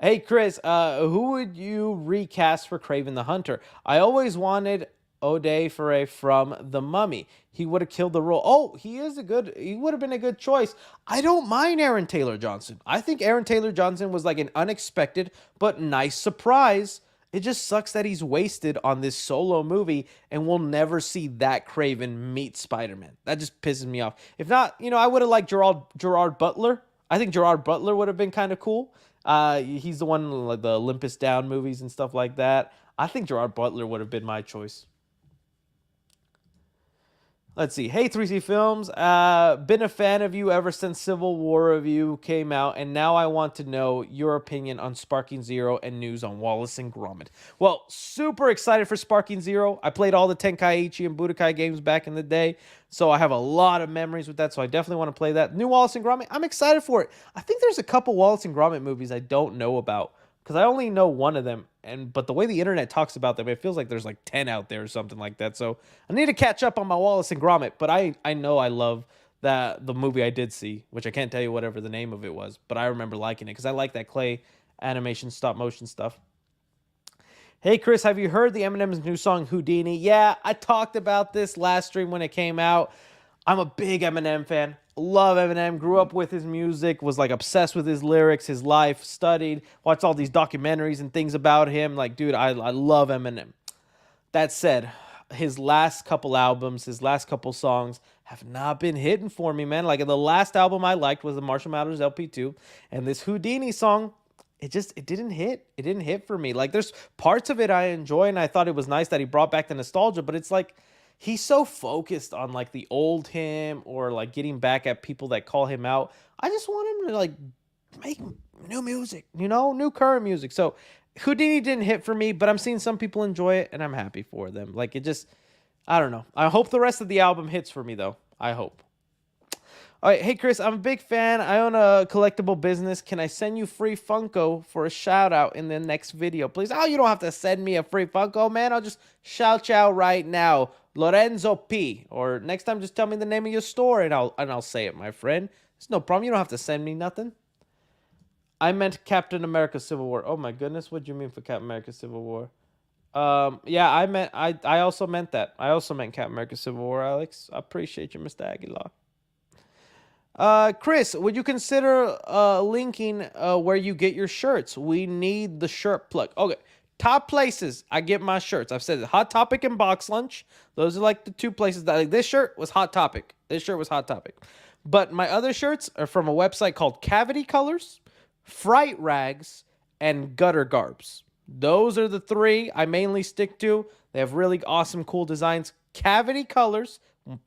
Hey, Chris, who would you recast for Kraven the Hunter? I always wanted Ode Foray from The Mummy. He would have killed the role. Oh, he would have been a good choice. I don't mind Aaron Taylor Johnson. I think Aaron Taylor Johnson was like an unexpected but nice surprise. It just sucks that he's wasted on this solo movie and we'll never see that Kraven meet Spider-Man. That just pisses me off. If not, I would have liked Gerard Butler. I think Gerard Butler would have been kind of cool. He's the one like the Olympus Down movies and stuff like that. I think Gerard Butler would have been my choice. Let's see. Hey, 3C Films. Been a fan of you ever since Civil War Review came out, and now I want to know your opinion on Sparking Zero and news on Wallace and Gromit. Well, super excited for Sparking Zero. I played all the Tenkaichi and Budokai games back in the day, so I have a lot of memories with that, so I definitely want to play that. New Wallace and Gromit, I'm excited for it. I think there's a couple Wallace and Gromit movies I don't know about, because I only know one of them, but the way the internet talks about them, it feels like there's like 10 out there or something like that. So I need to catch up on my Wallace and Gromit, but I know I love the movie I did see, which I can't tell you whatever the name of it was, but I remember liking it because I like that clay animation, stop motion stuff. Hey, Chris, have you heard the Eminem's new song, Houdini? Yeah, I talked about this last stream when it came out. I'm a big Eminem fan. Love Eminem. Grew up with his music. Was like obsessed with his lyrics, his life. Studied. Watched all these documentaries and things about him. Like, dude, I love Eminem. That said, his last couple albums, his last couple songs have not been hitting for me, man. Like, the last album I liked was the Marshall Mathers LP2. And this Houdini song, it didn't hit. It didn't hit for me. Like, there's parts of it I enjoy, and I thought it was nice that he brought back the nostalgia, but it's like, he's so focused on like the old him or like getting back at people that call him out. I just want him to like make new music, new current music. So Houdini didn't hit for me, but I'm seeing some people enjoy it and I'm happy for them. Like I don't know. I hope the rest of the album hits for me though. I hope. All right, hey Chris, I'm a big fan. I own a collectible business. Can I send you free Funko for a shout out in the next video, please? Oh, you don't have to send me a free Funko, man. I'll just shout you out right now. Lorenzo P. Or next time, just tell me the name of your store and I'll say it, my friend. It's no problem. You don't have to send me nothing. I meant Captain America Civil War. Oh my goodness, what do you mean for Captain America Civil War? Yeah, I also meant that. I also meant Captain America Civil War, Alex. I appreciate you, Mr. Aguilar. Chris, would you consider linking where you get your shirts? We need the shirt plug. Okay, top places I get my shirts. I've said it. Hot Topic and Box Lunch. Those are like the two places that this shirt was Hot Topic. This shirt was Hot Topic. But my other shirts are from a website called Cavity Colors, Fright Rags, and Gutter Garbs. Those are the three I mainly stick to. They have really awesome, cool designs. Cavity Colors,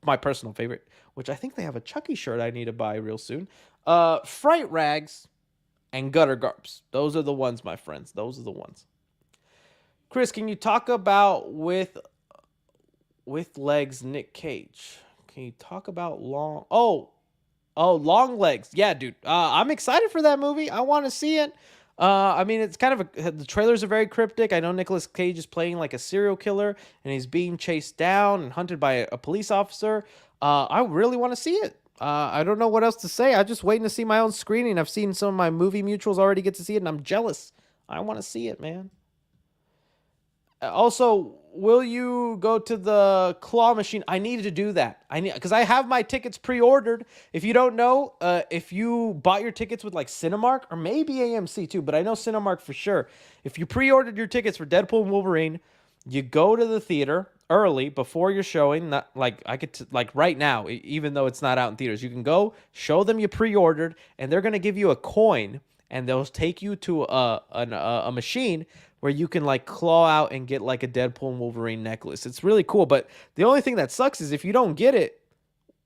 my personal favorite, which I think they have a Chucky shirt I need to buy real soon. Fright Rags and Gutter Garbs. Those are the ones, my friends. Those are the ones. Chris, can you talk about with legs Nick Cage? Can you talk about long... Oh, Long Legs. Yeah, dude. I'm excited for that movie. I want to see it. I mean, it's kind of the trailers are very cryptic. I know Nicolas Cage is playing like a serial killer and he's being chased down and hunted by a police officer. I really want to see it. I don't know what else to say. I'm just waiting to see my own screening. I've seen some of my movie mutuals already get to see it, and I'm jealous. I want to see it, man. Also, will you go to the claw machine? I needed to do that. I need because I have my tickets pre-ordered. If you don't know, if you bought your tickets with like Cinemark or maybe AMC too, but I know Cinemark for sure. If you pre-ordered your tickets for Deadpool and Wolverine, you go to the theater early before you're showing. Not like I could like right now, even though it's not out in theaters, you can go show them you pre-ordered, and they're gonna give you a coin, and they'll take you to a machine where you can like claw out and get like a Deadpool and Wolverine necklace. It's really cool, but the only thing that sucks is if you don't get it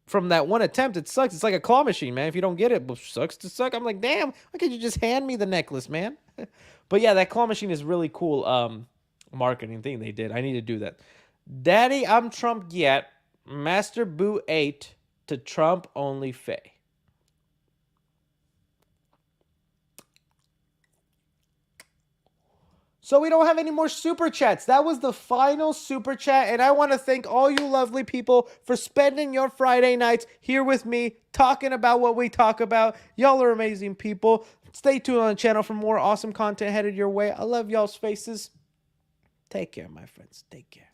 from that one attempt, it sucks. It's like a claw machine, man. If you don't get it, well, sucks to suck. I'm like, damn, why can't you just hand me the necklace, man? But yeah, that claw machine is really cool marketing thing they did. I need to do that. Daddy, I'm Trump yet. Master Boo 8 to Trump only Faye. So we don't have any more super chats. That was the final super chat, and I want to thank all you lovely people for spending your Friday nights here with me, talking about what we talk about. Y'all are amazing people. Stay tuned on the channel for more awesome content headed your way. I love y'all's faces. Take care, my friends. Take care.